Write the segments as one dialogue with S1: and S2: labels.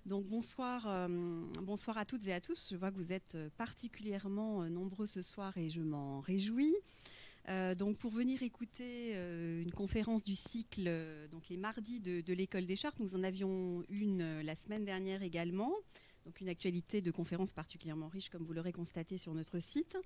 S1: Donc bonsoir à toutes et à tous. Je vois que vous êtes particulièrement nombreux ce soir et je m'en réjouis. Donc pour venir écouter une conférence du cycle donc les mardis de l'École des Chartes, nous en avions une la semaine dernière également. Donc une actualité de conférence particulièrement riche, comme vous l'aurez constaté sur notre site.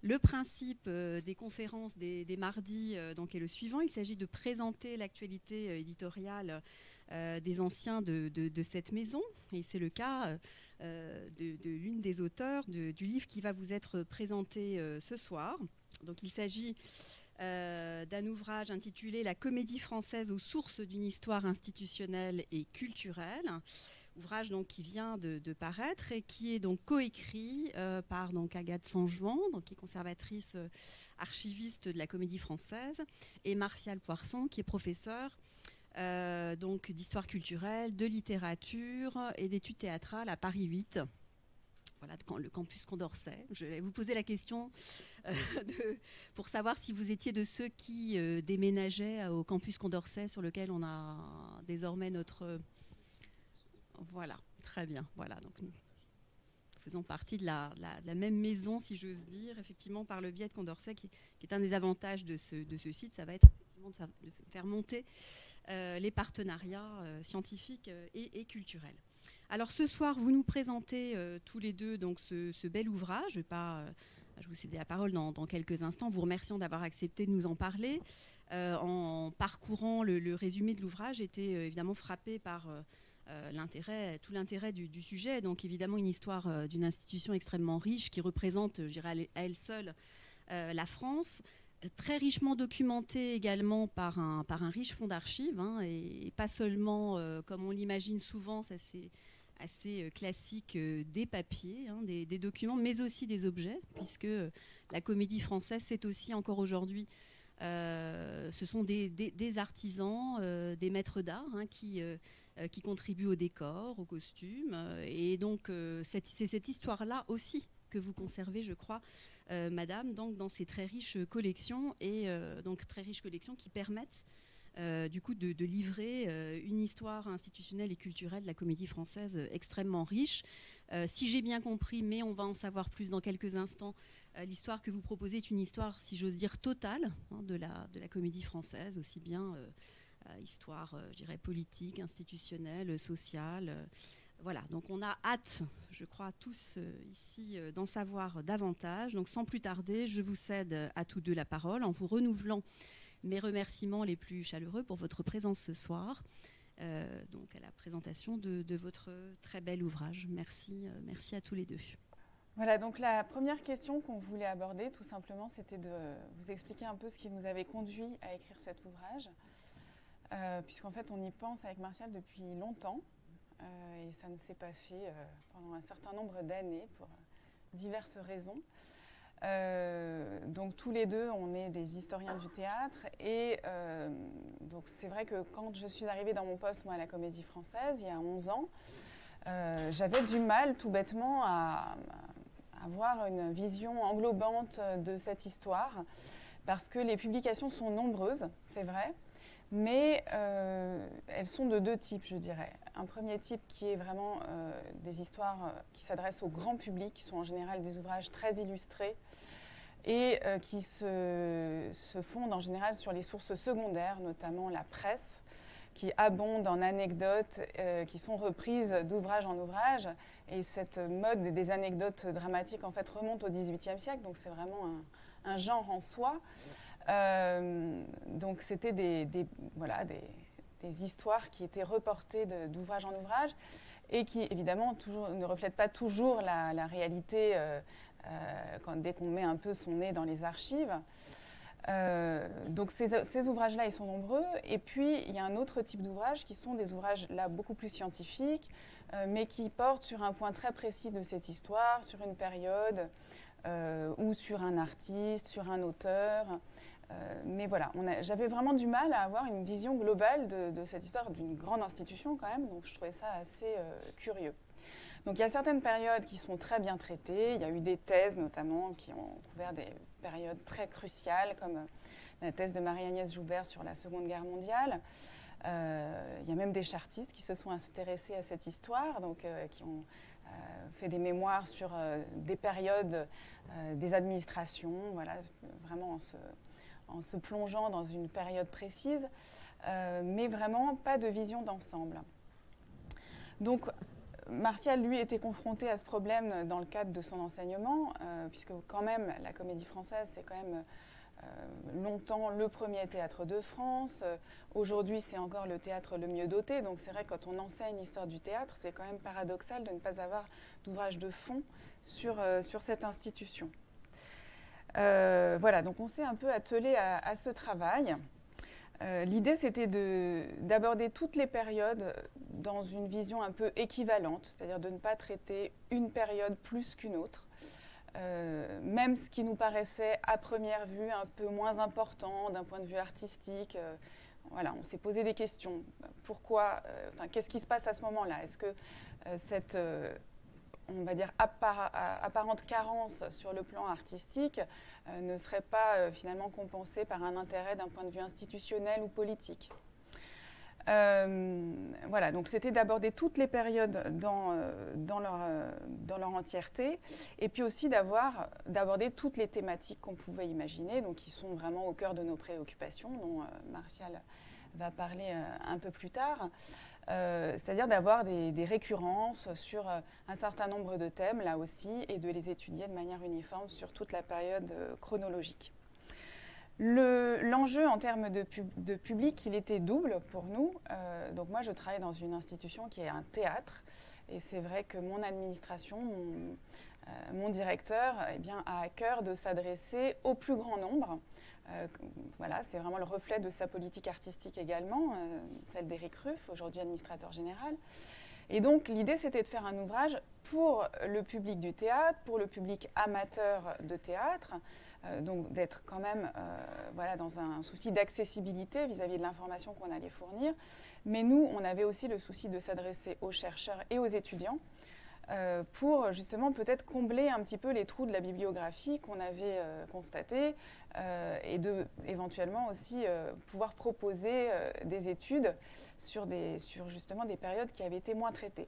S1: Le principe des conférences des mardis donc, est le suivant. Il s'agit de présenter l'actualité éditoriale des anciens de cette maison. Et c'est le cas de l'une des auteurs du livre qui va vous être présenté ce soir. Donc il s'agit d'un ouvrage intitulé « La comédie française aux sources d'une histoire institutionnelle et culturelle ». Ouvrage donc, qui vient de paraître et qui est donc coécrit par donc, Agathe Sanjuan, donc, qui est conservatrice archiviste de la Comédie Française, et Martial Poirson, qui est professeur donc, d'histoire culturelle, de littérature et d'études théâtrales à Paris 8. Voilà, le campus Condorcet. Je vais vous poser la question pour savoir si vous étiez de ceux qui déménageaient au campus Condorcet, sur lequel on a désormais notre... Voilà, très bien. Voilà, donc nous faisons partie de la même maison, si j'ose dire, effectivement, par le biais de Condorcet, qui est un des avantages de ce site. Ça va être effectivement de faire monter les partenariats scientifiques et culturels. Alors ce soir, vous nous présentez tous les deux donc, ce bel ouvrage. Je vais vous céder la parole dans quelques instants, vous remerciant d'avoir accepté de nous en parler. En parcourant le résumé de l'ouvrage, j'étais évidemment frappée par... tout l'intérêt du sujet. Donc évidemment une histoire d'une institution extrêmement riche qui représente, je dirais à elle seule, la France, très richement documentée également par un riche fonds d'archives, hein, et pas seulement, comme on l'imagine souvent, ça c'est assez classique, des papiers, hein, des documents, mais aussi des objets, puisque la comédie française, c'est aussi encore aujourd'hui ce sont des artisans, des maîtres d'art, hein, qui contribuent au décor, aux costumes. Et donc, c'est cette histoire-là aussi que vous conservez, je crois, Madame, donc, dans ces très riches collections, et donc très riches collections qui permettent du coup de livrer une histoire institutionnelle et culturelle de la comédie française extrêmement riche. Si j'ai bien compris, mais on va en savoir plus dans quelques instants, l'histoire que vous proposez est une histoire, si j'ose dire, totale, hein, de la comédie française, aussi bien histoire, je dirais, politique, institutionnelle, sociale. Voilà, donc on a hâte, je crois, tous ici, d'en savoir davantage. Donc sans plus tarder, je vous cède à tous deux la parole en vous renouvelant mes remerciements les plus chaleureux pour votre présence ce soir, donc à la présentation de votre très bel ouvrage. Merci, merci à tous les deux.
S2: Voilà, donc la première question qu'on voulait aborder, tout simplement, c'était de vous expliquer un peu ce qui nous avait conduit à écrire cet ouvrage, puisqu'en fait, on y pense avec Martial depuis longtemps, et ça ne s'est pas fait pendant un certain nombre d'années pour diverses raisons. Donc tous les deux, on est des historiens du théâtre, et donc c'est vrai que quand je suis arrivée dans mon poste, moi, à la Comédie Française, il y a 11 ans, j'avais du mal, tout bêtement, à avoir une vision englobante de cette histoire, parce que les publications sont nombreuses, c'est vrai, mais elles sont de deux types, je dirais. Un premier type qui est vraiment des histoires qui s'adressent au grand public, qui sont en général des ouvrages très illustrés et qui se fondent en général sur les sources secondaires, notamment la presse, qui abonde en anecdotes qui sont reprises d'ouvrage en ouvrage. Et cette mode des anecdotes dramatiques en fait, remonte au XVIIIe siècle, donc c'est vraiment un genre en soi. Donc c'était des histoires qui étaient reportées d'ouvrage en ouvrage et qui évidemment ne reflètent pas toujours la réalité dès qu'on met un peu son nez dans les archives. Donc ces ouvrages-là, ils sont nombreux. Et puis, il y a un autre type d'ouvrages qui sont des ouvrages là beaucoup plus scientifiques, mais qui portent sur un point très précis de cette histoire, sur une période ou sur un artiste, sur un auteur. Mais voilà, j'avais vraiment du mal à avoir une vision globale de cette histoire d'une grande institution quand même, donc je trouvais ça assez curieux. Donc il y a certaines périodes qui sont très bien traitées, il y a eu des thèses notamment qui ont couvert des périodes très cruciales, comme la thèse de Marie-Agnès Joubert sur la Seconde Guerre mondiale. Il y a même des chartistes qui se sont intéressés à cette histoire, donc qui ont fait des mémoires sur des périodes des administrations, voilà, vraiment en se plongeant dans une période précise, mais vraiment pas de vision d'ensemble. Donc, Martial, lui, était confronté à ce problème dans le cadre de son enseignement, puisque quand même, la Comédie Française, c'est quand même longtemps le premier théâtre de France. Aujourd'hui, c'est encore le théâtre le mieux doté. Donc c'est vrai que quand on enseigne l'histoire du théâtre, c'est quand même paradoxal de ne pas avoir d'ouvrage de fond sur cette institution. Voilà, donc on s'est un peu attelé à ce travail. L'idée, c'était d'aborder toutes les périodes dans une vision un peu équivalente, c'est-à-dire de ne pas traiter une période plus qu'une autre. Même ce qui nous paraissait à première vue un peu moins important d'un point de vue artistique. Voilà, on s'est posé des questions. Pourquoi qu'est-ce qui se passe à ce moment-là? Est-ce que cette, on va dire, apparente carence sur le plan artistique ne serait pas finalement compensée par un intérêt d'un point de vue institutionnel ou politique? Voilà, donc c'était d'aborder toutes les périodes dans leur entièreté, et puis aussi d'aborder toutes les thématiques qu'on pouvait imaginer, donc qui sont vraiment au cœur de nos préoccupations, dont Martial va parler un peu plus tard, c'est-à-dire d'avoir des récurrences sur un certain nombre de thèmes, là aussi, et de les étudier de manière uniforme sur toute la période chronologique. L'enjeu en termes de public, il était double pour nous. Donc moi, je travaille dans une institution qui est un théâtre. Et c'est vrai que mon administration, mon directeur, eh bien, a à cœur de s'adresser au plus grand nombre. Voilà, c'est vraiment le reflet de sa politique artistique également, celle d'Éric Ruff, aujourd'hui administrateur général. Et donc, l'idée, c'était de faire un ouvrage pour le public du théâtre, pour le public amateur de théâtre, donc d'être quand même voilà, dans un souci d'accessibilité vis-à-vis de l'information qu'on allait fournir. Mais nous, on avait aussi le souci de s'adresser aux chercheurs et aux étudiants pour justement peut-être combler un petit peu les trous de la bibliographie qu'on avait constatés et éventuellement aussi pouvoir proposer des études sur justement des périodes qui avaient été moins traitées.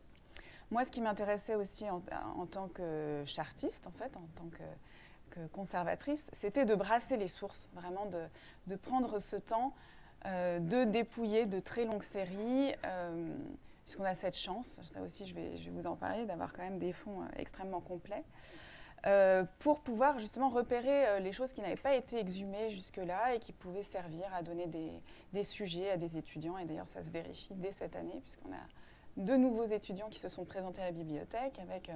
S2: Moi, ce qui m'intéressait aussi en tant que chartiste, en fait, en tant que conservatrice, c'était de brasser les sources, vraiment de prendre ce temps de dépouiller de très longues séries, puisqu'on a cette chance, ça aussi je vais vous en parler, d'avoir quand même des fonds extrêmement complets, pour pouvoir justement repérer les choses qui n'avaient pas été exhumées jusque-là et qui pouvaient servir à donner des sujets à des étudiants. Et d'ailleurs, ça se vérifie dès cette année, puisqu'on a de nouveaux étudiants qui se sont présentés à la bibliothèque avec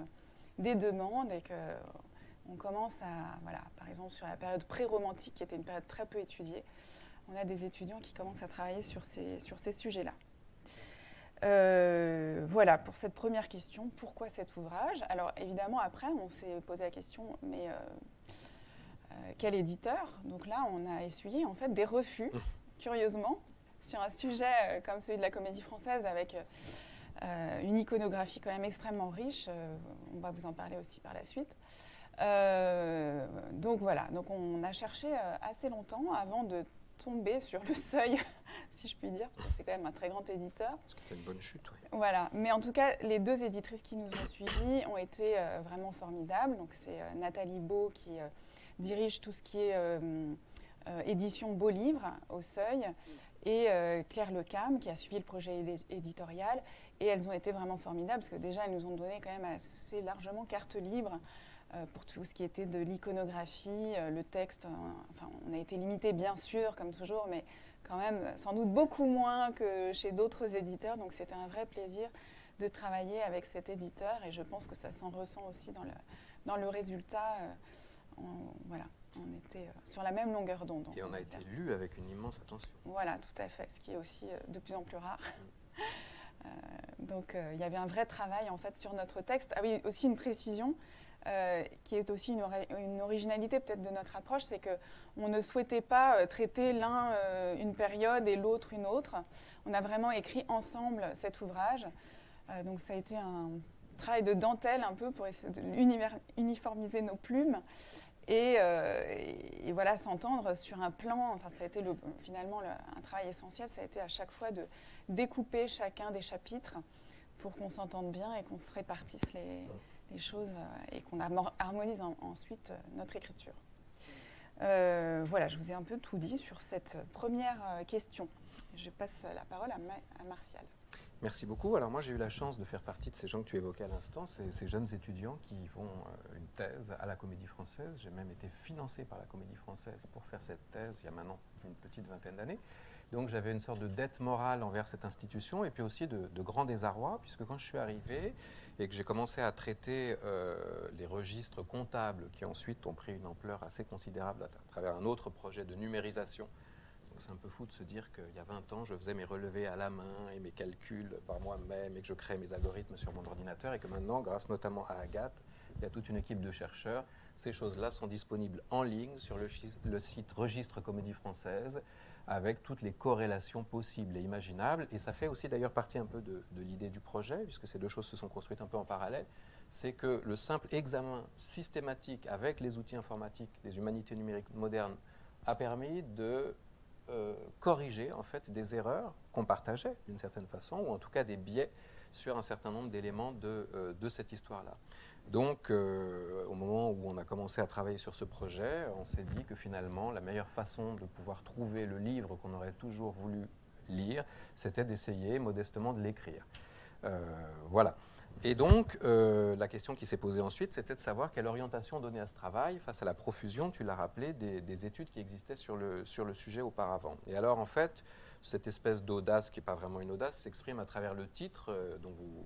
S2: des demandes et qu'on commence à, voilà, par exemple sur la période pré-romantique, qui était une période très peu étudiée, on a des étudiants qui commencent à travailler sur ces sujets-là. Voilà, pour cette première question, pourquoi cet ouvrage? Alors évidemment, après, on s'est posé la question, mais quel éditeur? Donc là, on a essuyé en fait des refus, curieusement, sur un sujet comme celui de la Comédie Française, avec une iconographie quand même extrêmement riche. On va vous en parler aussi par la suite. Donc voilà, donc on a cherché assez longtemps avant de tomber sur le seuil, si je puis dire, parce que c'est quand même un très grand éditeur.
S3: Parce que c'est une bonne chute, oui.
S2: Voilà, mais en tout cas, les deux éditrices qui nous ont suivis ont été vraiment formidables. Donc c'est Nathalie Beau qui dirige tout ce qui est édition Beau Livre au Seuil, et Claire Lecam qui a suivi le projet éditorial. Et elles ont été vraiment formidables parce que déjà, elles nous ont donné quand même assez largement carte libre pour tout ce qui était de l'iconographie, le texte. Enfin, on a été limité bien sûr, comme toujours, mais quand même sans doute beaucoup moins que chez d'autres éditeurs. Donc c'était un vrai plaisir de travailler avec cet éditeur et je pense que ça s'en ressent aussi dans le résultat. Voilà, on était sur la même longueur d'onde.
S3: Et on a été lu avec une immense attention.
S2: Voilà, tout à fait, ce qui est aussi de plus en plus rare. Donc il y avait un vrai travail en fait sur notre texte. Ah oui, aussi une précision. Qui est aussi une originalité peut-être de notre approche, c'est qu'on ne souhaitait pas traiter l'un une période et l'autre une autre. On a vraiment écrit ensemble cet ouvrage. Donc ça a été un travail de dentelle un peu pour essayer de uniformiser nos plumes Et voilà, s'entendre sur un plan, enfin, ça a été finalement un travail essentiel, ça a été à chaque fois de découper chacun des chapitres pour qu'on s'entende bien et qu'on se répartisse les choses et qu'on harmonise ensuite notre écriture. Voilà, je vous ai un peu tout dit sur cette première question. Je passe la parole à Martial.
S3: Merci beaucoup. Alors moi, j'ai eu la chance de faire partie de ces gens que tu évoquais à l'instant, ces jeunes étudiants qui font une thèse à la Comédie Française. J'ai même été financé par la Comédie Française pour faire cette thèse il y a maintenant une petite vingtaine d'années. Donc j'avais une sorte de dette morale envers cette institution et puis aussi de grand désarroi, puisque quand je suis arrivé et que j'ai commencé à traiter les registres comptables qui ensuite ont pris une ampleur assez considérable à travers un autre projet de numérisation. C'est un peu fou de se dire qu'il y a 20 ans, je faisais mes relevés à la main et mes calculs par moi-même et que je créais mes algorithmes sur mon ordinateur et que maintenant, grâce notamment à Agathe, il y a toute une équipe de chercheurs. Ces choses-là sont disponibles en ligne sur le site Registre Comédie Française avec toutes les corrélations possibles et imaginables. Et ça fait aussi d'ailleurs partie un peu de l'idée du projet, puisque ces deux choses se sont construites un peu en parallèle. C'est que le simple examen systématique avec les outils informatiques des humanités numériques modernes a permis de corriger en fait des erreurs qu'on partageait d'une certaine façon, ou en tout cas des biais sur un certain nombre d'éléments de cette histoire-là. Donc, au moment où on a commencé à travailler sur ce projet, on s'est dit que finalement, la meilleure façon de pouvoir trouver le livre qu'on aurait toujours voulu lire, c'était d'essayer modestement de l'écrire. Voilà. Et donc, la question qui s'est posée ensuite, c'était de savoir quelle orientation donner à ce travail face à la profusion, tu l'as rappelé, des études qui existaient sur le sujet auparavant. Et alors, en fait, cette espèce d'audace, qui n'est pas vraiment une audace, s'exprime à travers le titre, dont vous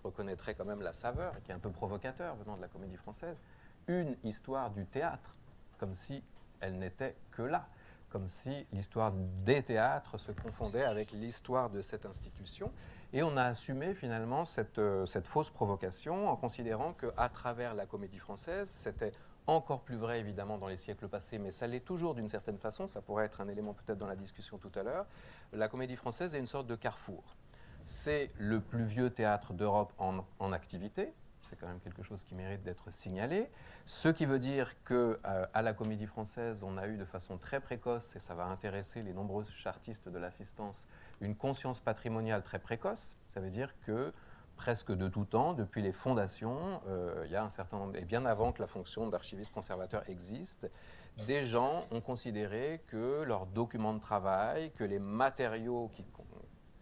S3: reconnaîtrez quand même la saveur, qui est un peu provocateur venant de la Comédie Française. Une histoire du théâtre, comme si elle n'était que là, comme si l'histoire des théâtres se confondait avec l'histoire de cette institution. Et on a assumé finalement cette fausse provocation en considérant qu'à travers la Comédie Française, c'était encore plus vrai évidemment dans les siècles passés, mais ça l'est toujours d'une certaine façon, ça pourrait être un élément peut-être dans la discussion tout à l'heure, la Comédie Française est une sorte de carrefour. C'est le plus vieux théâtre d'Europe en activité, c'est quand même quelque chose qui mérite d'être signalé, ce qui veut dire qu'à la Comédie Française, on a eu de façon très précoce, et ça va intéresser les nombreux chartistes de l'assistance, une conscience patrimoniale très précoce. Ça veut dire que presque de tout temps, depuis les fondations, il y a un certain nombre, et bien avant que la fonction d'archiviste conservateur existe, des gens ont considéré que leurs documents de travail, que les matériaux qui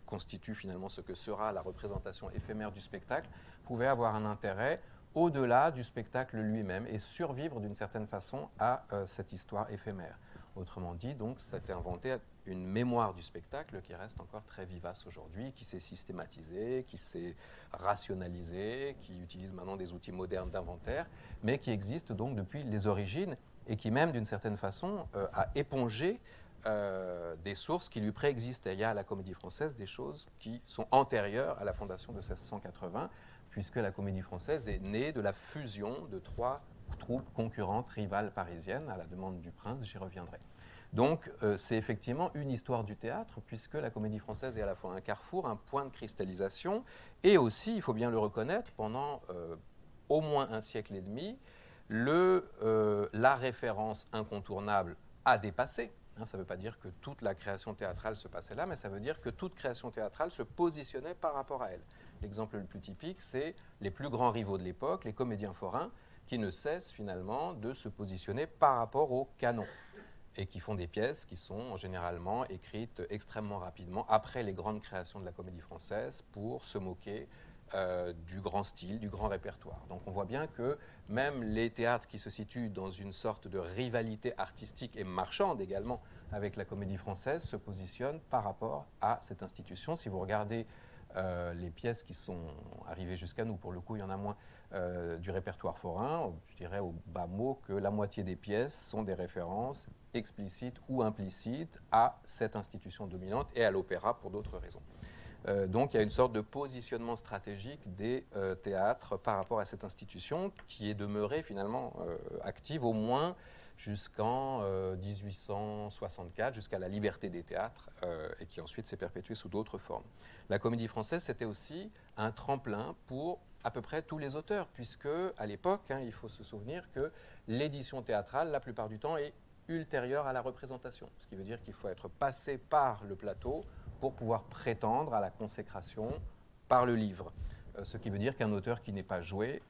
S3: constituent finalement ce que sera la représentation éphémère du spectacle, pouvaient avoir un intérêt au-delà du spectacle lui-même et survivre d'une certaine façon à cette histoire éphémère. Autrement dit, donc, s'était inventé une mémoire du spectacle qui reste encore très vivace aujourd'hui, qui s'est systématisée, qui s'est rationalisée, qui utilise maintenant des outils modernes d'inventaire, mais qui existe donc depuis les origines et qui même, d'une certaine façon, a épongé des sources qui lui préexistaient. Il y a à la Comédie Française des choses qui sont antérieures à la fondation de 1680, puisque la Comédie Française est née de la fusion de 3 troupes concurrentes, rivales parisiennes, à la demande du prince, j'y reviendrai. Donc c'est effectivement une histoire du théâtre, puisque la Comédie Française est à la fois un carrefour, un point de cristallisation, et aussi, il faut bien le reconnaître, pendant au moins un siècle et demi, la référence incontournable a dépassé. Ça ne veut pas dire que toute la création théâtrale se passait là, mais ça veut dire que toute création théâtrale se positionnait par rapport à elle. L'exemple le plus typique, c'est les plus grands rivaux de l'époque, les comédiens forains, qui ne cessent finalement de se positionner par rapport au canon et qui font des pièces qui sont généralement écrites extrêmement rapidement après les grandes créations de la Comédie Française pour se moquer du grand style, du grand répertoire. Donc on voit bien que même les théâtres qui se situent dans une sorte de rivalité artistique et marchande également avec la Comédie Française se positionnent par rapport à cette institution. Si vous regardez les pièces qui sont arrivées jusqu'à nous, pour le coup il y en a moins, du répertoire forain, je dirais au bas mot que la moitié des pièces sont des références explicites ou implicites à cette institution dominante et à l'opéra pour d'autres raisons. Donc il y a une sorte de positionnement stratégique des théâtres par rapport à cette institution qui est demeurée finalement active au moins jusqu'en 1864, jusqu'à la liberté des théâtres, et qui ensuite s'est perpétuée sous d'autres formes. La Comédie Française, c'était aussi un tremplin pour à peu près tous les auteurs, puisque à l'époque, il faut se souvenir que l'édition théâtrale, la plupart du temps, est ultérieure à la représentation. Ce qui veut dire qu'il faut être passé par le plateau pour pouvoir prétendre à la consécration par le livre. Ce qui veut dire qu'un auteur qui n'est pas joué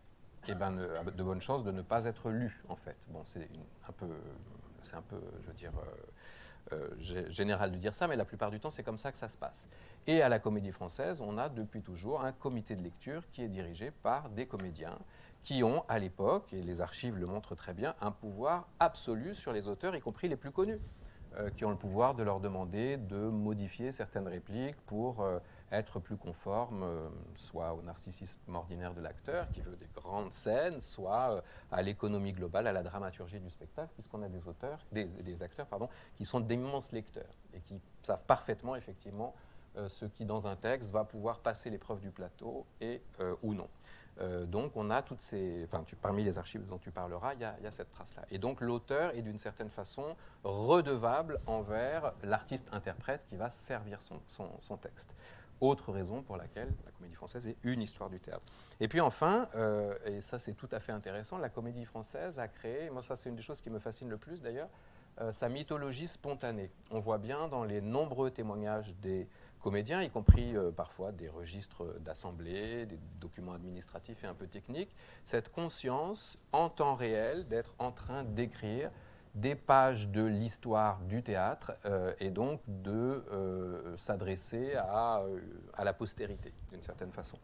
S3: a de bonnes chances de ne pas être lu, en fait. Bon, c'est un peu, je veux dire, général de dire ça, mais la plupart du temps, c'est comme ça que ça se passe. Et à la Comédie Française, on a depuis toujours un comité de lecture qui est dirigé par des comédiens qui ont, à l'époque, et les archives le montrent très bien, un pouvoir absolu sur les auteurs, y compris les plus connus, qui ont le pouvoir de leur demander de modifier certaines répliques pour être plus conforme, soit au narcissisme ordinaire de l'acteur, qui veut des grandes scènes, soit à l'économie globale, à la dramaturgie du spectacle, puisqu'on a des acteurs qui sont d'immenses lecteurs et qui savent parfaitement, effectivement, ce qui, dans un texte, va pouvoir passer l'épreuve du plateau et ou non. Donc on a toutes ces... parmi les archives dont tu parleras, il y a cette trace-là. Et donc l'auteur est d'une certaine façon redevable envers l'artiste-interprète qui va servir son texte. Autre raison pour laquelle la Comédie Française est une histoire du théâtre. Et puis enfin, et ça c'est tout à fait intéressant, la Comédie Française a créé, moi ça c'est une des choses qui me fascine le plus d'ailleurs, sa mythologie spontanée. On voit bien dans les nombreux témoignages des comédiens, y compris parfois des registres d'assemblée, des documents administratifs et un peu techniques, cette conscience en temps réel d'être en train d'écrire des pages de l'histoire du théâtre et donc de s'adresser à la postérité, d'une certaine façon.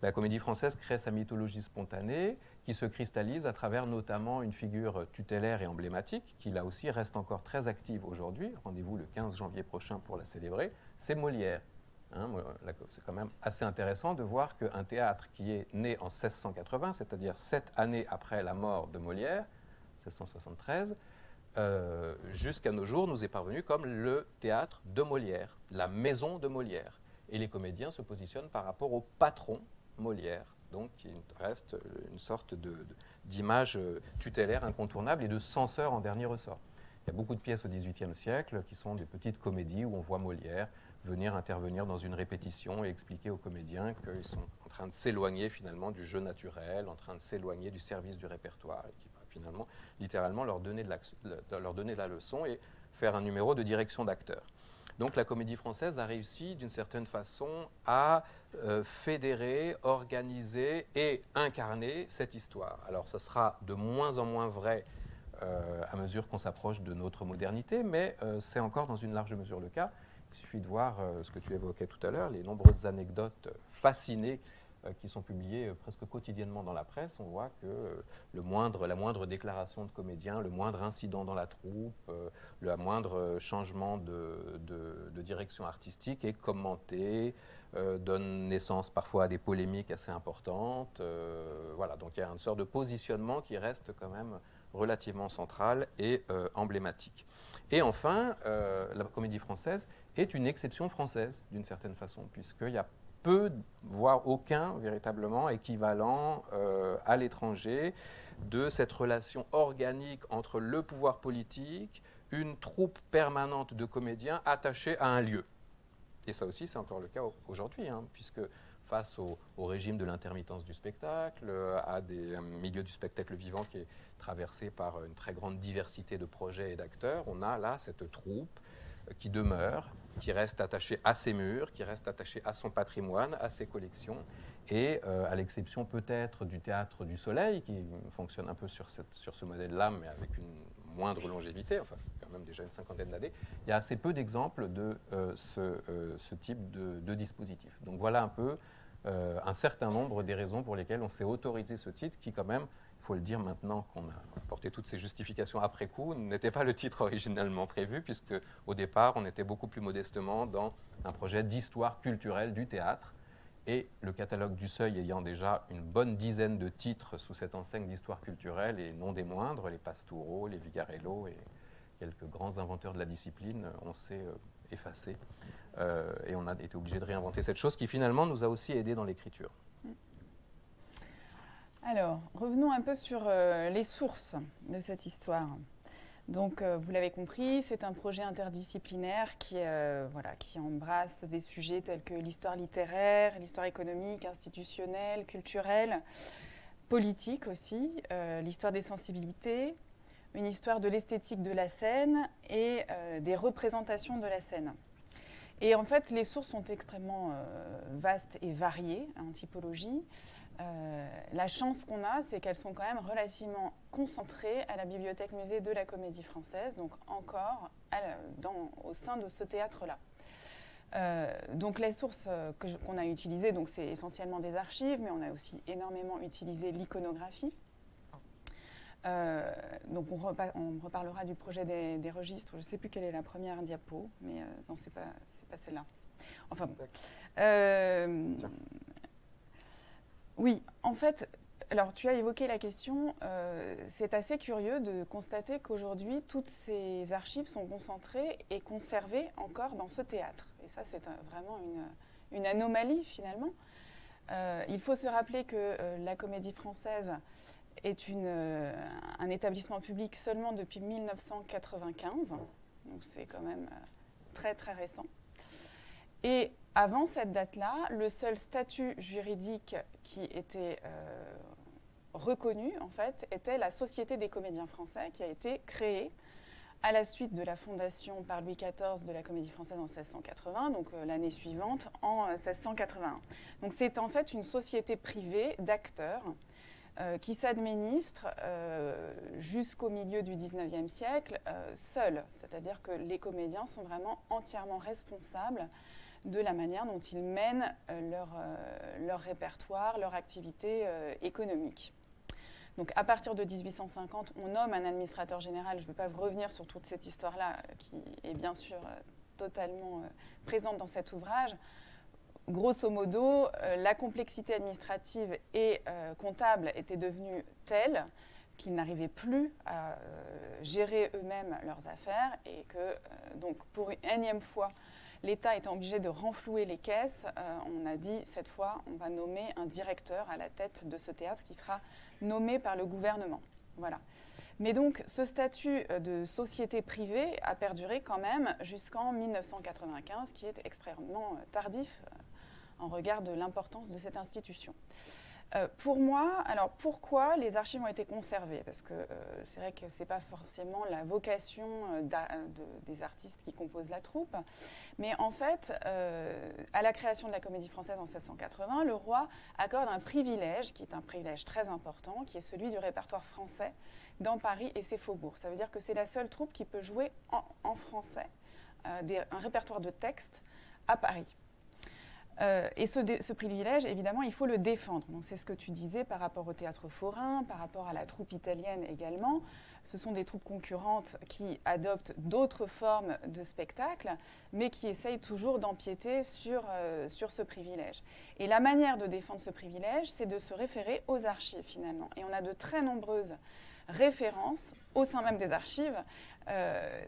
S3: La Comédie Française crée sa mythologie spontanée qui se cristallise à travers notamment une figure tutélaire et emblématique qui là aussi reste encore très active aujourd'hui. Rendez-vous le 15 janvier prochain pour la célébrer, c'est Molière. C'est quand même assez intéressant de voir qu'un théâtre qui est né en 1680, c'est-à-dire 7 années après la mort de Molière, 1673, jusqu'à nos jours nous est parvenu comme le théâtre de Molière, la maison de Molière. Et les comédiens se positionnent par rapport au patron Molière, donc qui reste une sorte d'image tutélaire incontournable et de censeur en dernier ressort. Il y a beaucoup de pièces au XVIIIe siècle qui sont des petites comédies où on voit Molière venir intervenir dans une répétition et expliquer aux comédiens qu'ils sont en train de s'éloigner finalement du jeu naturel, en train de s'éloigner du service du répertoire, et qui va finalement, littéralement, leur donner la leçon et faire un numéro de direction d'acteur. Donc la Comédie Française a réussi d'une certaine façon à fédérer, organiser et incarner cette histoire. Alors ça sera de moins en moins vrai à mesure qu'on s'approche de notre modernité, mais c'est encore dans une large mesure le cas. Il suffit de voir ce que tu évoquais tout à l'heure, les nombreuses anecdotes fascinées qui sont publiées presque quotidiennement dans la presse. On voit que la moindre déclaration de comédien, le moindre incident dans la troupe, le moindre changement de direction artistique est commenté, donne naissance parfois à des polémiques assez importantes. Voilà, donc il y a une sorte de positionnement qui reste quand même relativement central et emblématique. Et enfin, la Comédie Française est une exception française d'une certaine façon, puisqu'il y a peu, voire aucun véritablement équivalent à l'étranger de cette relation organique entre le pouvoir politique, une troupe permanente de comédiens attachés à un lieu. Et ça aussi, c'est encore le cas aujourd'hui, puisque face au régime de l'intermittence du spectacle, à des milieux du spectacle vivant qui est traversé par une très grande diversité de projets et d'acteurs, on a là cette troupe qui demeure, qui reste attachée à ses murs, qui reste attachée à son patrimoine, à ses collections, et à l'exception peut-être du Théâtre du Soleil, qui fonctionne un peu sur ce modèle-là, mais avec une moindre longévité, enfin quand même déjà une cinquantaine d'années, il y a assez peu d'exemples de ce type de dispositif. Donc voilà un peu un certain nombre des raisons pour lesquelles on s'est autorisé ce titre, qui quand même, il faut le dire maintenant qu'on a apporté toutes ces justifications après coup, n'était pas le titre originalement prévu, puisque au départ, on était beaucoup plus modestement dans un projet d'histoire culturelle du théâtre, et le catalogue du Seuil ayant déjà une bonne dizaine de titres sous cette enseigne d'histoire culturelle, et non des moindres, les Pastoureau, les Vigarello et quelques grands inventeurs de la discipline, on s'est effacé, et on a été obligé de réinventer cette chose qui finalement nous a aussi aidés dans l'écriture.
S2: Alors, revenons un peu sur les sources de cette histoire. Donc, vous l'avez compris, c'est un projet interdisciplinaire qui embrasse des sujets tels que l'histoire littéraire, l'histoire économique, institutionnelle, culturelle, politique aussi, l'histoire des sensibilités, une histoire de l'esthétique de la scène et des représentations de la scène. Et en fait, les sources sont extrêmement vastes et variées en typologie. La chance qu'on a, c'est qu'elles sont quand même relativement concentrées à la Bibliothèque-Musée de la Comédie Française, donc encore au sein de ce théâtre-là. Donc les sources qu'on a utilisées, c'est essentiellement des archives, mais on a aussi énormément utilisé l'iconographie. Donc on reparlera du projet des registres. Je ne sais plus quelle est la première diapo, mais non, c'est pas celle-là. Enfin bon. Oui, en fait, alors tu as évoqué la question, c'est assez curieux de constater qu'aujourd'hui, toutes ces archives sont concentrées et conservées encore dans ce théâtre. Et ça, c'est vraiment une anomalie finalement. Il faut se rappeler que la Comédie Française est un établissement public seulement depuis 1995, donc c'est quand même très très récent. Et avant cette date-là, le seul statut juridique qui était reconnu, en fait, était la Société des comédiens français, qui a été créée à la suite de la fondation par Louis XIV de la Comédie Française en 1680, donc l'année suivante, en 1681. Donc c'est en fait une société privée d'acteurs qui s'administre jusqu'au milieu du XIXe siècle seule. C'est-à-dire que les comédiens sont vraiment entièrement responsables de la manière dont ils mènent leur répertoire, leur activité économique. Donc à partir de 1850, on nomme un administrateur général. Je ne vais pas revenir sur toute cette histoire-là, qui est bien sûr totalement présente dans cet ouvrage. Grosso modo, la complexité administrative et comptable était devenue telle qu'ils n'arrivaient plus à gérer eux-mêmes leurs affaires et que, donc, pour une énième fois, l'État étant obligé de renflouer les caisses, on a dit, cette fois, on va nommer un directeur à la tête de ce théâtre qui sera nommé par le gouvernement. Voilà. Mais donc, ce statut de société privée a perduré quand même jusqu'en 1995, qui est extrêmement tardif en regard de l'importance de cette institution. Pour moi, alors pourquoi les archives ont été conservées? Parce que c'est vrai que ce n'est pas forcément la vocation des artistes qui composent la troupe, mais en fait, à la création de la Comédie Française en 1680, le roi accorde un privilège, qui est un privilège très important, qui est celui du répertoire français dans Paris et ses faubourgs. Ça veut dire que c'est la seule troupe qui peut jouer en français un répertoire de textes à Paris. Et ce privilège, évidemment, il faut le défendre. Donc, c'est ce que tu disais par rapport au théâtre forain, par rapport à la troupe italienne également. Ce sont des troupes concurrentes qui adoptent d'autres formes de spectacle, mais qui essayent toujours d'empiéter sur ce privilège. Et la manière de défendre ce privilège, c'est de se référer aux archives, finalement. Et on a de très nombreuses références au sein même des archives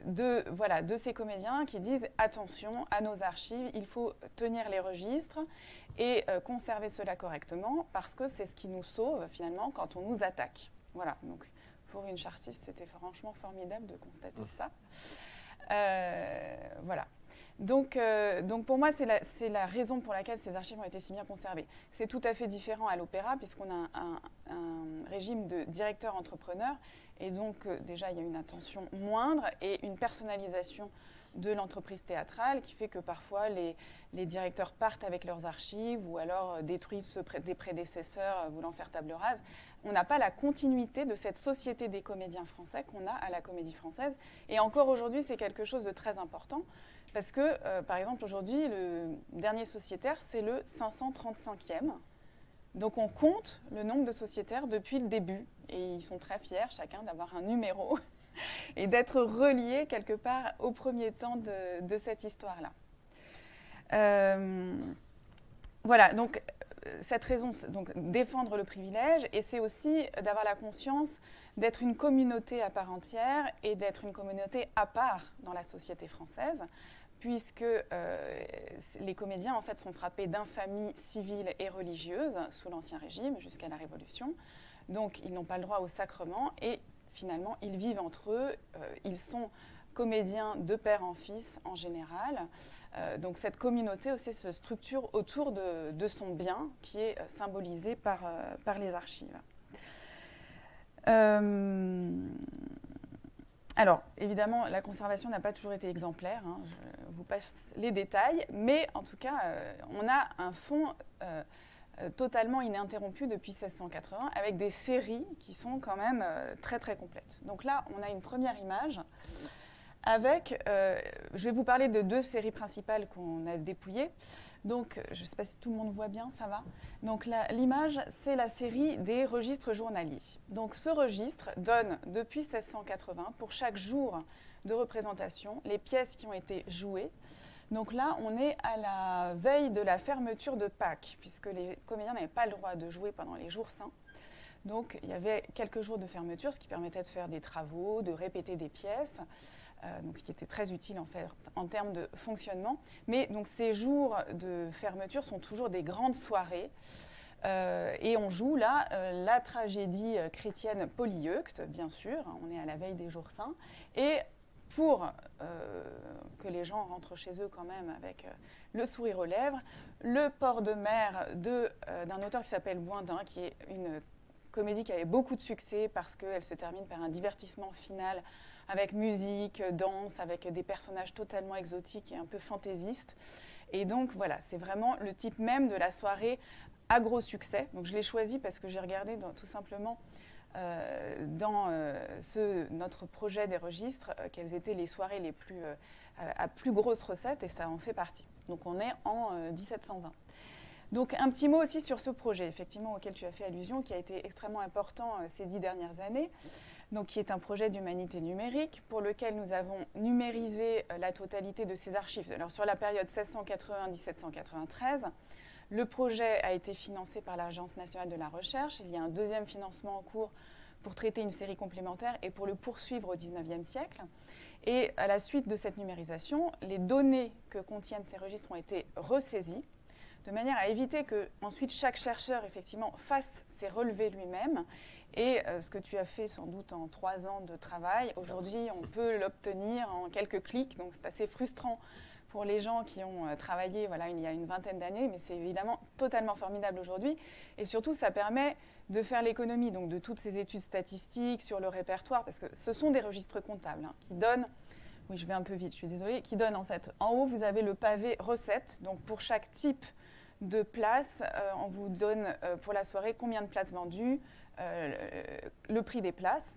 S2: de ces comédiens qui disent attention à nos archives, il faut tenir les registres et conserver cela correctement parce que c'est ce qui nous sauve finalement quand on nous attaque. Voilà, donc pour une chartiste, c'était franchement formidable de constater ça. Voilà. Donc pour moi, c'est la raison pour laquelle ces archives ont été si bien conservées. C'est tout à fait différent à l'opéra puisqu'on a un régime de directeur-entrepreneur et donc déjà il y a une attention moindre et une personnalisation de l'entreprise théâtrale qui fait que parfois les directeurs partent avec leurs archives ou alors détruisent ceux des prédécesseurs voulant faire table rase. On n'a pas la continuité de cette société des comédiens français qu'on a à la Comédie Française. Et encore aujourd'hui, c'est quelque chose de très important. Parce que, par exemple, aujourd'hui, le dernier sociétaire, c'est le 535e. Donc, on compte le nombre de sociétaires depuis le début. Et ils sont très fiers, chacun, d'avoir un numéro et d'être reliés, quelque part, au premier temps de cette histoire-là. Voilà, donc, cette raison, donc, défendre le privilège, et c'est aussi d'avoir la conscience d'être une communauté à part entière et d'être une communauté à part dans la société française, puisque les comédiens en fait, sont frappés d'infamie civile et religieuse sous l'Ancien Régime jusqu'à la Révolution. Donc, ils n'ont pas le droit au sacrement et finalement, ils vivent entre eux, ils sont comédiens de père en fils en général. Donc cette communauté aussi se structure autour de son bien qui est symbolisé par les archives. Alors, évidemment, la conservation n'a pas toujours été exemplaire, hein, je vous passe les détails, mais en tout cas, on a un fonds totalement ininterrompu depuis 1680, avec des séries qui sont quand même très très complètes. Donc là, on a une première image avec, je vais vous parler de 2 séries principales qu'on a dépouillées. Donc, je ne sais pas si tout le monde voit bien, ça va. Donc l'image, c'est la série des registres journaliers. Donc ce registre donne, depuis 1680, pour chaque jour de représentation, les pièces qui ont été jouées. Donc là, on est à la veille de la fermeture de Pâques, puisque les comédiens n'avaient pas le droit de jouer pendant les jours saints. Donc il y avait quelques jours de fermeture, ce qui permettait de faire des travaux, de répéter des pièces. Donc, ce qui était très utile en fait, en termes de fonctionnement. Mais donc, ces jours de fermeture sont toujours des grandes soirées. Et on joue là la tragédie chrétienne Polyeucte, bien sûr. On est à la veille des jours saints. Et pour que les gens rentrent chez eux quand même avec le sourire aux lèvres, le port de mer d'un auteur qui s'appelle Boindin, qui est une comédie qui avait beaucoup de succès parce qu'elle se termine par un divertissement final avec musique, danse, avec des personnages totalement exotiques et un peu fantaisistes. Et donc voilà, c'est vraiment le type même de la soirée à gros succès. Donc je l'ai choisi parce que j'ai regardé tout simplement dans notre projet des registres quelles étaient les soirées les plus, à plus grosses recettes, et ça en fait partie. Donc on est en 1720. Donc un petit mot aussi sur ce projet, effectivement, auquel tu as fait allusion, qui a été extrêmement important ces 10 dernières années. Donc, qui est un projet d'humanité numérique pour lequel nous avons numérisé la totalité de ces archives. Alors, sur la période 1680-1793, le projet a été financé par l'Agence nationale de la recherche. Il y a un deuxième financement en cours pour traiter une série complémentaire et pour le poursuivre au XIXe siècle. Et à la suite de cette numérisation, les données que contiennent ces registres ont été ressaisies de manière à éviter que ensuite chaque chercheur effectivement fasse ses relevés lui-même. Et ce que tu as fait sans doute en 3 ans de travail, aujourd'hui on peut l'obtenir en quelques clics, donc c'est assez frustrant pour les gens qui ont travaillé voilà, il y a une vingtaine d'années, mais c'est évidemment totalement formidable aujourd'hui. Et surtout, ça permet de faire l'économie donc, de toutes ces études statistiques sur le répertoire, parce que ce sont des registres comptables hein, qui donnent, oui je vais un peu vite, je suis désolée, qui donnent en fait, en haut vous avez le pavé recette, donc pour chaque type de place, on vous donne pour la soirée combien de places vendues, le prix des places,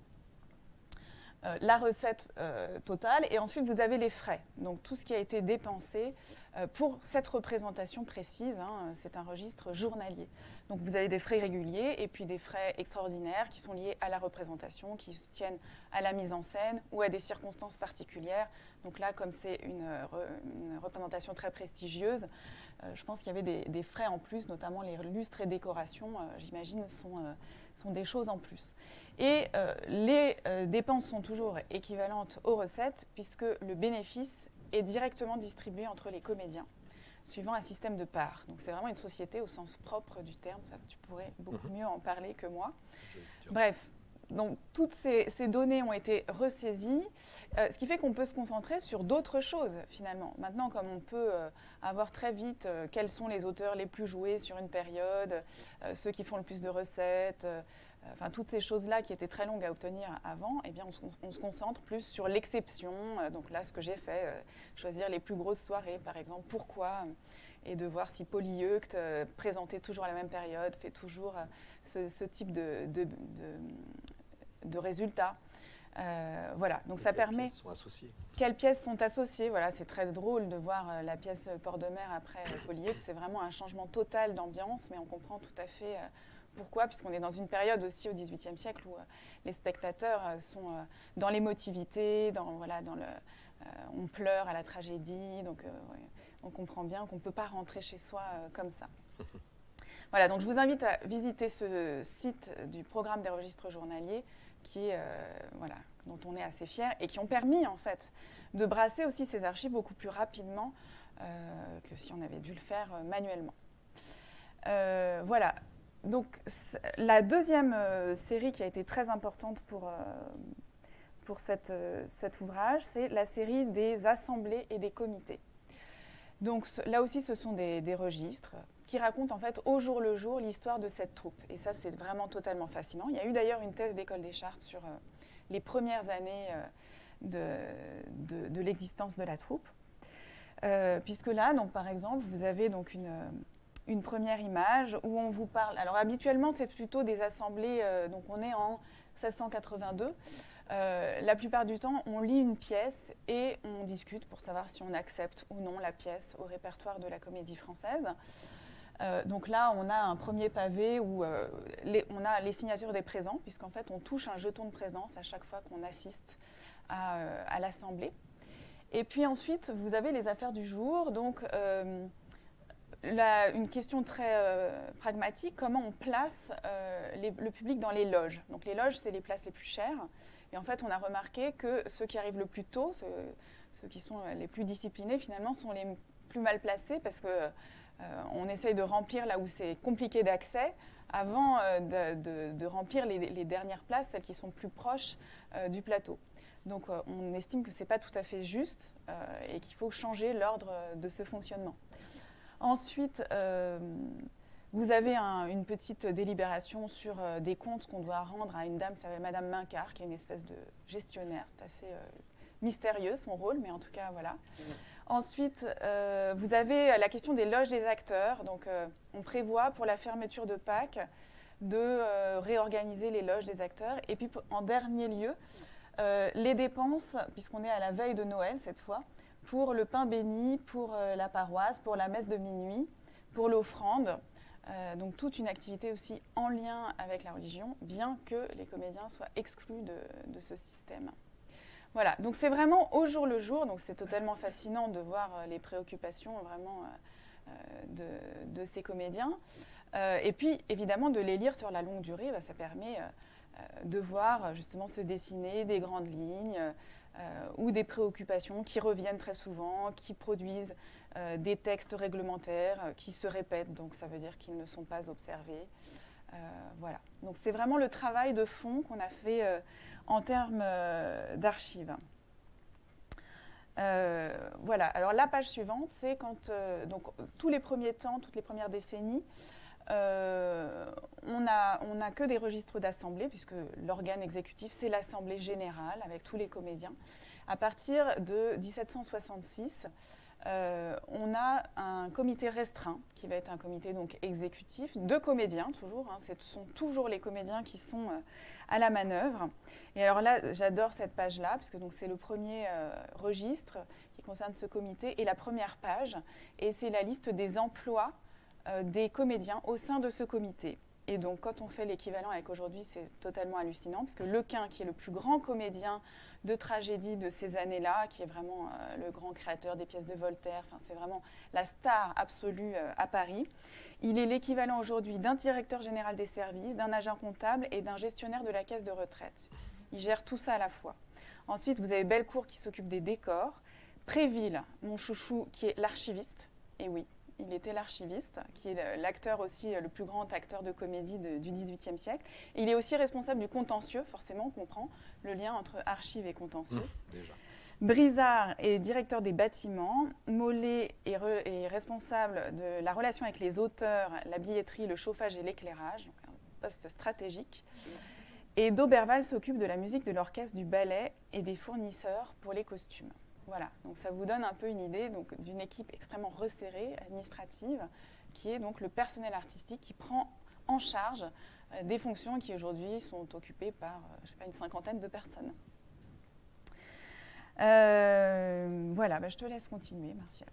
S2: la recette totale, et ensuite vous avez les frais, donc tout ce qui a été dépensé pour cette représentation précise, hein, c'est un registre journalier. Donc vous avez des frais réguliers et puis des frais extraordinaires qui sont liés à la représentation, qui se tiennent à la mise en scène ou à des circonstances particulières. Donc là, comme c'est une représentation très prestigieuse, je pense qu'il y avait des frais en plus, notamment les lustres et décorations, j'imagine, sont des choses en plus. Et les dépenses sont toujours équivalentes aux recettes, puisque le bénéfice est directement distribué entre les comédiens, suivant un système de parts. Donc c'est vraiment une société au sens propre du terme, ça tu pourrais beaucoup mieux en parler que moi. Bref, donc toutes ces données ont été ressaisies, ce qui fait qu'on peut se concentrer sur d'autres choses finalement. Maintenant, comme on peut avoir très vite quels sont les auteurs les plus joués sur une période, ceux qui font le plus de recettes, enfin toutes ces choses-là qui étaient très longues à obtenir avant, eh bien on se concentre plus sur l'exception. Donc là, ce que j'ai fait, choisir les plus grosses soirées, par exemple, pourquoi, et de voir si Polyeucte, présenté toujours à la même période, fait toujours ce type de résultats. Voilà, donc ça permet… Quelles pièces sont associées? Voilà, c'est très drôle de voir la pièce Port de Mer après Polyeucte. C'est vraiment un changement total d'ambiance, mais on comprend tout à fait pourquoi, puisqu'on est dans une période aussi au XVIIIe siècle où les spectateurs sont dans l'émotivité, on pleure à la tragédie, donc ouais, on comprend bien qu'on ne peut pas rentrer chez soi comme ça. Voilà, donc je vous invite à visiter ce site du programme des registres journaliers qui est, dont on est assez fiers et qui ont permis en fait de brasser aussi ces archives beaucoup plus rapidement que si on avait dû le faire manuellement. Voilà, donc, la deuxième série qui a été très importante pour cet ouvrage, c'est la série des assemblées et des comités. Donc là aussi, ce sont des registres qui racontent en fait au jour le jour l'histoire de cette troupe. Et ça, c'est vraiment totalement fascinant. Il y a eu d'ailleurs une thèse d'école des chartes sur les premières années de l'existence de la troupe. Puisque là, donc, par exemple, vous avez donc une première image où on vous parle. Alors habituellement, c'est plutôt des assemblées, donc on est en 1682. La plupart du temps, on lit une pièce et on discute pour savoir si on accepte ou non la pièce au répertoire de la Comédie Française. Donc là, on a un premier pavé où on a les signatures des présents, puisqu'en fait, on touche un jeton de présence à chaque fois qu'on assiste à l'Assemblée. Et puis ensuite, vous avez les affaires du jour. Donc, une question très pragmatique, comment on place le public dans les loges. Donc les loges, c'est les places les plus chères. Et en fait, on a remarqué que ceux qui arrivent le plus tôt, ceux qui sont les plus disciplinés, finalement, sont les plus mal placés parce qu'on essaye de remplir là où c'est compliqué d'accès avant de remplir les dernières places, celles qui sont plus proches du plateau. Donc on estime que ce n'est pas tout à fait juste et qu'il faut changer l'ordre de ce fonctionnement. Ensuite, vous avez une petite délibération sur des comptes qu'on doit rendre à une dame qui s'appelle Madame Mincard, qui est une espèce de gestionnaire. C'est assez mystérieux son rôle, mais en tout cas, voilà. Ensuite, vous avez la question des loges des acteurs. Donc, on prévoit pour la fermeture de Pâques de réorganiser les loges des acteurs. Et puis, en dernier lieu, les dépenses, puisqu'on est à la veille de Noël cette fois, pour le pain béni, pour la paroisse, pour la messe de minuit, pour l'offrande. Donc toute une activité aussi en lien avec la religion, bien que les comédiens soient exclus de ce système. Voilà, donc c'est vraiment au jour le jour, donc c'est totalement fascinant de voir les préoccupations vraiment de ces comédiens. Et puis évidemment de les lire sur la longue durée, ça permet de voir justement se dessiner des grandes lignes ou des préoccupations qui reviennent très souvent, qui produisent des textes réglementaires qui se répètent, donc ça veut dire qu'ils ne sont pas observés. Voilà. Donc c'est vraiment le travail de fond qu'on a fait en termes d'archives. Voilà. Alors la page suivante, c'est quand donc tous les premiers temps, toutes les premières décennies, on n'a que des registres d'assemblée, puisque l'organe exécutif, c'est l'Assemblée générale, avec tous les comédiens. À partir de 1766, on a un comité restreint, qui va être un comité donc exécutif, de comédiens toujours. Ce sont toujours les comédiens qui sont à la manœuvre. Et alors là, j'adore cette page-là, puisque c'est le premier registre qui concerne ce comité, et la première page, et c'est la liste des emplois des comédiens au sein de ce comité. Et donc, quand on fait l'équivalent avec aujourd'hui, c'est totalement hallucinant, parce que Lequin, qui est le plus grand comédien de tragédie de ces années-là, qui est vraiment le grand créateur des pièces de Voltaire, c'est vraiment la star absolue à Paris, il est l'équivalent aujourd'hui d'un directeur général des services, d'un agent comptable et d'un gestionnaire de la caisse de retraite. Il gère tout ça à la fois. Ensuite, vous avez Bellecour qui s'occupe des décors, Préville, mon chouchou, qui est l'archiviste, et oui, il était l'archiviste, qui est l'acteur aussi, le plus grand acteur de comédie du XVIIIe siècle. Et il est aussi responsable du contentieux, forcément, on comprend le lien entre archives et contentieux.
S3: Déjà.
S2: Brizard est directeur des bâtiments. Mollet est responsable de la relation avec les auteurs, la billetterie, le chauffage et l'éclairage, donc un poste stratégique. Et Dauberval s'occupe de la musique de l'orchestre, du ballet et des fournisseurs pour les costumes. Voilà, donc ça vous donne un peu une idée d'une équipe extrêmement resserrée, administrative, qui est donc le personnel artistique qui prend en charge des fonctions qui aujourd'hui sont occupées par, je sais pas, une cinquantaine de personnes. Voilà, je te laisse continuer, Martial.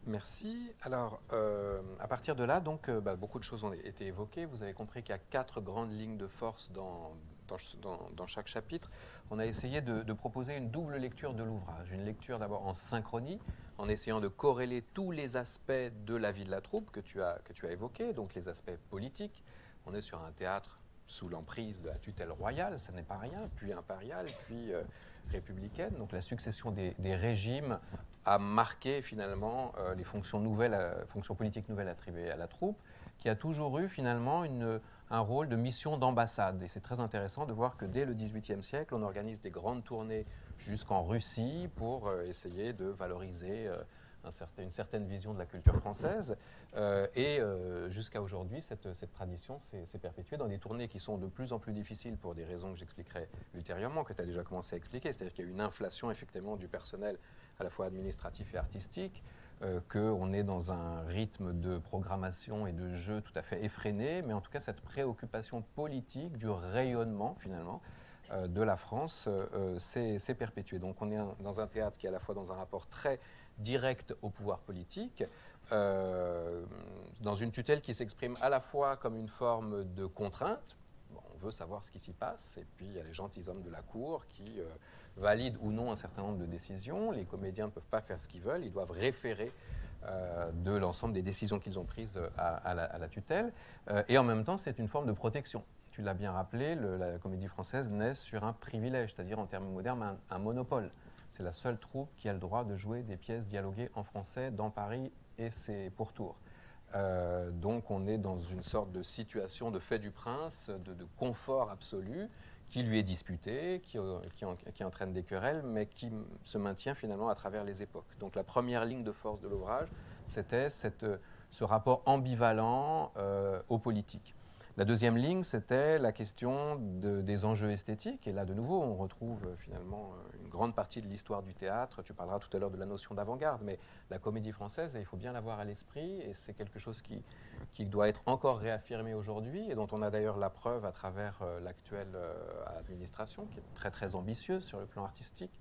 S3: Merci. Alors, à partir de là, donc, beaucoup de choses ont été évoquées. Vous avez compris qu'il y a 4 grandes lignes de force dans chaque chapitre. On a essayé de proposer une double lecture de l'ouvrage. Une lecture d'abord en synchronie, en essayant de corréler tous les aspects de la vie de la troupe que tu as évoqués, donc les aspects politiques. On est sur un théâtre sous l'emprise de la tutelle royale, ça n'est pas rien, puis impériale, puis républicaine. Donc la succession des régimes a marqué finalement les fonctions politiques nouvelles attribuées à la troupe. qui a toujours eu finalement un rôle de mission d'ambassade. Et c'est très intéressant de voir que dès le XVIIIe siècle, on organise des grandes tournées jusqu'en Russie pour essayer de valoriser une certaine vision de la culture française. Jusqu'à aujourd'hui, cette tradition s'est perpétuée dans des tournées qui sont de plus en plus difficiles pour des raisons que j'expliquerai ultérieurement, que tu as déjà commencé à expliquer. C'est-à-dire qu'il y a une inflation effectivement du personnel à la fois administratif et artistique, qu'on est dans un rythme de programmation et de jeu tout à fait effréné, mais en tout cas cette préoccupation politique du rayonnement finalement de la France s'est perpétuée. Donc on est dans un théâtre qui est à la fois dans un rapport très direct au pouvoir politique, dans une tutelle qui s'exprime à la fois comme une forme de contrainte. Bon, on veut savoir ce qui s'y passe, et puis il y a les gentilshommes de la cour qui valident ou non un certain nombre de décisions. Les comédiens ne peuvent pas faire ce qu'ils veulent, ils doivent référer de l'ensemble des décisions qu'ils ont prises à la tutelle. Et en même temps, c'est une forme de protection. Tu l'as bien rappelé, la Comédie Française naît sur un privilège, c'est-à-dire en termes modernes, un monopole. C'est la seule troupe qui a le droit de jouer des pièces dialoguées en français dans Paris et ses pourtours. Donc on est dans une sorte de situation de fait du prince, de confort absolu, qui lui est disputé, qui entraîne des querelles, mais qui se maintient finalement à travers les époques. Donc la première ligne de force de l'ouvrage, c'était ce rapport ambivalent aux politiques. La deuxième ligne, c'était la question des enjeux esthétiques. Et là, de nouveau, on retrouve finalement une grande partie de l'histoire du théâtre. Tu parleras tout à l'heure de la notion d'avant-garde, mais la Comédie Française, il faut bien l'avoir à l'esprit, et c'est quelque chose qui doit être encore réaffirmé aujourd'hui, et dont on a d'ailleurs la preuve à travers l'actuelle administration, qui est très très ambitieuse sur le plan artistique.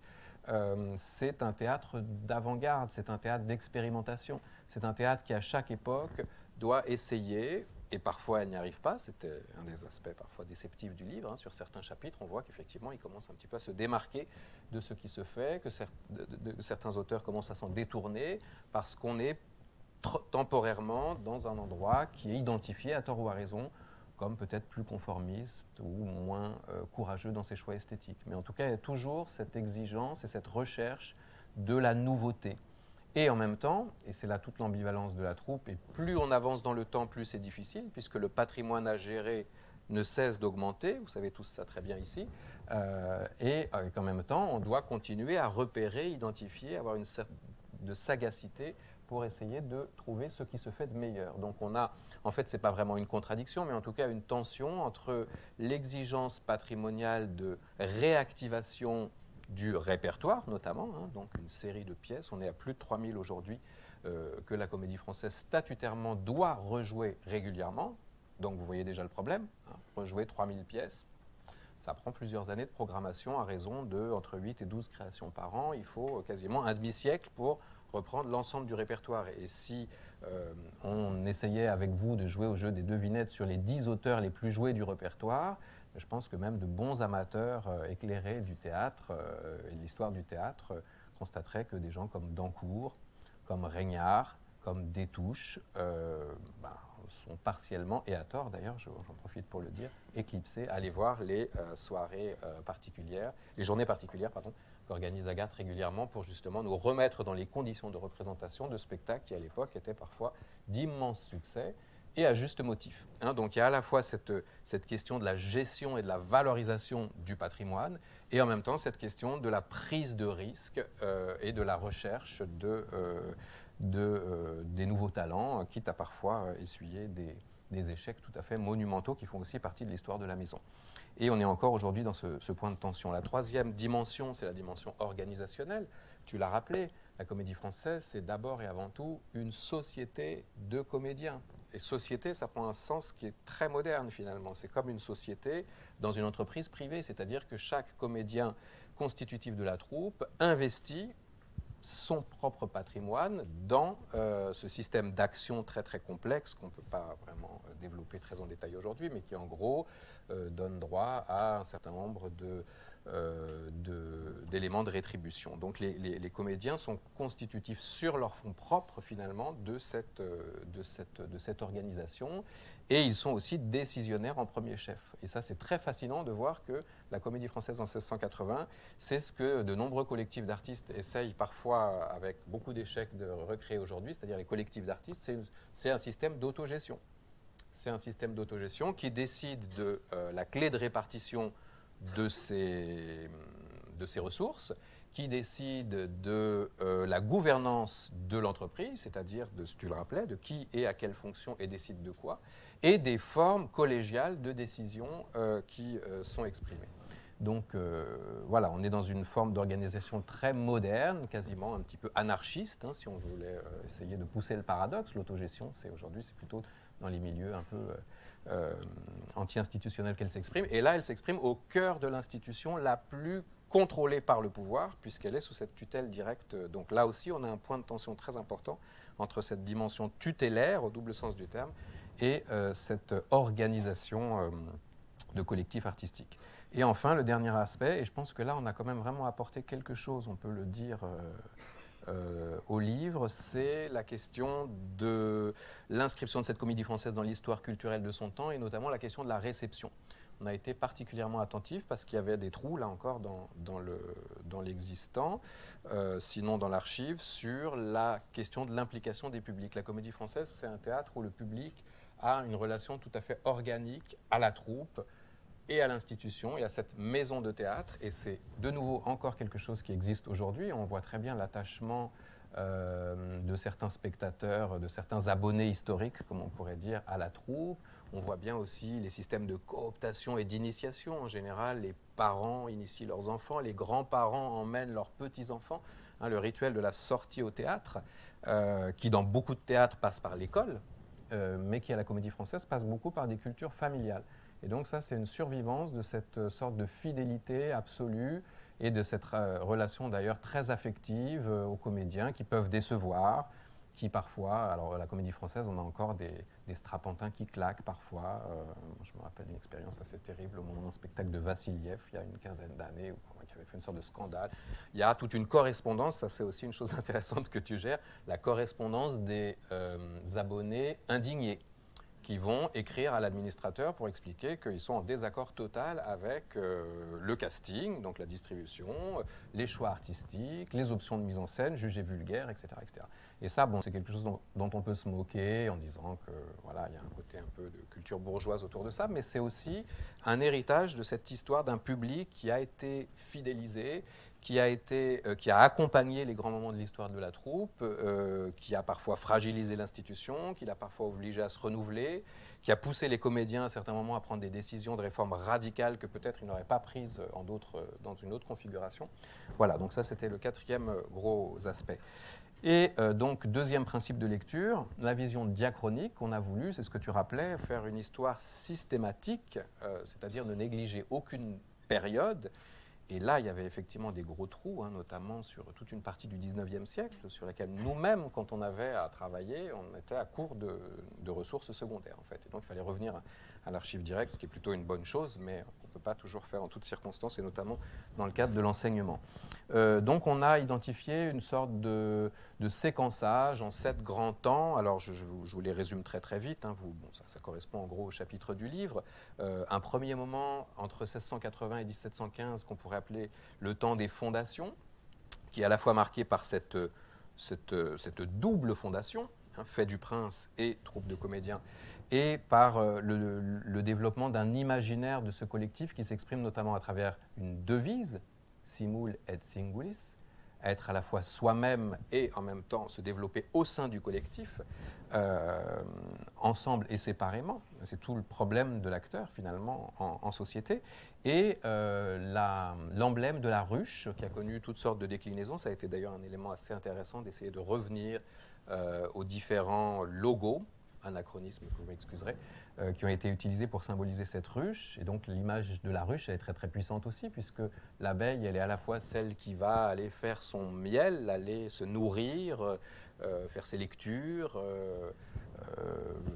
S3: C'est un théâtre d'avant-garde, c'est un théâtre d'expérimentation, c'est un théâtre qui, à chaque époque, doit essayer. Et parfois, elle n'y arrive pas. C'était un des aspects parfois déceptifs du livre. Sur certains chapitres, on voit qu'effectivement, il commence un petit peu à se démarquer de ce qui se fait, que certains auteurs commencent à s'en détourner parce qu'on est temporairement dans un endroit qui est identifié, à tort ou à raison, comme peut-être plus conformiste ou moins courageux dans ses choix esthétiques. Mais en tout cas, il y a toujours cette exigence et cette recherche de la nouveauté. Et en même temps, et c'est là toute l'ambivalence de la troupe, et plus on avance dans le temps, plus c'est difficile, puisque le patrimoine à gérer ne cesse d'augmenter, vous savez tous ça très bien ici, et qu'en même temps, on doit continuer à repérer, identifier, avoir une certaine de sagacité pour essayer de trouver ce qui se fait de meilleur. Donc on a, en fait, ce n'est pas vraiment une contradiction, mais en tout cas une tension entre l'exigence patrimoniale de réactivation du répertoire notamment, donc une série de pièces, on est à plus de 3000 aujourd'hui que la Comédie Française statutairement doit rejouer régulièrement, donc vous voyez déjà le problème, rejouer 3000 pièces, ça prend plusieurs années de programmation à raison de entre 8 et 12 créations par an, il faut quasiment un demi-siècle pour reprendre l'ensemble du répertoire. Et si on essayait avec vous de jouer au jeu des devinettes sur les 10 auteurs les plus joués du répertoire, je pense que même de bons amateurs éclairés du théâtre et de l'histoire du théâtre constateraient que des gens comme Dancourt, comme Régnard, comme Détouche sont partiellement, et à tort d'ailleurs, j'en profite pour le dire, éclipsés. Allez voir les soirées particulières, les journées particulières, qu'organise Agathe régulièrement pour justement nous remettre dans les conditions de représentation de spectacles qui à l'époque étaient parfois d'immenses succès. Et à juste motif. Donc il y a à la fois cette question de la gestion et de la valorisation du patrimoine, et en même temps cette question de la prise de risque et de la recherche des nouveaux talents, quitte à parfois essuyer des échecs tout à fait monumentaux qui font aussi partie de l'histoire de la maison. Et on est encore aujourd'hui dans ce point de tension. La troisième dimension, c'est la dimension organisationnelle. Tu l'as rappelé, la Comédie Française, c'est d'abord et avant tout une société de comédiens. Et société, ça prend un sens qui est très moderne finalement. C'est comme une société dans une entreprise privée, c'est-à-dire que chaque comédien constitutif de la troupe investit son propre patrimoine dans ce système d'action très très complexe qu'on ne peut pas vraiment développer très en détail aujourd'hui, mais qui en gros donne droit à un certain nombre d'éléments de rétribution. Donc les comédiens sont constitutifs sur leur fonds propre finalement de cette organisation, et ils sont aussi décisionnaires en premier chef. Et ça c'est très fascinant de voir que la Comédie Française en 1680, c'est ce que de nombreux collectifs d'artistes essayent parfois avec beaucoup d'échecs de recréer aujourd'hui, c'est-à-dire les collectifs d'artistes, c'est un système d'autogestion. c'est un système d'autogestion qui décide de la clé de répartition de ces ressources, qui décide de la gouvernance de l'entreprise, c'est-à-dire, tu le rappelais, de qui est à quelle fonction et décide de quoi, et des formes collégiales de décision qui sont exprimées. Donc voilà, on est dans une forme d'organisation très moderne, quasiment un petit peu anarchiste, hein, si on voulait essayer de pousser le paradoxe. L'autogestion, aujourd'hui, c'est plutôt dans les milieux un peu anti-institutionnels qu'elle s'exprime. Et là, elle s'exprime au cœur de l'institution la plus contrôlée par le pouvoir, puisqu'elle est sous cette tutelle directe. Donc là aussi, on a un point de tension très important entre cette dimension tutélaire, au double sens du terme, et cette organisation de collectifs artistiques. Et enfin, le dernier aspect, et je pense que là, on a quand même vraiment apporté quelque chose, on peut le dire au livre, c'est la question de l'inscription de cette comédie française dans l'histoire culturelle de son temps, et notamment la question de la réception. On a été particulièrement attentif parce qu'il y avait des trous, là encore, dans l'existant, sinon dans l'archive, sur la question de l'implication des publics. La comédie française, c'est un théâtre où le public a une relation tout à fait organique à la troupe et à l'institution et à cette maison de théâtre. Et c'est de nouveau encore quelque chose qui existe aujourd'hui. On voit très bien l'attachement de certains spectateurs, de certains abonnés historiques, comme on pourrait dire, à la troupe. On voit bien aussi les systèmes de cooptation et d'initiation. En général, les parents initient leurs enfants, les grands-parents emmènent leurs petits-enfants. Hein, le rituel de la sortie au théâtre, qui dans beaucoup de théâtres passe par l'école, mais qui à la Comédie Française passe beaucoup par des cultures familiales. Et donc ça, c'est une survivance de cette sorte de fidélité absolue et de cette relation d'ailleurs très affective aux comédiens qui peuvent décevoir, qui parfois, alors la Comédie Française, on a encore des strapontins qui claquent parfois. Je me rappelle une expérience assez terrible au moment d'un spectacle de Vassiliev, il y a une quinzaine d'années, qui avait fait une sorte de scandale. Il y a toute une correspondance, ça c'est aussi une chose intéressante que tu gères, la correspondance des abonnés indignés, qui vont écrire à l'administrateur pour expliquer qu'ils sont en désaccord total avec le casting, donc la distribution, les choix artistiques, les options de mise en scène, jugées vulgaires, etc., etc. Et ça, bon, c'est quelque chose dont on peut se moquer en disant que voilà, il y a un côté un peu de culture bourgeoise autour de ça, mais c'est aussi un héritage de cette histoire d'un public qui a été fidélisé, qui a accompagné les grands moments de l'histoire de la troupe, qui a parfois fragilisé l'institution, qui l'a parfois obligé à se renouveler, qui a poussé les comédiens à certains moments à prendre des décisions de réforme radicales que peut-être ils n'auraient pas prises dans une autre configuration. Voilà, donc ça c'était le quatrième gros aspect. Et donc, deuxième principe de lecture, la vision diachronique qu'on a voulu, c'est ce que tu rappelais, faire une histoire systématique, c'est-à-dire ne négliger aucune période. Et là, il y avait effectivement des gros trous, hein, notamment sur toute une partie du 19e siècle, sur laquelle nous-mêmes, quand on avait à travailler, on était à court de ressources secondaires, en fait. Et donc, il fallait revenir à l'archive directe, ce qui est plutôt une bonne chose, mais on ne peut pas toujours faire en toutes circonstances, et notamment dans le cadre de l'enseignement. Donc, on a identifié une sorte de séquençage en 7 grands temps. Alors, je vous les résume très très vite. Hein. Bon, ça correspond en gros au chapitre du livre. Un premier moment entre 1680 et 1715 qu'on pourrait appeler le temps des fondations, qui est à la fois marqué par cette double fondation, hein, fait du prince et troupe de comédiens, et par le développement d'un imaginaire de ce collectif qui s'exprime notamment à travers une devise, simul et singulis, être à la fois soi-même et en même temps se développer au sein du collectif, ensemble et séparément. C'est tout le problème de l'acteur finalement en société. Et l'emblème de la ruche qui a connu toutes sortes de déclinaisons, ça a été d'ailleurs un élément assez intéressant d'essayer de revenir aux différents logos, anachronismes que vous m'excuserez, qui ont été utilisés pour symboliser cette ruche. Et donc l'image de la ruche elle est très très puissante aussi, puisque l'abeille elle est à la fois celle qui va aller faire son miel, aller se nourrir, faire ses lectures,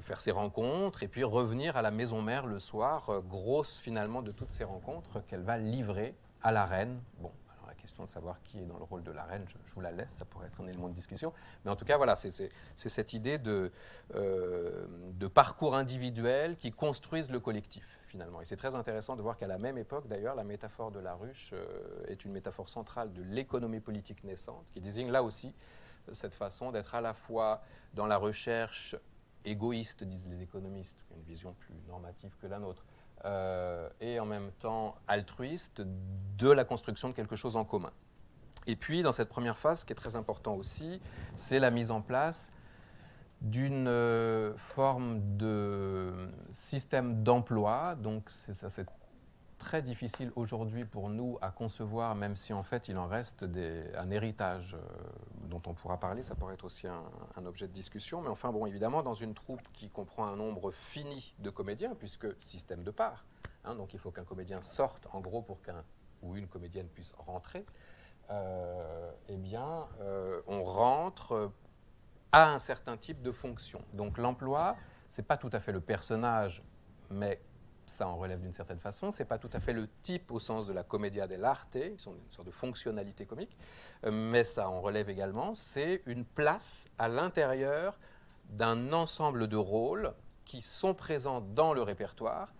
S3: faire ses rencontres, et puis revenir à la maison mère le soir, grosse finalement de toutes ces rencontres qu'elle va livrer à la reine. Bon, alors la question de savoir qui est dans le rôle de la reine, je vous la laisse, ça pourrait être un élément de discussion. Mais en tout cas, voilà, c'est cette idée de parcours individuel qui construisent le collectif, finalement. Et c'est très intéressant de voir qu'à la même époque, d'ailleurs, la métaphore de la ruche est une métaphore centrale de l'économie politique naissante, qui désigne là aussi cette façon d'être à la fois dans la recherche égoïste, disent les économistes, une vision plus normative que la nôtre, et en même temps altruiste de la construction de quelque chose en commun. Et puis, dans cette première phase, ce qui est très important aussi, c'est la mise en place d'une forme de système d'emploi. Donc, c'est très difficile aujourd'hui pour nous à concevoir, même si en fait il en reste un héritage dont on pourra parler. Ça pourrait être aussi un objet de discussion. Mais enfin, bon, évidemment, dans une troupe qui comprend un nombre fini de comédiens, puisque système de part, hein, donc il faut qu'un comédien sorte, en gros, pour qu'un ou une comédienne puisse rentrer. Eh bien, on rentre à un certain type de fonction. Donc l'emploi, ce n'est pas tout à fait le personnage, mais ça en relève d'une certaine façon. Ce n'est pas tout à fait le type au sens de la commedia dell'arte, ils sont une sorte de fonctionnalité comique, mais ça en relève également. C'est une place à l'intérieur d'un ensemble de rôles qui sont présents dans le répertoire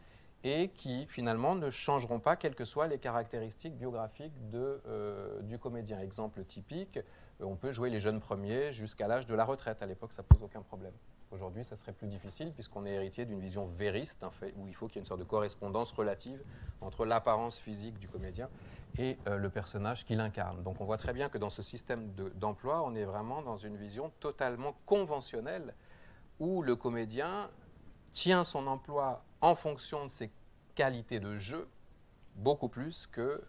S3: et qui, finalement, ne changeront pas, quelles que soient les caractéristiques biographiques du comédien. Exemple typique, on peut jouer les jeunes premiers jusqu'à l'âge de la retraite. À l'époque, ça ne pose aucun problème. Aujourd'hui, ça serait plus difficile, puisqu'on est héritier d'une vision vériste, où il faut qu'il y ait une sorte de correspondance relative entre l'apparence physique du comédien et le personnage qu'il incarne. Donc on voit très bien que dans ce système d'emploi, on est vraiment dans une vision totalement conventionnelle, où le comédien tient son emploi en fonction de ses qualités de jeu, beaucoup plus que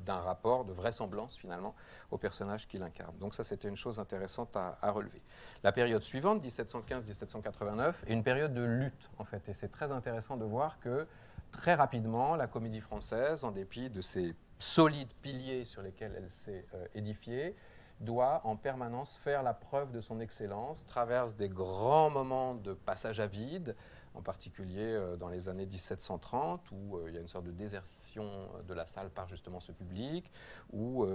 S3: d'un rapport de vraisemblance, finalement, au personnage qu'il incarne. Donc ça, c'était une chose intéressante à relever. La période suivante, 1715-1789, est une période de lutte, en fait. Et c'est très intéressant de voir que, très rapidement, la Comédie Française, en dépit de ces solides piliers sur lesquels elle s'est édifiée, doit en permanence faire la preuve de son excellence, traverse des grands moments de passage à vide, en particulier dans les années 1730, où il y a une sorte de désertion de la salle par justement ce public, où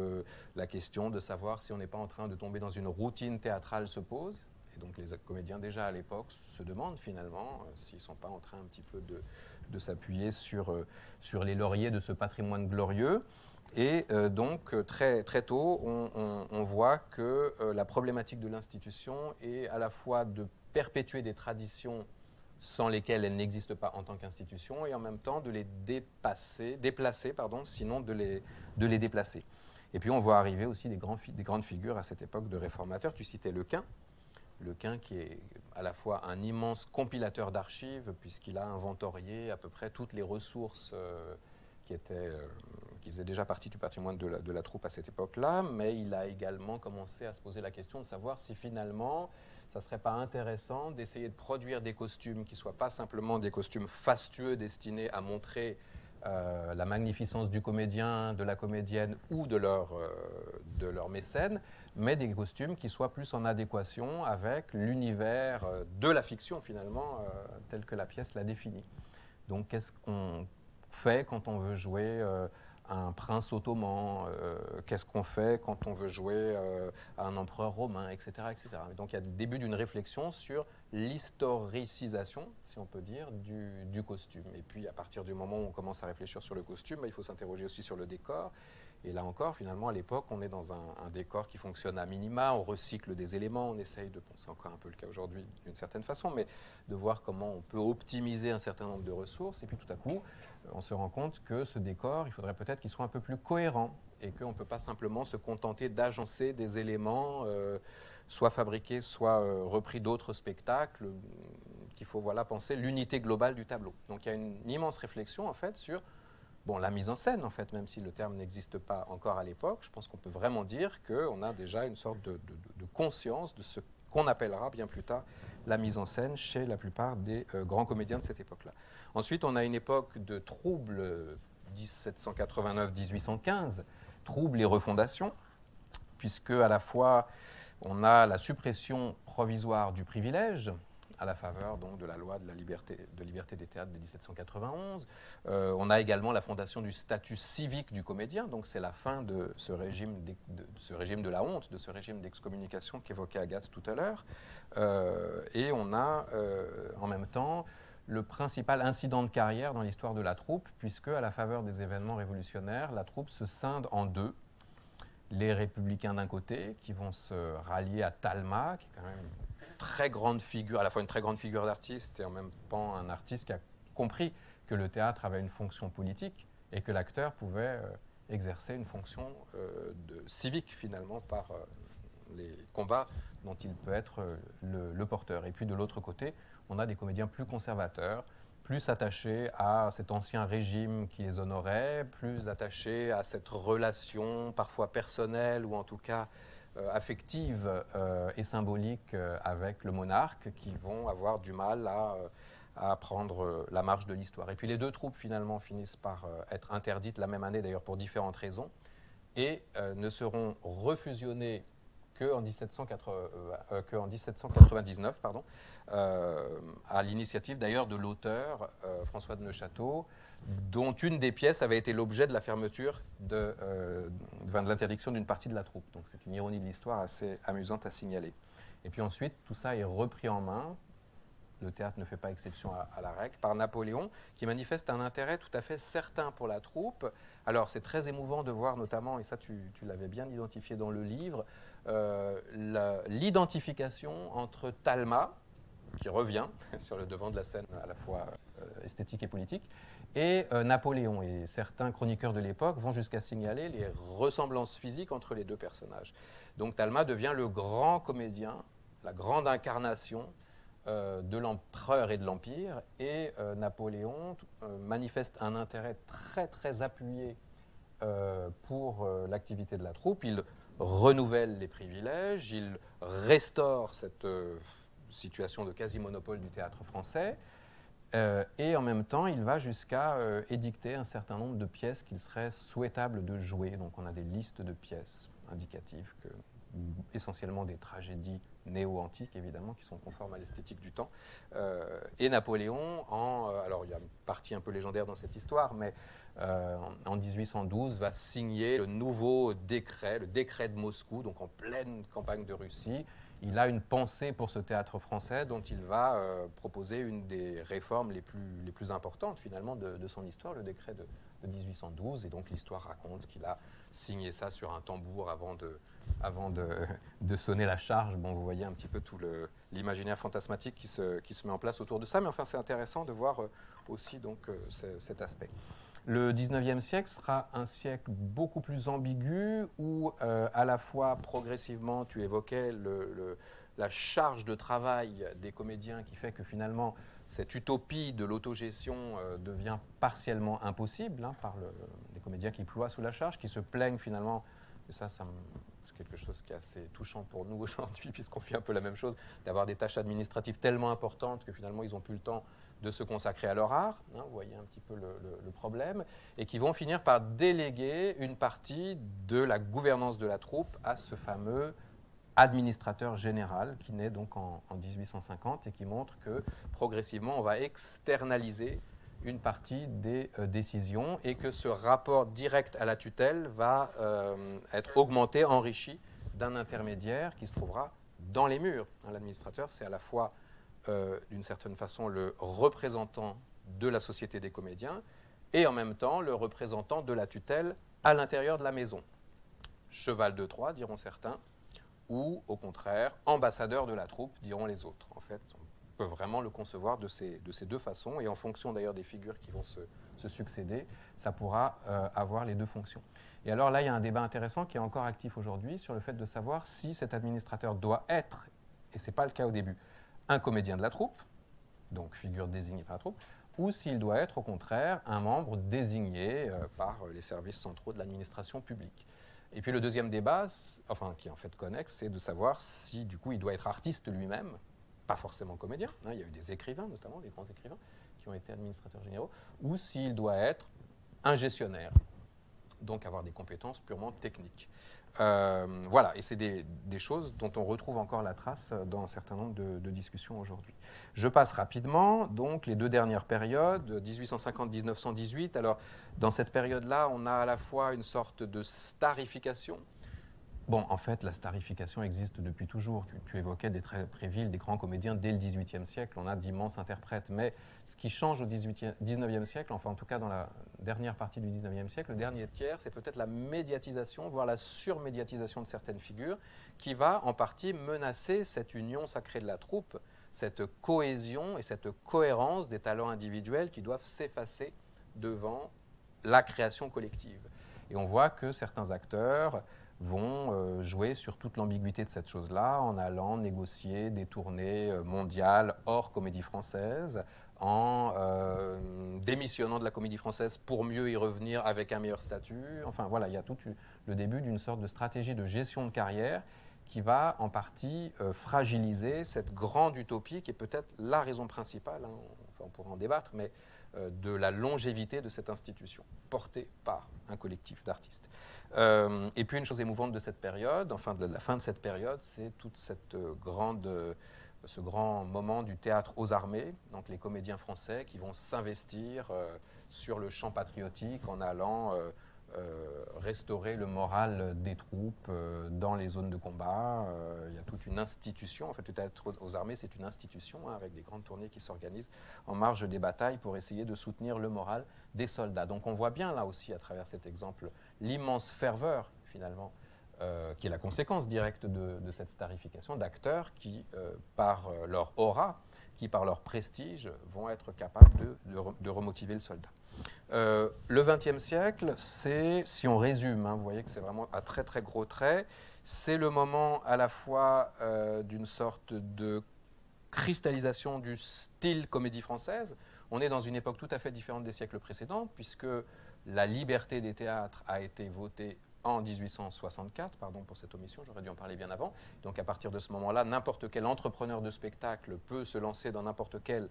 S3: la question de savoir si on n'est pas en train de tomber dans une routine théâtrale se pose. Et donc les comédiens déjà à l'époque se demandent finalement s'ils ne sont pas en train un petit peu de s'appuyer sur les lauriers de ce patrimoine glorieux. Et donc très, très tôt, on voit que la problématique de l'institution est à la fois de perpétuer des traditions sans lesquelles elle n'existe pas en tant qu'institution, et en même temps de les déplacer, sinon de les déplacer. Et puis on voit arriver aussi des grandes figures à cette époque de réformateurs. Tu citais Lequin qui est à la fois un immense compilateur d'archives, puisqu'il a inventorié à peu près toutes les ressources qui faisaient déjà partie du patrimoine de la troupe à cette époque-là, mais il a également commencé à se poser la question de savoir si finalement ça ne serait pas intéressant d'essayer de produire des costumes qui ne soient pas simplement des costumes fastueux destinés à montrer la magnificence du comédien, de la comédienne ou de leur mécène, mais des costumes qui soient plus en adéquation avec l'univers de la fiction, finalement, tel que la pièce l'a défini. Donc, qu'est-ce qu'on fait quand on veut jouer un prince ottoman, qu'est-ce qu'on fait quand on veut jouer un empereur romain, etc., etc. Donc il y a le début d'une réflexion sur l'historicisation, si on peut dire, du costume. Et puis à partir du moment où on commence à réfléchir sur le costume, il faut s'interroger aussi sur le décor. Et là encore, finalement, à l'époque, on est dans un décor qui fonctionne à minima, on recycle des éléments, on essaye de, c'est encore un peu le cas aujourd'hui d'une certaine façon, mais de voir comment on peut optimiser un certain nombre de ressources. Et puis tout à coup, on se rend compte que ce décor, il faudrait peut-être qu'il soit un peu plus cohérent et qu'on ne peut pas simplement se contenter d'agencer des éléments, soit fabriqués, soit repris d'autres spectacles, qu'il faut penser l'unité globale du tableau. Donc il y a une immense réflexion en fait sur la mise en scène, en fait, même si le terme n'existe pas encore à l'époque. Je pense qu'on peut vraiment dire qu'on a déjà une sorte de conscience de ce qu'on appellera bien plus tard la mise en scène chez la plupart des grands comédiens de cette époque-là. Ensuite, on a une époque de troubles, 1789-1815, troubles et refondations, puisque à la fois on a la suppression provisoire du privilège, à la faveur donc, de la loi de liberté des théâtres de 1791. On a également la fondation du statut civique du comédien, donc c'est la fin de ce régime de la honte, de ce régime d'excommunication qu'évoquait Agathe tout à l'heure. Et on a en même temps le principal incident de carrière dans l'histoire de la troupe, puisque à la faveur des événements révolutionnaires, la troupe se scinde en deux. Les républicains d'un côté, qui vont se rallier à Talma, qui est quand même très grande figure, à la fois une très grande figure d'artiste et en même temps un artiste qui a compris que le théâtre avait une fonction politique et que l'acteur pouvait exercer une fonction civique finalement par les combats dont il peut être le porteur. Et puis de l'autre côté, on a des comédiens plus conservateurs, plus attachés à cet ancien régime qui les honorait, plus attachés à cette relation parfois personnelle ou en tout cas affective et symbolique avec le monarque, qui vont avoir du mal à prendre la marche de l'histoire. Et puis les deux troupes finalement finissent par être interdites la même année, d'ailleurs pour différentes raisons, et ne seront refusionnées qu'en 1799, pardon, à l'initiative d'ailleurs de l'auteur François de Neufchâteau, dont une des pièces avait été l'objet de la fermeture de l'interdiction d'une partie de la troupe. Donc c'est une ironie de l'histoire assez amusante à signaler. Et puis ensuite, tout ça est repris en main. Le théâtre ne fait pas exception à la règle, par Napoléon, qui manifeste un intérêt tout à fait certain pour la troupe. Alors c'est très émouvant de voir notamment, et ça tu l'avais bien identifié dans le livre, l'identification entre Talma, qui revient sur le devant de la scène à la fois esthétique et politique, et Napoléon. Et certains chroniqueurs de l'époque vont jusqu'à signaler les ressemblances physiques entre les deux personnages. Donc Talma devient le grand comédien, la grande incarnation de l'empereur et de l'empire, et Napoléon manifeste un intérêt très très appuyé pour l'activité de la troupe. Il renouvelle les privilèges, il restaure cette situation de quasi-monopole du théâtre français, et en même temps il va jusqu'à édicter un certain nombre de pièces qu'il serait souhaitable de jouer. Donc on a des listes de pièces indicatives, essentiellement des tragédies néo-antiques évidemment, qui sont conformes à l'esthétique du temps. Et Napoléon, alors il y a une partie un peu légendaire dans cette histoire, mais en 1812 va signer le nouveau décret, le décret de Moscou, donc en pleine campagne de Russie. Il a une pensée pour ce théâtre français dont il va proposer une des réformes les plus importantes finalement de son histoire, le décret de 1812. Et donc l'histoire raconte qu'il a signé ça sur un tambour avant de sonner la charge. Bon, vous voyez un petit peu tout l'imaginaire fantasmatique qui se met en place autour de ça. Mais enfin, c'est intéressant de voir aussi donc, cet aspect. Le 19e siècle sera un siècle beaucoup plus ambigu où à la fois progressivement, tu évoquais la charge de travail des comédiens qui fait que finalement cette utopie de l'autogestion devient partiellement impossible par les comédiens qui ploient sous la charge, qui se plaignent finalement, et ça c'est quelque chose qui est assez touchant pour nous aujourd'hui puisqu'on fait un peu la même chose, d'avoir des tâches administratives tellement importantes que finalement ils n'ont plus le temps de se consacrer à leur art, vous voyez un petit peu le problème, et qui vont finir par déléguer une partie de la gouvernance de la troupe à ce fameux administrateur général qui naît donc en 1850 et qui montre que progressivement on va externaliser une partie des décisions et que ce rapport direct à la tutelle va être augmenté, enrichi d'un intermédiaire qui se trouvera dans les murs. L'administrateur, c'est à la fois d'une certaine façon le représentant de la société des comédiens et en même temps le représentant de la tutelle à l'intérieur de la maison. Cheval de Troie, diront certains, ou au contraire ambassadeur de la troupe, diront les autres. En fait, on peut vraiment le concevoir de ces deux façons, et en fonction d'ailleurs des figures qui vont se succéder, ça pourra avoir les deux fonctions. Et alors là, il y a un débat intéressant qui est encore actif aujourd'hui sur le fait de savoir si cet administrateur doit être, et ce n'est pas le cas au début, un comédien de la troupe, donc figure désignée par la troupe, ou s'il doit être au contraire un membre désigné par les services centraux de l'administration publique. Et puis le deuxième débat, qui est en fait connexe, c'est de savoir si du coup il doit être artiste lui-même, pas forcément comédien, il y a eu des écrivains notamment, des grands écrivains qui ont été administrateurs généraux, ou s'il doit être un gestionnaire, donc avoir des compétences purement techniques. Voilà, et c'est des choses dont on retrouve encore la trace dans un certain nombre de discussions aujourd'hui. Je passe rapidement, donc, les deux dernières périodes, 1850-1918. Alors, dans cette période-là, on a à la fois une sorte de starification Bon, en fait, la starification existe depuis toujours. Tu évoquais des Tréville, des grands comédiens dès le XVIIIe siècle. On a d'immenses interprètes. Mais ce qui change au XIXe siècle, enfin en tout cas dans la dernière partie du XIXe siècle, le dernier tiers, c'est peut-être la médiatisation, voire la surmédiatisation de certaines figures, qui va en partie menacer cette union sacrée de la troupe, cette cohésion et cette cohérence des talents individuels qui doivent s'effacer devant la création collective. Et on voit que certains acteurs vont jouer sur toute l'ambiguïté de cette chose-là en allant négocier des tournées mondiales hors Comédie Française, en démissionnant de la Comédie Française pour mieux y revenir avec un meilleur statut. Enfin voilà, il y a tout le début d'une sorte de stratégie de gestion de carrière qui va en partie fragiliser cette grande utopie qui est peut-être la raison principale, hein, enfin on pourra en débattre, mais de la longévité de cette institution, portée par un collectif d'artistes. Et puis une chose émouvante de cette période, enfin de la fin de cette période, c'est toute cette ce grand moment du théâtre aux armées, donc les comédiens français qui vont s'investir sur le champ patriotique en allant restaurer le moral des troupes dans les zones de combat. Il y a toute une institution, en fait le théâtre aux armées c'est une institution hein, avec des grandes tournées qui s'organisent en marge des batailles pour essayer de soutenir le moral des soldats. Donc on voit bien là aussi à travers cet exemple l'immense ferveur finalement qui est la conséquence directe de cette starification d'acteurs qui par leur aura, qui par leur prestige vont être capables de remotiver le soldat. Le XXe siècle, c'est, si on résume, hein, vous voyez que c'est vraiment à très très gros traits, c'est le moment à la fois d'une sorte de cristallisation du style comédie française. On est dans une époque tout à fait différente des siècles précédents, puisque la liberté des théâtres a été votée en 1864, pardon pour cette omission, j'aurais dû en parler bien avant. Donc à partir de ce moment-là, n'importe quel entrepreneur de spectacle peut se lancer dans n'importe quelle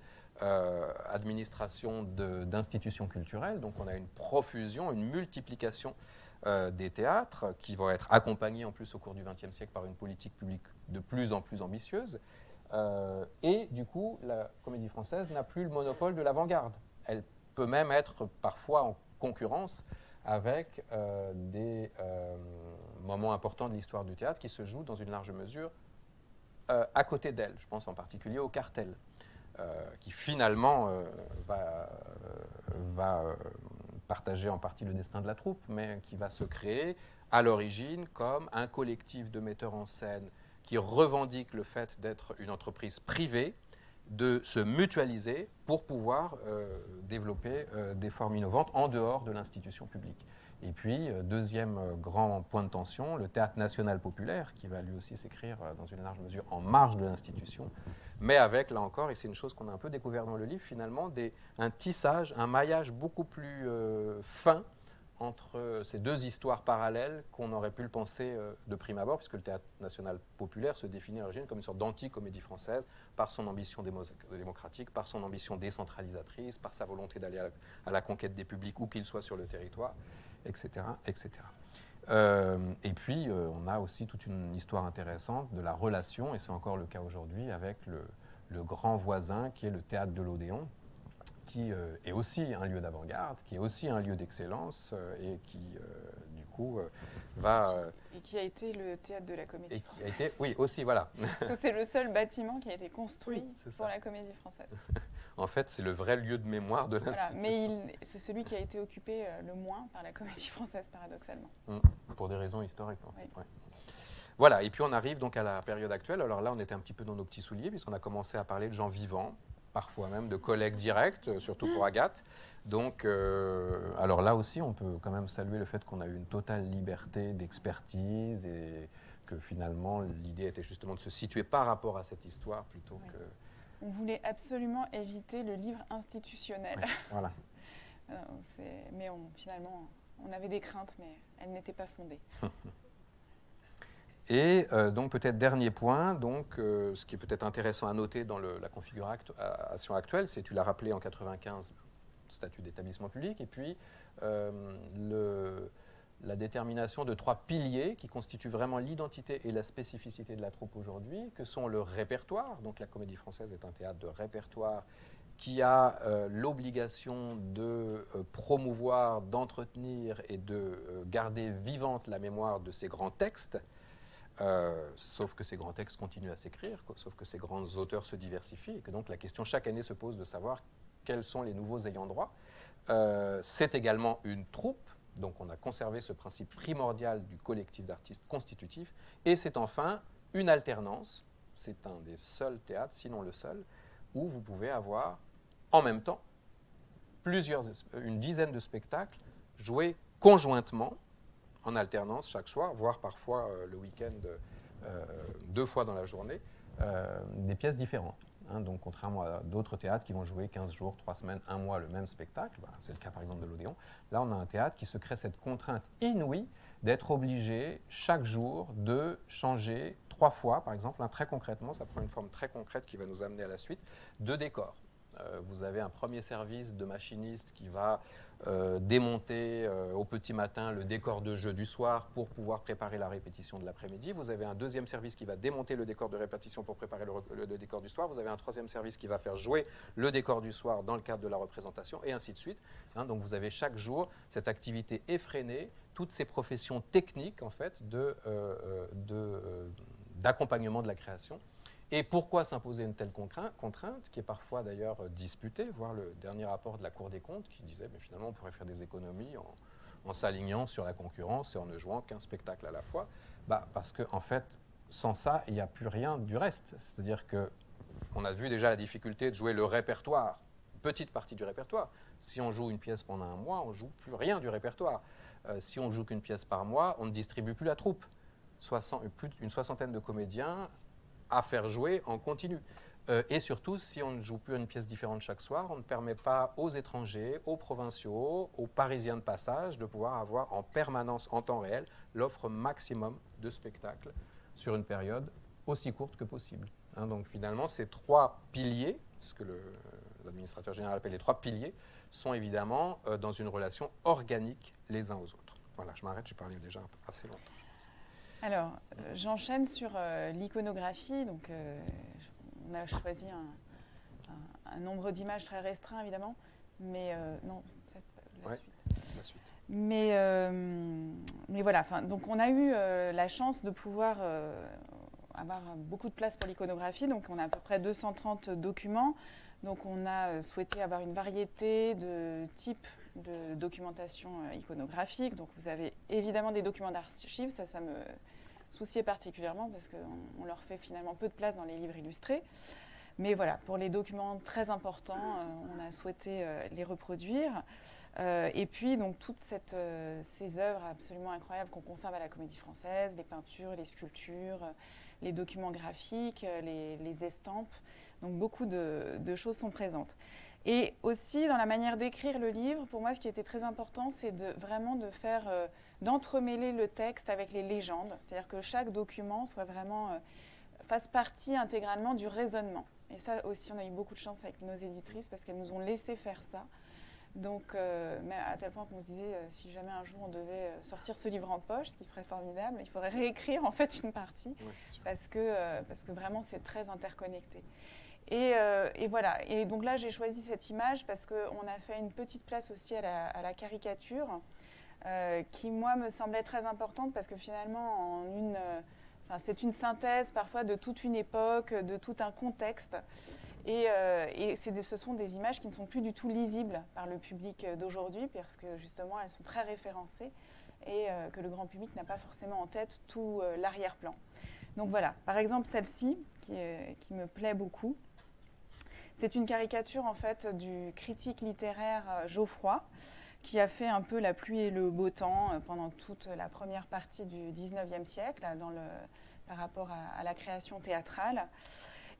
S3: administration d'institutions culturelles. Donc on a une profusion, une multiplication des théâtres qui vont être accompagnés en plus au cours du XXe siècle par une politique publique de plus en plus ambitieuse. Et du coup, la comédie française n'a plus le monopole de l'avant-garde. Elle peut même être parfois en concurrence avec des moments importants de l'histoire du théâtre qui se jouent dans une large mesure à côté d'elle. Je pense en particulier au Cartel, qui finalement va partager en partie le destin de la troupe, mais qui va se créer à l'origine comme un collectif de metteurs en scène qui revendique le fait d'être une entreprise privée, de se mutualiser pour pouvoir développer des formes innovantes en dehors de l'institution publique. Et puis, deuxième grand point de tension, le théâtre national populaire, qui va lui aussi s'écrire dans une large mesure en marge de l'institution, mais avec, là encore, et c'est une chose qu'on a un peu découvert dans le livre, finalement, un tissage, un maillage beaucoup plus fin entre ces deux histoires parallèles qu'on aurait pu le penser de prime abord, puisque le théâtre national populaire se définit à l'origine comme une sorte d'anti-comédie française par son ambition démocratique, par son ambition décentralisatrice, par sa volonté d'aller à la conquête des publics où qu'ils soient sur le territoire, etc. etc. Et puis, on a aussi toute une histoire intéressante de la relation, et c'est encore le cas aujourd'hui, avec le grand voisin qui est le théâtre de l'Odéon, qui est aussi un lieu d'avant-garde, qui est aussi un lieu d'excellence et qui, du coup, va...
S2: et qui a été le théâtre de la Comédie Française.
S3: Oui, aussi, voilà.
S2: C'est le seul bâtiment qui a été construit pour la Comédie Française.
S3: En fait, c'est le vrai lieu de mémoire de l'institution.
S2: Voilà, mais c'est celui qui a été occupé le moins par la Comédie Française, paradoxalement.
S3: Pour des raisons historiques. En fait.
S2: Oui.
S3: Ouais. Voilà, et puis on arrive donc à la période actuelle. Alors là, on était un petit peu dans nos petits souliers, puisqu'on a commencé à parler de gens vivants, parfois même de collègues directs, surtout pour Agathe. Donc, alors là aussi, on peut quand même saluer le fait qu'on a eu une totale liberté d'expertise et que finalement, l'idée était justement de se situer par rapport à cette histoire plutôt que...
S2: On voulait absolument éviter le livre institutionnel.
S3: Ouais, voilà.
S2: Mais finalement, on avait des craintes, mais elles n'étaient pas fondées.
S3: Et donc peut-être dernier point, donc, ce qui est peut-être intéressant à noter dans la configuration actuelle, c'est, tu l'as rappelé en 1995, le statut d'établissement public, et puis la détermination de 3 piliers qui constituent vraiment l'identité et la spécificité de la troupe aujourd'hui, que sont le répertoire. Donc la Comédie Française est un théâtre de répertoire qui a l'obligation de promouvoir, d'entretenir et de garder vivante la mémoire de ses grands textes. Sauf que ces grands textes continuent à s'écrire, sauf que ces grands auteurs se diversifient, et que donc la question chaque année se pose de savoir quels sont les nouveaux ayants droit. C'est également une troupe, donc on a conservé ce principe primordial du collectif d'artistes constitutif, et c'est enfin une alternance, c'est un des seuls théâtres, sinon le seul, où vous pouvez avoir en même temps une dizaine de spectacles joués conjointement, en alternance chaque soir, voire parfois le week-end 2 fois dans la journée, des pièces différentes. Hein, donc contrairement à d'autres théâtres qui vont jouer 15 jours, 3 semaines, 1 mois le même spectacle, c'est le cas par exemple de l'Odéon, là on a un théâtre qui se crée cette contrainte inouïe d'être obligé chaque jour de changer 3 fois, par exemple, très concrètement, ça prend une forme très concrète qui va nous amener à la suite, de décors. Vous avez un premier service de machiniste qui va démonter au petit matin le décor de jeu du soir pour pouvoir préparer la répétition de l'après-midi. Vous avez un deuxième service qui va démonter le décor de répétition pour préparer le décor du soir. Vous avez un troisième service qui va faire jouer le décor du soir dans le cadre de la représentation, et ainsi de suite. Hein, donc vous avez chaque jour cette activité effrénée, toutes ces professions techniques en fait, d'accompagnement de la création. Et pourquoi s'imposer une telle contrainte, qui est parfois d'ailleurs disputée, voire le dernier rapport de la Cour des comptes qui disait mais finalement on pourrait faire des économies en s'alignant sur la concurrence et en ne jouant qu'un spectacle à la fois, parce qu'en fait, sans ça, il n'y a plus rien du reste. C'est-à-dire qu'on a vu déjà la difficulté de jouer le répertoire, petite partie du répertoire. Si on joue une pièce pendant 1 mois, on ne joue plus rien du répertoire. Si on ne joue qu'une pièce par mois, on ne distribue plus la troupe. Plus d'une 60aine de comédiens à faire jouer en continu. Et surtout, si on ne joue plus une pièce différente chaque soir, on ne permet pas aux étrangers, aux provinciaux, aux Parisiens de passage de pouvoir avoir en permanence, en temps réel, l'offre maximum de spectacles sur une période aussi courte que possible. Hein, donc finalement, ces 3 piliers, ce que l'administrateur général appelle les 3 piliers, sont évidemment dans une relation organique les uns aux autres. Voilà, je m'arrête, j'ai parlé déjà assez longtemps.
S2: Alors, j'enchaîne sur l'iconographie. Donc, on a choisi un nombre d'images très restreint, évidemment. Mais non, peut-être la suite. Mais voilà, donc on a eu la chance de pouvoir avoir beaucoup de place pour l'iconographie. Donc, on a à peu près 230 documents. Donc, on a souhaité avoir une variété de types de documentation iconographique. Donc vous avez évidemment des documents d'archives, ça me souciait particulièrement parce qu'on leur fait finalement peu de place dans les livres illustrés. Mais voilà, pour les documents très importants, on a souhaité les reproduire. Et puis donc toutes ces œuvres absolument incroyables qu'on conserve à la Comédie Française, les peintures, les sculptures, les documents graphiques, les estampes. Donc beaucoup de choses sont présentes. Et aussi, dans la manière d'écrire le livre, pour moi, ce qui était très important, c'est vraiment d'entremêler le texte avec les légendes. C'est-à-dire que chaque document fasse partie intégralement du raisonnement. Et ça aussi, on a eu beaucoup de chance avec nos éditrices parce qu'elles nous ont laissé faire ça. Donc, mais à tel point qu'on se disait, si jamais un jour on devait sortir ce livre en poche, ce qui serait formidable, il faudrait réécrire en fait une partie, parce que vraiment c'est très interconnecté. Et voilà. Et donc là, j'ai choisi cette image parce qu'on a fait une petite place aussi à la caricature, qui, moi, me semblait très importante parce que finalement, c'est une synthèse parfois de toute une époque, de tout un contexte. Et ce sont des images qui ne sont plus du tout lisibles par le public d'aujourd'hui parce que justement, elles sont très référencées et que le grand public n'a pas forcément en tête tout l'arrière-plan. Donc voilà, par exemple, celle-ci, qui me plaît beaucoup. C'est une caricature en fait du critique littéraire Geoffroy, qui a fait un peu la pluie et le beau temps pendant toute la première partie du XIXe siècle par rapport à la création théâtrale.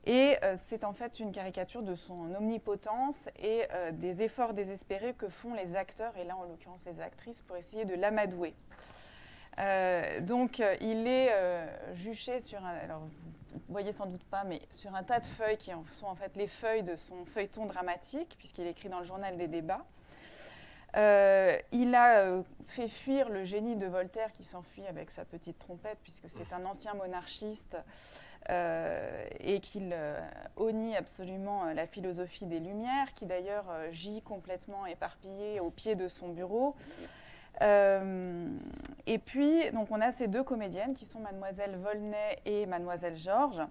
S2: Et c'est en fait une caricature de son omnipotence et des efforts désespérés que font les acteurs, et là en l'occurrence les actrices, pour essayer de l'amadouer. Donc il est juché sur alors vous voyez sans doute pas, mais sur un tas de feuilles qui sont en fait les feuilles de son feuilleton dramatique, puisqu'il écrit dans le journal des débats. Il a fait fuir le génie de Voltaire qui s'enfuit avec sa petite trompette, puisque c'est un ancien monarchiste et qu'il honnie absolument la philosophie des Lumières, qui d'ailleurs gît complètement éparpillée au pied de son bureau. Et puis, donc, on a ces deux comédiennes qui sont Mademoiselle Volney et Mademoiselle Georges,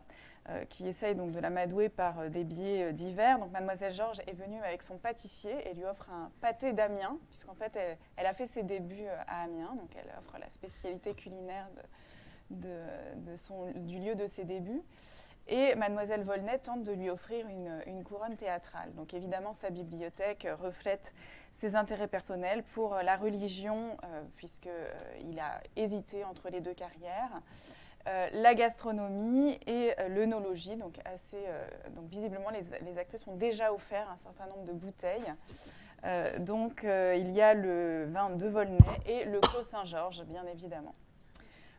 S2: qui essayent donc de l'amadouer par des biais divers. Donc, Mademoiselle Georges est venue avec son pâtissier et lui offre un pâté d'Amiens, puisqu'en fait, elle a fait ses débuts à Amiens, donc elle offre la spécialité culinaire du lieu de ses débuts. Et Mademoiselle Volney tente de lui offrir une couronne théâtrale. Donc évidemment, sa bibliothèque reflète ses intérêts personnels pour la religion, puisqu'il a hésité entre les deux carrières, la gastronomie et l'œnologie. Donc visiblement, les actrices ont déjà offert un certain nombre de bouteilles. Il y a le vin de Volney et le Clos Saint-Georges, bien évidemment.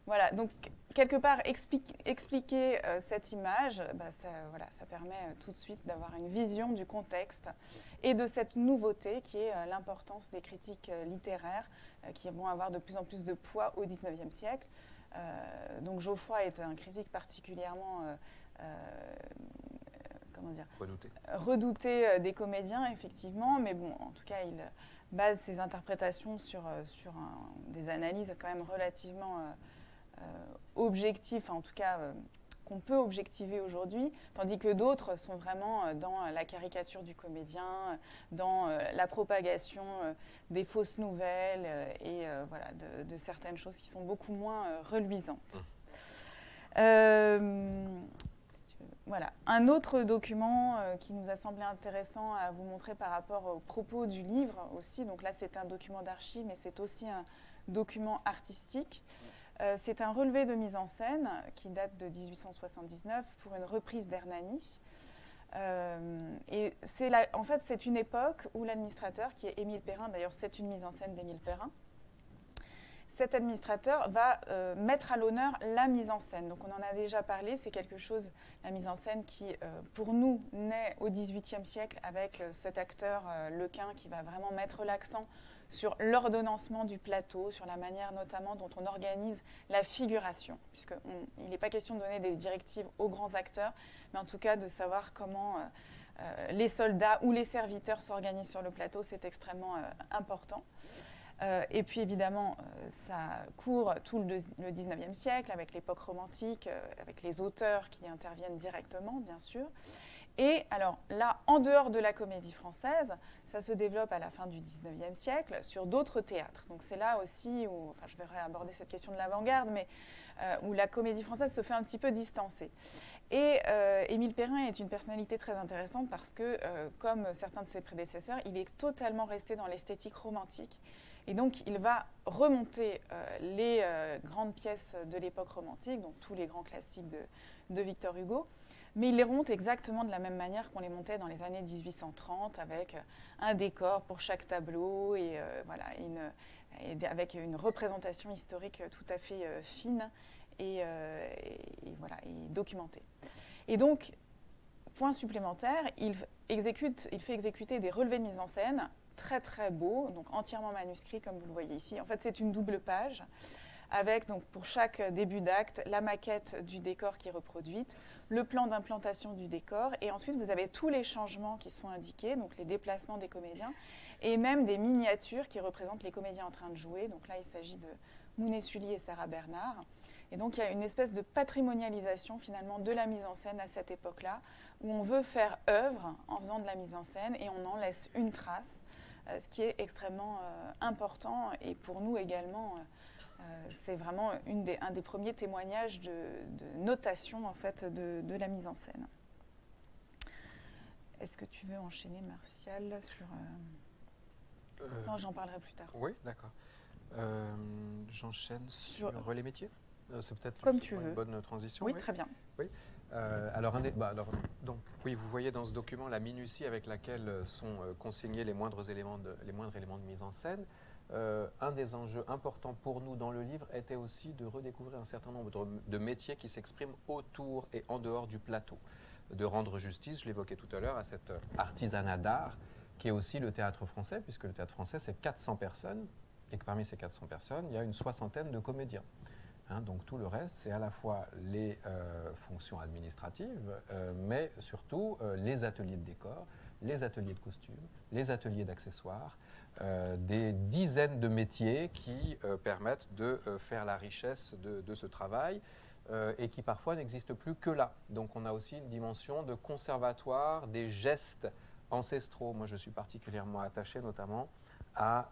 S2: Voilà, donc quelque part, expliquer cette image, ça permet tout de suite d'avoir une vision du contexte et de cette nouveauté qui est l'importance des critiques littéraires qui vont avoir de plus en plus de poids au XIXe siècle. Donc Geoffroy est un critique particulièrement redouté des comédiens, effectivement, mais bon, en tout cas, il base ses interprétations sur des analyses quand même relativement objectifs, en tout cas qu'on peut objectiver aujourd'hui, tandis que d'autres sont vraiment dans la caricature du comédien, dans la propagation des fausses nouvelles et de certaines choses qui sont beaucoup moins reluisantes. Voilà. Un autre document qui nous a semblé intéressant à vous montrer par rapport aux propos du livre aussi, donc là c'est un document d'archives, mais c'est aussi un document artistique. C'est un relevé de mise en scène qui date de 1879 pour une reprise d'Hernani. Et en fait, c'est une époque où l'administrateur, qui est Émile Perrin, d'ailleurs c'est une mise en scène d'Émile Perrin, cet administrateur va mettre à l'honneur la mise en scène. Donc on en a déjà parlé, c'est quelque chose, la mise en scène qui, pour nous, naît au XVIIIe siècle avec cet acteur Lequin qui va vraiment mettre l'accent sur l'ordonnancement du plateau, sur la manière notamment dont on organise la figuration, puisqu'il n'est pas question de donner des directives aux grands acteurs, mais en tout cas de savoir comment les soldats ou les serviteurs s'organisent sur le plateau, c'est extrêmement important. Et puis évidemment, ça court tout le XIXe siècle, avec l'époque romantique, avec les auteurs qui interviennent directement, bien sûr. Et alors là, en dehors de la Comédie Française, ça se développe à la fin du XIXe siècle sur d'autres théâtres. Donc c'est là aussi où, je vais aborder cette question de l'avant-garde, mais où la Comédie Française se fait un petit peu distancer. Et Émile Perrin est une personnalité très intéressante parce que, comme certains de ses prédécesseurs, il est totalement resté dans l'esthétique romantique. Et donc, il va remonter les grandes pièces de l'époque romantique, donc tous les grands classiques de Victor Hugo, mais il les remonte exactement de la même manière qu'on les montait dans les années 1830, avec un décor pour chaque tableau et avec une représentation historique tout à fait fine et documentée. Et donc, point supplémentaire, il fait exécuter des relevés de mise en scène très très beaux, donc entièrement manuscrits comme vous le voyez ici. En fait, c'est une double page avec donc pour chaque début d'acte la maquette du décor qui est reproduite, le plan d'implantation du décor, et ensuite vous avez tous les changements qui sont indiqués, donc les déplacements des comédiens, et même des miniatures qui représentent les comédiens en train de jouer. Donc là, il s'agit de Mounet Sully et Sarah Bernard. Et donc il y a une espèce de patrimonialisation finalement de la mise en scène à cette époque-là, où on veut faire œuvre en faisant de la mise en scène et on en laisse une trace, ce qui est extrêmement important, et pour nous également, c'est vraiment un des premiers témoignages de notation en fait, de la mise en scène. Est-ce que tu veux enchaîner, Martial, sur... Ça, j'en parlerai plus tard.
S3: Oui, d'accord. J'enchaîne sur les métiers. C'est peut-être une bonne transition.
S2: Oui, très bien.
S3: Oui. Oui, vous voyez dans ce document la minutie avec laquelle sont consignés les moindres éléments de mise en scène. Un des enjeux importants pour nous dans le livre était aussi de redécouvrir un certain nombre de métiers qui s'expriment autour et en dehors du plateau. De rendre justice, je l'évoquais tout à l'heure, à cet artisanat d'art qui est aussi le théâtre français, puisque le théâtre français, c'est 400 personnes, et que parmi ces 400 personnes, il y a une soixantaine de comédiens. Donc tout le reste, c'est à la fois les fonctions administratives, mais surtout les ateliers de décor, les ateliers de costumes, les ateliers d'accessoires, des dizaines de métiers qui permettent de faire la richesse de ce travail et qui parfois n'existent plus que là. Donc on a aussi une dimension de conservatoire des gestes ancestraux. Moi je suis particulièrement attaché notamment à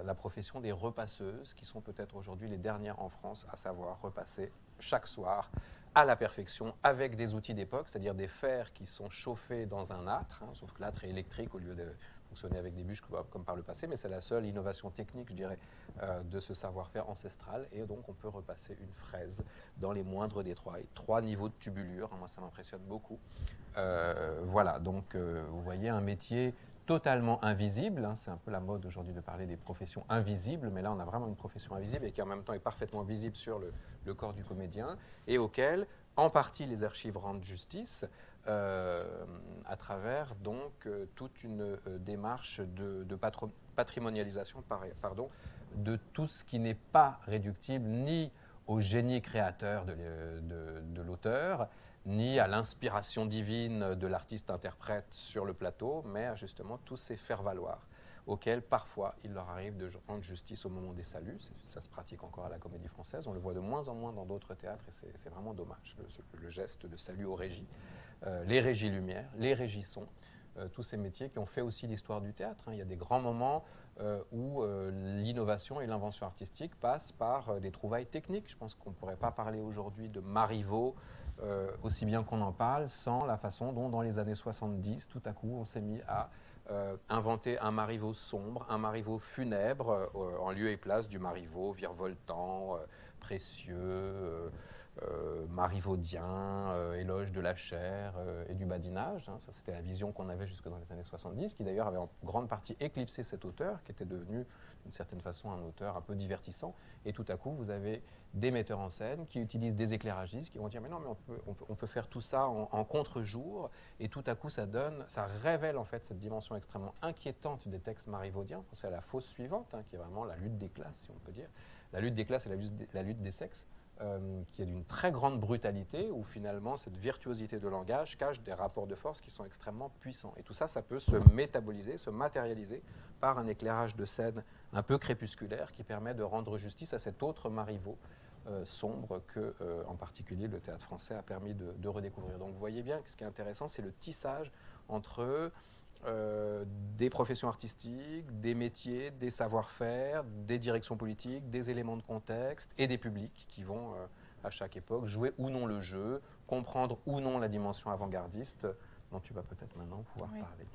S3: la profession des repasseuses, qui sont peut-être aujourd'hui les dernières en France à savoir repasser chaque soir à la perfection avec des outils d'époque, c'est-à-dire des fers qui sont chauffés dans un âtre, hein, sauf que l'âtre est électrique au lieu de fonctionner avec des bûches comme par le passé, mais c'est la seule innovation technique, je dirais, de ce savoir-faire ancestral. Et donc on peut repasser une fraise dans les moindres détails. 3 niveaux de tubulure, moi ça m'impressionne beaucoup. Voilà, donc vous voyez un métier totalement invisible, hein, c'est un peu la mode aujourd'hui de parler des professions invisibles, mais là on a vraiment une profession invisible et qui en même temps est parfaitement visible sur le corps du comédien et auquel en partie les archives rendent justice à travers donc toute une démarche de patrimonialisation de tout ce qui n'est pas réductible ni au génie créateur de l'auteur, ni à l'inspiration divine de l'artiste-interprète sur le plateau, mais à justement tous ces faire-valoir auxquels parfois il leur arrive de rendre justice au moment des saluts. Ça se pratique encore à la Comédie Française, on le voit de moins en moins dans d'autres théâtres et c'est vraiment dommage, le geste de salut aux régies. Les régies lumière, les régies son, tous ces métiers qui ont fait aussi l'histoire du théâtre. Hein. Il y a des grands moments où l'innovation et l'invention artistique passent par des trouvailles techniques. Je pense qu'on ne pourrait pas parler aujourd'hui de Marivaux aussi bien qu'on en parle sans la façon dont dans les années 70, tout à coup, on s'est mis à inventer un Marivaux sombre, un Marivaux funèbre, en lieu et place du Marivaux virevoltant, précieux, marivaudien, éloge de la chair et du badinage. Hein. Ça, c'était la vision qu'on avait jusque dans les années 70, qui d'ailleurs avait en grande partie éclipsé cet auteur, qui était devenu d'une certaine façon un auteur un peu divertissant. Et tout à coup, vous avez des metteurs en scène qui utilisent des éclairagistes, qui vont dire mais non, mais on peut faire tout ça en contre-jour. Et tout à coup, ça révèle en fait cette dimension extrêmement inquiétante des textes marivaudiens. C'est à la fausse suivante, hein, qui est vraiment la lutte des classes, si on peut dire. La lutte des classes et la lutte des sexes. Qui est d'une très grande brutalité, où finalement cette virtuosité de langage cache des rapports de force qui sont extrêmement puissants. Et tout ça, ça peut se métaboliser, se matérialiser par un éclairage de scène un peu crépusculaire qui permet de rendre justice à cet autre Marivaux sombre que, en particulier, le théâtre français a permis de redécouvrir. Donc vous voyez bien que ce qui est intéressant, c'est le tissage entre des professions artistiques, des métiers, des savoir-faire, des directions politiques, des éléments de contexte et des publics qui vont, à chaque époque, jouer ou non le jeu, comprendre ou non la dimension avant-gardiste dont tu vas peut-être maintenant pouvoir parler.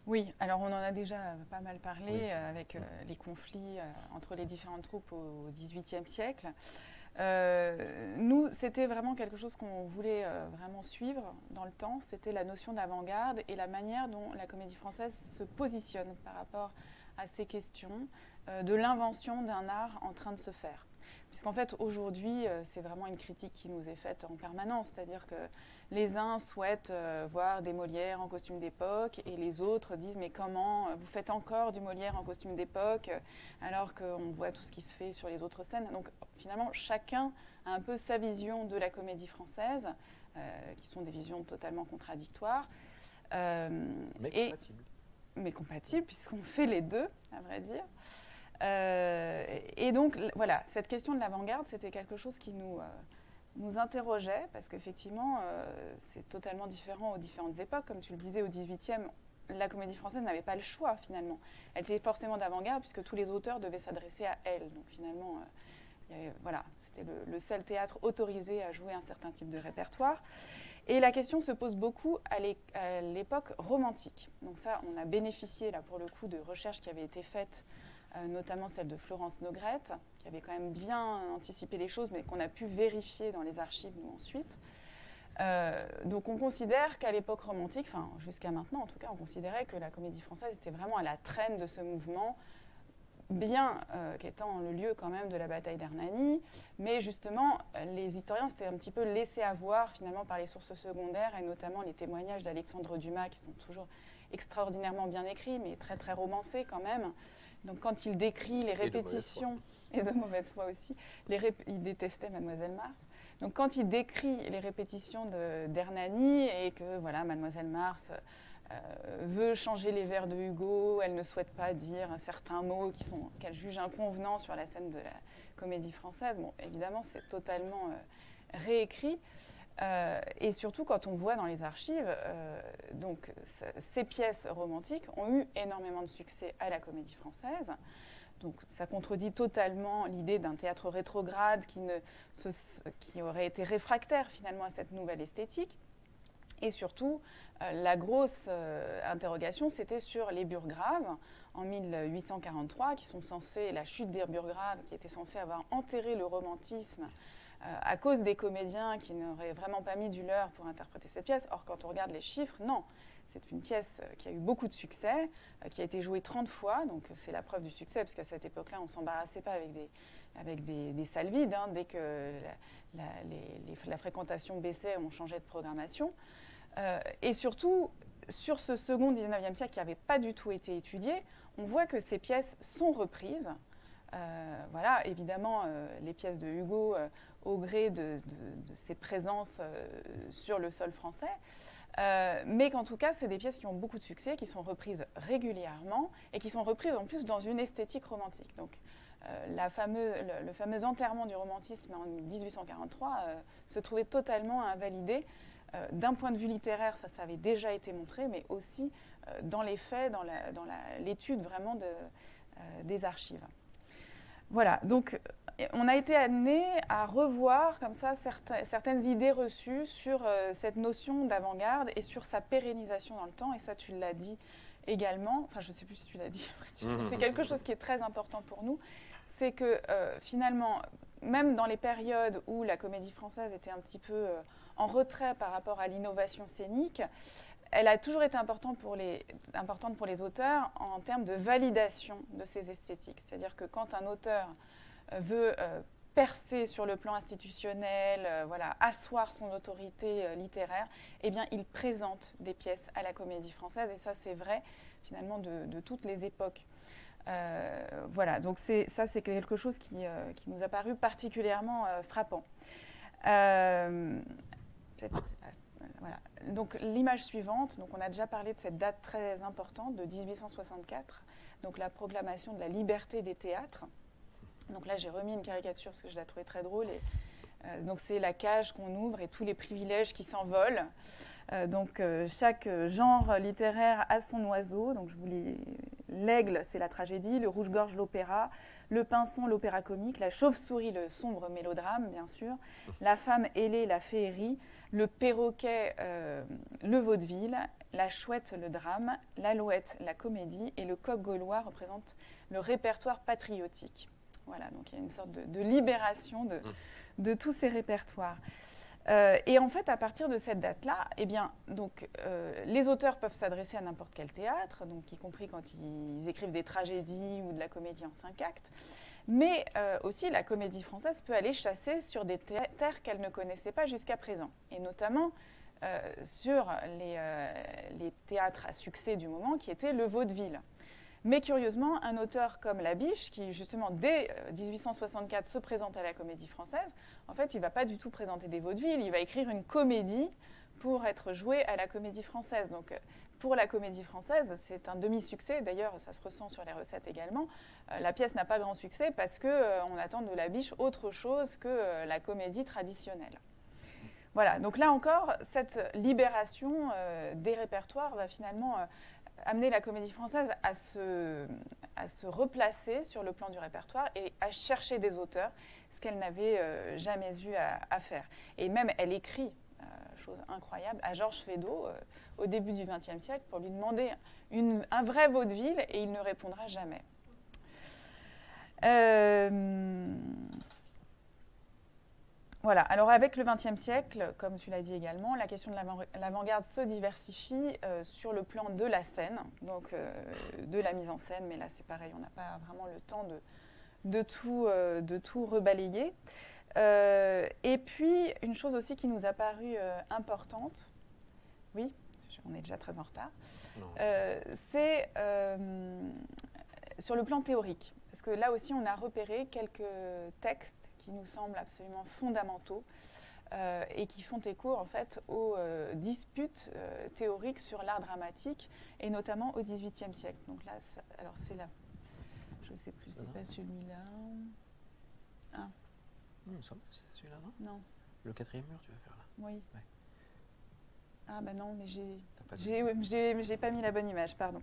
S2: Oui, alors on en a déjà pas mal parlé avec les conflits entre les différentes troupes au XVIIIe siècle. Nous, c'était vraiment quelque chose qu'on voulait vraiment suivre dans le temps, c'était la notion d'avant-garde et la manière dont la Comédie Française se positionne par rapport à ces questions de l'invention d'un art en train de se faire. Puisqu'en fait, aujourd'hui, c'est vraiment une critique qui nous est faite en permanence, c'est-à-dire que les uns souhaitent voir des Molières en costume d'époque et les autres disent « mais comment vous faites encore du Molière en costume d'époque alors qu'on voit tout ce qui se fait sur les autres scènes ?» Donc finalement, chacun a un peu sa vision de la Comédie Française, qui sont des visions totalement contradictoires.
S3: Mais compatibles.
S2: Mais compatibles, puisqu'on fait les deux, à vrai dire. Et donc, voilà, cette question de l'avant-garde, c'était quelque chose qui nous interrogeait, parce qu'effectivement, c'est totalement différent aux différentes époques. Comme tu le disais, au XVIIIe, la Comédie Française n'avait pas le choix, finalement. Elle était forcément d'avant-garde, puisque tous les auteurs devaient s'adresser à elle. Donc, finalement, voilà, c'était le seul théâtre autorisé à jouer un certain type de répertoire. Et la question se pose beaucoup à l'époque romantique. Donc ça, on a bénéficié, là, pour le coup, de recherches qui avaient été faites, notamment celle de Florence Nogrette, qui avait quand même bien anticipé les choses, mais qu'on a pu vérifier dans les archives, nous, ensuite. Donc on considère qu'à l'époque romantique, enfin jusqu'à maintenant en tout cas, on considérait que la Comédie Française était vraiment à la traîne de ce mouvement, bien qu'étant le lieu quand même de la bataille d'Hernani, mais justement, les historiens s'étaient un petit peu laissés avoir finalement par les sources secondaires, et notamment les témoignages d'Alexandre Dumas, qui sont toujours extraordinairement bien écrits, mais très très romancés quand même. Donc quand il décrit les répétitions, et de mauvaise foi aussi, il détestait Mademoiselle Mars. Donc quand il décrit les répétitions d'Hernani et que voilà, Mademoiselle Mars veut changer les vers de Hugo, elle ne souhaite pas dire certains mots qu'elle juge inconvenants sur la scène de la Comédie Française. Bon, évidemment, c'est totalement réécrit. Et surtout, quand on voit dans les archives, donc, ces pièces romantiques ont eu énormément de succès à la Comédie Française. Donc, ça contredit totalement l'idée d'un théâtre rétrograde qui aurait été réfractaire finalement à cette nouvelle esthétique. Et surtout, la grosse interrogation, c'était sur les burgraves en 1843, qui sont censés, la chute des burgraves, qui était censée avoir enterré le romantisme à cause des comédiens qui n'auraient vraiment pas mis du leur pour interpréter cette pièce. Or, quand on regarde les chiffres, non. C'est une pièce qui a eu beaucoup de succès, qui a été jouée 30 fois, donc c'est la preuve du succès, parce qu'à cette époque-là, on ne s'embarrassait pas avec des salles vides. Hein. Dès que la fréquentation baissait, on changeait de programmation. Et surtout, sur ce second 19e siècle qui n'avait pas du tout été étudié, on voit que ces pièces sont reprises. Voilà, évidemment, les pièces de Hugo, au gré de ses présences sur le sol français, mais qu'en tout cas, c'est des pièces qui ont beaucoup de succès, qui sont reprises régulièrement et qui sont reprises en plus dans une esthétique romantique. Donc, le fameux enterrement du romantisme en 1843 se trouvait totalement invalidé. D'un point de vue littéraire, ça avait déjà été montré, mais aussi dans les faits, dans l'étude vraiment des archives. Voilà, donc on a été amené à revoir comme ça certaines idées reçues sur cette notion d'avant-garde et sur sa pérennisation dans le temps, et ça tu l'as dit également, enfin je ne sais plus si tu l'as dit, c'est quelque chose qui est très important pour nous, c'est que finalement, même dans les périodes où la Comédie Française était un petit peu en retrait par rapport à l'innovation scénique, elle a toujours été importante pour les auteurs en termes de validation de ces esthétiques. C'est-à-dire que quand un auteur veut percer sur le plan institutionnel, voilà, asseoir son autorité littéraire, eh bien, il présente des pièces à la Comédie Française, et ça, c'est vrai, finalement, de toutes les époques. Voilà, donc ça, c'est quelque chose qui nous a paru particulièrement frappant. Voilà. Donc l'image suivante, donc on a déjà parlé de cette date très importante de 1864, donc la proclamation de la liberté des théâtres. Donc là j'ai remis une caricature parce que je la trouvais très drôle. Donc c'est la cage qu'on ouvre et tous les privilèges qui s'envolent. Donc chaque genre littéraire a son oiseau. Donc je vous lis, l'aigle c'est la tragédie, le rouge-gorge l'opéra, le pinson l'opéra comique, la chauve-souris le sombre mélodrame bien sûr, la femme ailée la féerie, le perroquet le vaudeville, la chouette le drame, l'alouette la comédie et le coq gaulois représente le répertoire patriotique. Voilà, donc il y a une sorte de libération de tous ces répertoires. Et en fait, à partir de cette date-là, eh bien, donc, les auteurs peuvent s'adresser à n'importe quel théâtre, donc, y compris quand ils écrivent des tragédies ou de la comédie en 5 actes. Mais aussi, la Comédie Française peut aller chasser sur des terres qu'elle ne connaissait pas jusqu'à présent, et notamment sur les théâtres à succès du moment, qui étaient le vaudeville. Mais curieusement, un auteur comme Labiche, qui justement dès 1864 se présente à la Comédie Française, en fait, il ne va pas du tout présenter des vaudevilles, il va écrire une comédie pour être jouée à la Comédie Française. Donc, pour la Comédie Française, c'est un demi-succès. D'ailleurs, ça se ressent sur les recettes également. La pièce n'a pas grand succès parce qu'on attend de Labiche autre chose que la comédie traditionnelle. Voilà, donc là encore, cette libération des répertoires va finalement amener la Comédie Française à se replacer sur le plan du répertoire et à chercher des auteurs, ce qu'elle n'avait jamais eu à faire. Et même, elle écrit, chose incroyable, à Georges Feydeau au début du XXe siècle pour lui demander un vrai vaudeville, et il ne répondra jamais. Voilà, alors avec le XXe siècle, comme tu l'as dit également, la question de l'avant-garde se diversifie sur le plan de la scène, donc de la mise en scène, mais là c'est pareil, on n'a pas vraiment le temps de tout rebalayer. Et puis, une chose aussi qui nous a paru importante, oui, on est déjà très en retard, c'est sur le plan théorique, parce que là aussi on a repéré quelques textes qui nous semblent absolument fondamentaux et qui font écho en fait aux disputes théoriques sur l'art dramatique et notamment au XVIIIe siècle. Donc là, alors c'est là, je ne sais plus, c'est pas celui-là. Ah.
S3: Il me semble que c'est celui-là, non?
S2: Non.
S3: Le quatrième mur, tu vas faire là.
S2: Oui.
S3: Ouais.
S2: Ah bah non, mais j'ai pas mis la bonne image, pardon.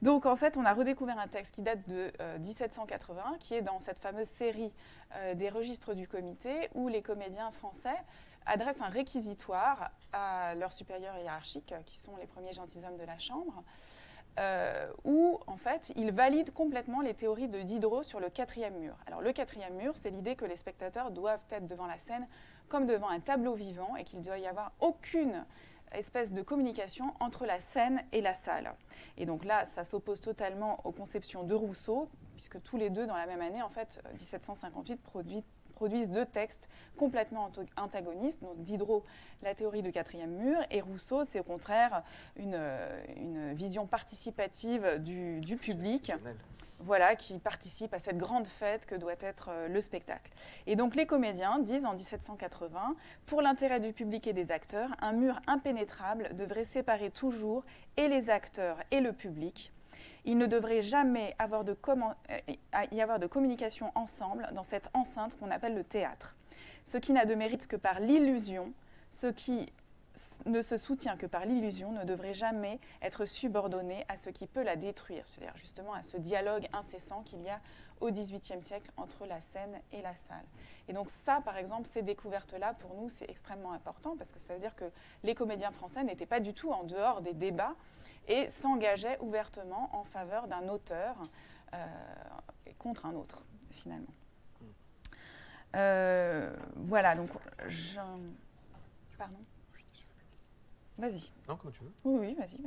S2: Donc en fait, on a redécouvert un texte qui date de 1780, qui est dans cette fameuse série des registres du comité, où les comédiens français adressent un réquisitoire à leurs supérieurs hiérarchiques, qui sont les premiers gentilshommes de la Chambre, où en fait, ils valident complètement les théories de Diderot sur le quatrième mur. Alors le quatrième mur, c'est l'idée que les spectateurs doivent être devant la scène comme devant un tableau vivant et qu'il ne doit y avoir aucune espèce de communication entre la scène et la salle. Et donc là, ça s'oppose totalement aux conceptions de Rousseau, puisque tous les deux, dans la même année, en fait, 1758, produisent deux textes complètement antagonistes. Donc Diderot, la théorie du quatrième mur, et Rousseau, c'est au contraire une vision participative du public. Voilà, qui participe à cette grande fête que doit être le spectacle. Et donc les comédiens disent en 1780, pour l'intérêt du public et des acteurs, un mur impénétrable devrait séparer toujours et les acteurs et le public. Il ne devrait jamais y avoir de communication ensemble dans cette enceinte qu'on appelle le théâtre. Ce qui n'a de mérite que par l'illusion, ce qui ne se soutient que par l'illusion, ne devrait jamais être subordonné à ce qui peut la détruire, c'est-à-dire justement à ce dialogue incessant qu'il y a au XVIIIe siècle entre la scène et la salle. Et donc ça, par exemple, ces découvertes-là, pour nous, c'est extrêmement important, parce que ça veut dire que les comédiens français n'étaient pas du tout en dehors des débats et s'engageaient ouvertement en faveur d'un auteur contre un autre, finalement. Voilà, donc Pardon ? Vas-y.
S3: Non, comme tu veux.
S2: Oui, vas-y.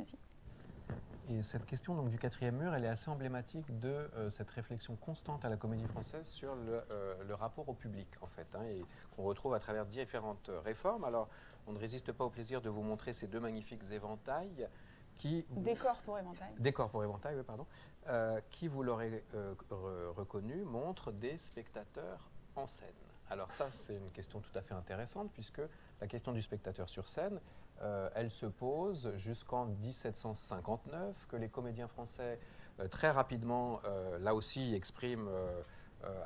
S3: Et cette question donc, du quatrième mur, elle est assez emblématique de cette réflexion constante à la Comédie Française sur le rapport au public, en fait, hein, et qu'on retrouve à travers différentes réformes. Alors, on ne résiste pas au plaisir de vous montrer ces deux magnifiques éventails qui...
S2: Décor pour éventail.
S3: Décor pour éventail, oui, pardon. Qui, vous l'aurez reconnu, montrent des spectateurs en scène. Alors ça, c'est une question tout à fait intéressante, puisque la question du spectateur sur scène, elle se pose jusqu'en 1759, que les comédiens français, très rapidement, là aussi, expriment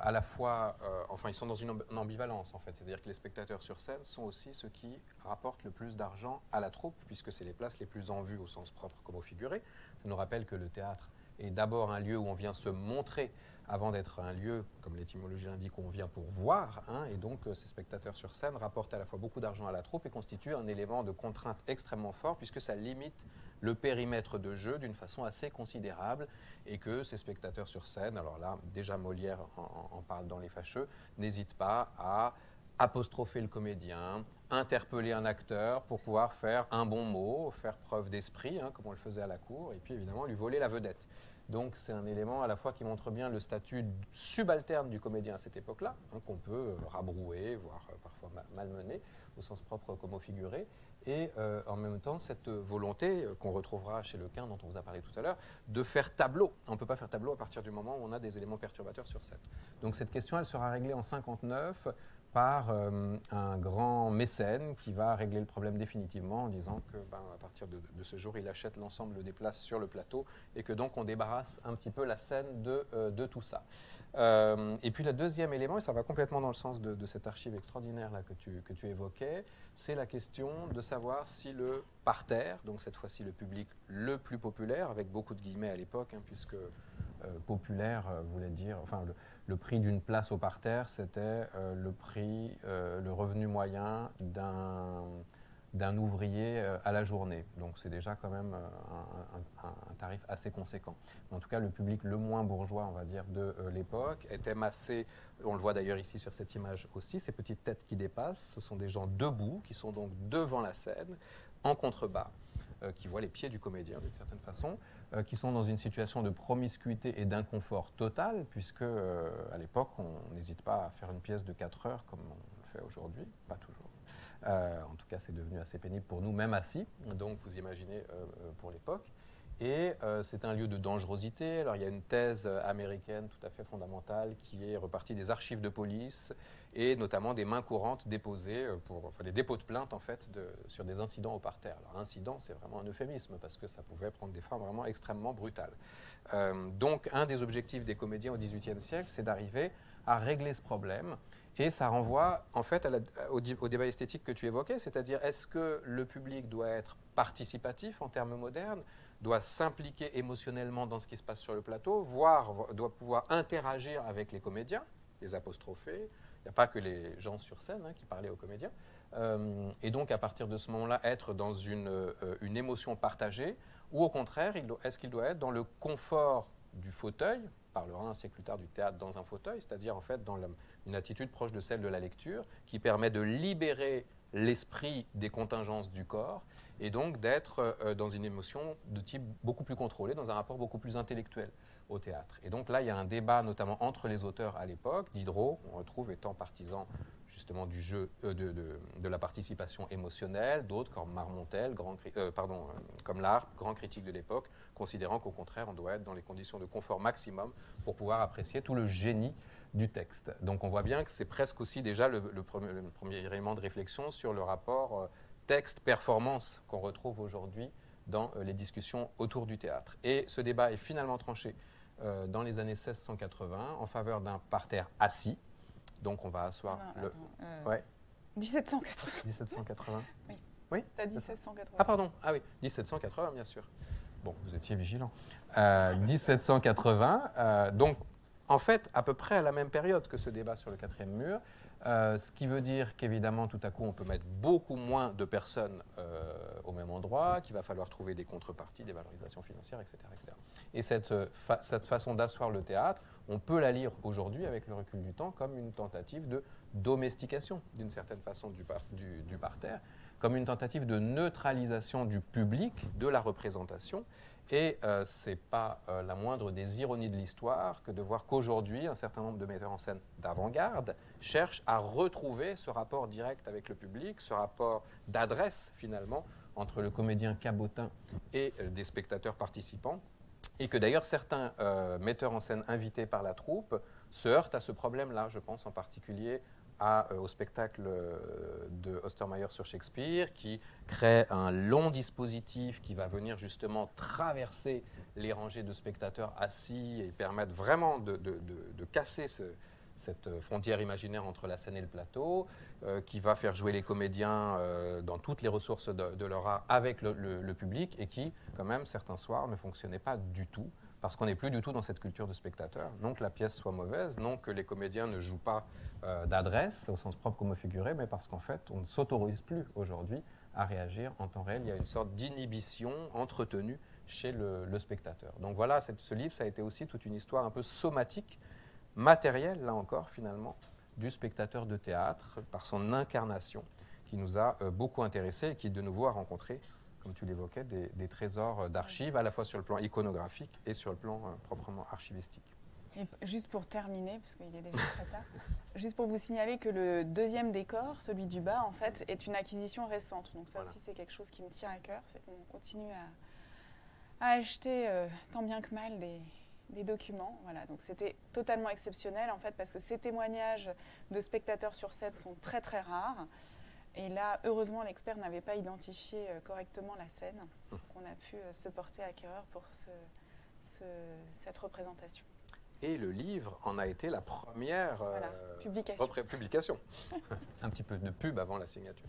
S3: à la fois... enfin, ils sont dans une ambivalence, en fait. C'est-à-dire que les spectateurs sur scène sont aussi ceux qui rapportent le plus d'argent à la troupe, puisque c'est les places les plus en vue, au sens propre comme au figuré. Ça nous rappelle que le théâtre est d'abord un lieu où on vient se montrer, avant d'être un lieu, comme l'étymologie l'indique, où on vient pour voir, hein, et donc ces spectateurs sur scène rapportent à la fois beaucoup d'argent à la troupe et constituent un élément de contrainte extrêmement fort, puisque ça limite le périmètre de jeu d'une façon assez considérable, et que ces spectateurs sur scène, alors là, déjà Molière en parle dans Les Fâcheux, n'hésitent pas à apostropher le comédien, interpeller un acteur pour pouvoir faire un bon mot, faire preuve d'esprit, hein, comme on le faisait à la cour, et puis évidemment lui voler la vedette. Donc c'est un élément à la fois qui montre bien le statut subalterne du comédien à cette époque-là, hein, qu'on peut rabrouer, voire parfois malmener, au sens propre comme au figuré, et en même temps cette volonté qu'on retrouvera chez Lequin, dont on vous a parlé tout à l'heure, de faire tableau. On ne peut pas faire tableau à partir du moment où on a des éléments perturbateurs sur scène. Donc cette question, elle sera réglée en 59 par un grand mécène qui va régler le problème définitivement en disant que, à partir de ce jour, il achète l'ensemble des places sur le plateau et que donc on débarrasse un petit peu la scène de tout ça. Et puis le deuxième élément, et ça va complètement dans le sens de cette archive extraordinaire là, que tu évoquais, c'est la question de savoir si le parterre, donc cette fois-ci le public le plus populaire, avec beaucoup de guillemets à l'époque, hein, puisque populaire voulait dire, enfin le prix d'une place au parterre, c'était le revenu moyen d'un ouvrier à la journée. Donc c'est déjà quand même un tarif assez conséquent. En tout cas, le public le moins bourgeois, on va dire, de l'époque était massé, on le voit d'ailleurs ici sur cette image aussi, ces petites têtes qui dépassent, ce sont des gens debout, qui sont donc devant la scène, en contrebas, qui voient les pieds du comédien d'une certaine façon, qui sont dans une situation de promiscuité et d'inconfort total, puisque à l'époque, on n'hésite pas à faire une pièce de 4 heures comme on le fait aujourd'hui, pas toujours. En tout cas, c'est devenu assez pénible pour nous, même assis, donc vous imaginez pour l'époque. Et c'est un lieu de dangerosité. Alors il y a une thèse américaine tout à fait fondamentale qui est repartie des archives de police et notamment des mains courantes déposées des dépôts de plainte en fait sur des incidents au parterre. Alors incident, c'est vraiment un euphémisme parce que ça pouvait prendre des formes vraiment extrêmement brutales. Donc un des objectifs des comédiens au XVIIIe siècle, c'est d'arriver à régler ce problème. Et ça renvoie en fait au débat esthétique que tu évoquais, c'est-à-dire est-ce que le public doit être participatif en termes modernes, doit s'impliquer émotionnellement dans ce qui se passe sur le plateau, voire doit pouvoir interagir avec les comédiens, les apostropher. Il n'y a pas que les gens sur scène qui parlaient aux comédiens. Et donc, à partir de ce moment-là, être dans une émotion partagée, ou au contraire, est-ce qu'il doit être dans le confort du fauteuil, on parlera un siècle plus tard du théâtre dans un fauteuil, c'est-à-dire en fait dans une attitude proche de celle de la lecture, qui permet de libérer l'esprit des contingences du corps, et donc d'être dans une émotion de type beaucoup plus contrôlé, dans un rapport beaucoup plus intellectuel au théâtre. Et donc là, il y a un débat notamment entre les auteurs à l'époque. Diderot, on retrouve étant partisan justement du jeu, de la participation émotionnelle, d'autres comme Marmontel, comme Larpe, grand critique de l'époque, considérant qu'au contraire, on doit être dans les conditions de confort maximum pour pouvoir apprécier tout le génie du texte. Donc on voit bien que c'est presque aussi déjà le premier élément de réflexion sur le rapport texte-performance qu'on retrouve aujourd'hui dans les discussions autour du théâtre. Et ce débat est finalement tranché dans les années 1680 en faveur d'un parterre assis. Donc on va asseoir le...
S2: Ouais. 1780.
S3: 1780.
S2: Oui.
S3: Oui.
S2: T'as dit 1680.
S3: Ah pardon, ah oui, 1780 bien sûr. Bon, vous étiez vigilant. 1780, donc en fait à peu près à la même période que ce débat sur le quatrième mur, ce qui veut dire qu'évidemment tout à coup on peut mettre beaucoup moins de personnes au même endroit, qu'il va falloir trouver des contreparties, des valorisations financières, etc. etc. Et cette façon d'asseoir le théâtre, on peut la lire aujourd'hui avec le recul du temps comme une tentative de domestication d'une certaine façon du parterre, comme une tentative de neutralisation du public, de la représentation. Et ce n'est pas la moindre des ironies de l'histoire que de voir qu'aujourd'hui, un certain nombre de metteurs en scène d'avant-garde cherchent à retrouver ce rapport direct avec le public, ce rapport d'adresse finalement entre le comédien cabotin et des spectateurs participants. Et que d'ailleurs certains metteurs en scène invités par la troupe se heurtent à ce problème-là, je pense en particulier au spectacle de Ostermeyer sur Shakespeare, qui crée un long dispositif qui va venir justement traverser les rangées de spectateurs assis et permettre vraiment de casser cette frontière imaginaire entre la scène et le plateau, qui va faire jouer les comédiens dans toutes les ressources de leur art avec le public, et qui, quand même, certains soirs ne fonctionnait pas du tout, parce qu'on n'est plus du tout dans cette culture de spectateur. Non que la pièce soit mauvaise, non que les comédiens ne jouent pas d'adresse, au sens propre comme au figuré, mais parce qu'en fait, on ne s'autorise plus aujourd'hui à réagir en temps réel. Il y a une sorte d'inhibition entretenue chez le spectateur. Donc voilà, ce livre, ça a été aussi toute une histoire un peu somatique, matérielle, là encore, finalement, du spectateur de théâtre, par son incarnation, qui nous a beaucoup intéressés et qui, de nouveau, a rencontré, comme tu l'évoquais, des trésors d'archives, à la fois sur le plan iconographique et sur le plan proprement archivistique.
S2: Et juste pour terminer, parce qu'il est déjà très tard, juste pour vous signaler que le deuxième décor, celui du bas, en fait, est une acquisition récente. Donc ça aussi, c'est quelque chose qui me tient à cœur, c'est qu'on continue à acheter tant bien que mal des documents. Voilà, donc c'était totalement exceptionnel, en fait, parce que ces témoignages de spectateurs sur scène sont très très rares. Et là, heureusement, l'expert n'avait pas identifié correctement la scène. Donc on a pu se porter acquéreur pour cette représentation.
S3: Et le livre en a été la première publication. Un petit peu de pub avant la signature.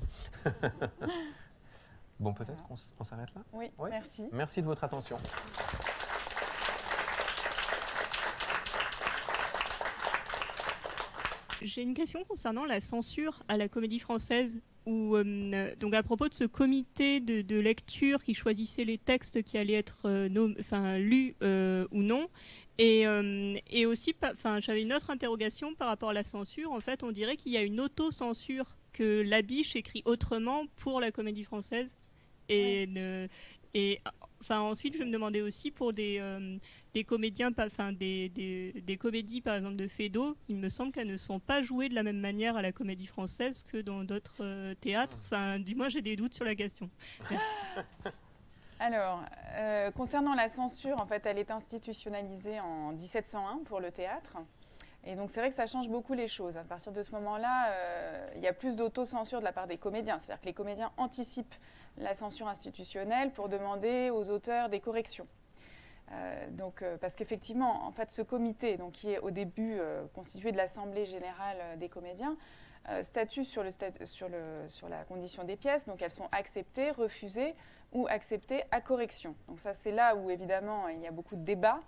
S3: Bon, peut-être qu'on s'arrête là ?
S2: Oui, merci.
S3: Merci de votre attention.
S4: J'ai une question concernant la censure à la Comédie Française, où, donc à propos de ce comité de lecture qui choisissait les textes qui allaient être lus ou non. Et aussi, j'avais une autre interrogation par rapport à la censure. En fait, on dirait qu'il y a une auto-censure, que Labiche écrit autrement pour la Comédie Française. Ensuite, je me demandais aussi pour des comédiens, des comédies par exemple de Feydeau, il me semble qu'elles ne sont pas jouées de la même manière à la Comédie Française que dans d'autres théâtres. Enfin, du moins, j'ai des doutes sur la question.
S2: Alors, concernant la censure, en fait, elle est institutionnalisée en 1701 pour le théâtre. Et donc, c'est vrai que ça change beaucoup les choses. À partir de ce moment-là, il y a plus d'autocensure de la part des comédiens. C'est-à-dire que les comédiens anticipent la censure institutionnelle pour demander aux auteurs des corrections. Parce qu'effectivement, en fait, ce comité, donc, qui est au début constitué de l'Assemblée générale des comédiens, statue sur la condition des pièces. Donc, elles sont acceptées, refusées ou acceptées à correction. Donc, ça, c'est là où, évidemment, il y a beaucoup de débats.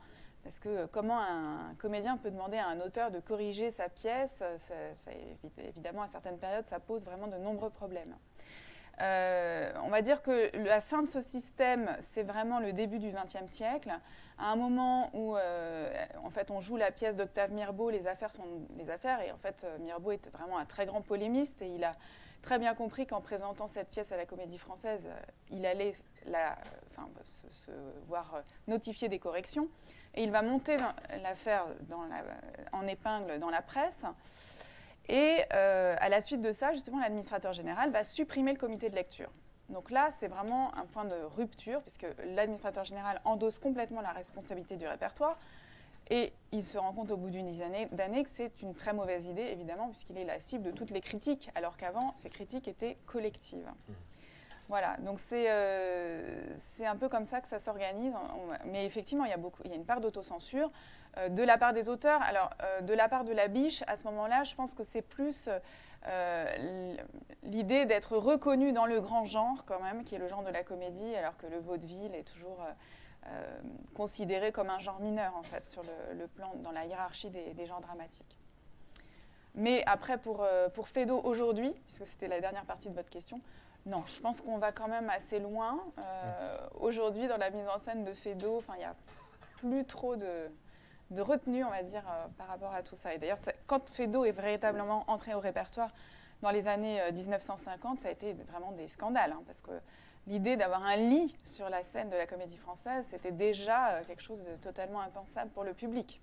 S2: Parce que comment un comédien peut demander à un auteur de corriger sa pièce, évidemment, à certaines périodes, ça pose vraiment de nombreux problèmes. On va dire que la fin de ce système, c'est vraiment le début du XXe siècle, à un moment où en fait, on joue la pièce d'Octave Mirbeau, les affaires sont les affaires, et en fait, Mirbeau était vraiment un très grand polémiste, et il a très bien compris qu'en présentant cette pièce à la Comédie Française, il allait se voir notifier des corrections, et il va monter l'affaire en épingle dans la presse. Et à la suite de ça, justement, l'administrateur général va supprimer le comité de lecture. Donc là, c'est vraiment un point de rupture, puisque l'administrateur général endosse complètement la responsabilité du répertoire. Et il se rend compte au bout d'une dizaine d'années que c'est une très mauvaise idée, évidemment, puisqu'il est la cible de toutes les critiques, alors qu'avant, ces critiques étaient collectives. Voilà, donc c'est un peu comme ça que ça s'organise. Mais effectivement, il y a une part d'autocensure de la part des auteurs. Alors, de la part de la Biche, à ce moment-là, je pense que c'est plus l'idée d'être reconnu dans le grand genre, quand même, qui est le genre de la comédie, alors que le vaudeville est toujours considéré comme un genre mineur, en fait, sur le plan, dans la hiérarchie des genres dramatiques. Mais après, pour Feydeau aujourd'hui, puisque c'était la dernière partie de votre question, non, je pense qu'on va quand même assez loin. Aujourd'hui, dans la mise en scène de Feydeau, il n'y a plus trop de retenue, on va dire, par rapport à tout ça. Et d'ailleurs, quand Feydeau est véritablement entré au répertoire dans les années 1950, ça a été vraiment des scandales, hein, parce que l'idée d'avoir un lit sur la scène de la Comédie Française, c'était déjà quelque chose de totalement impensable pour le public.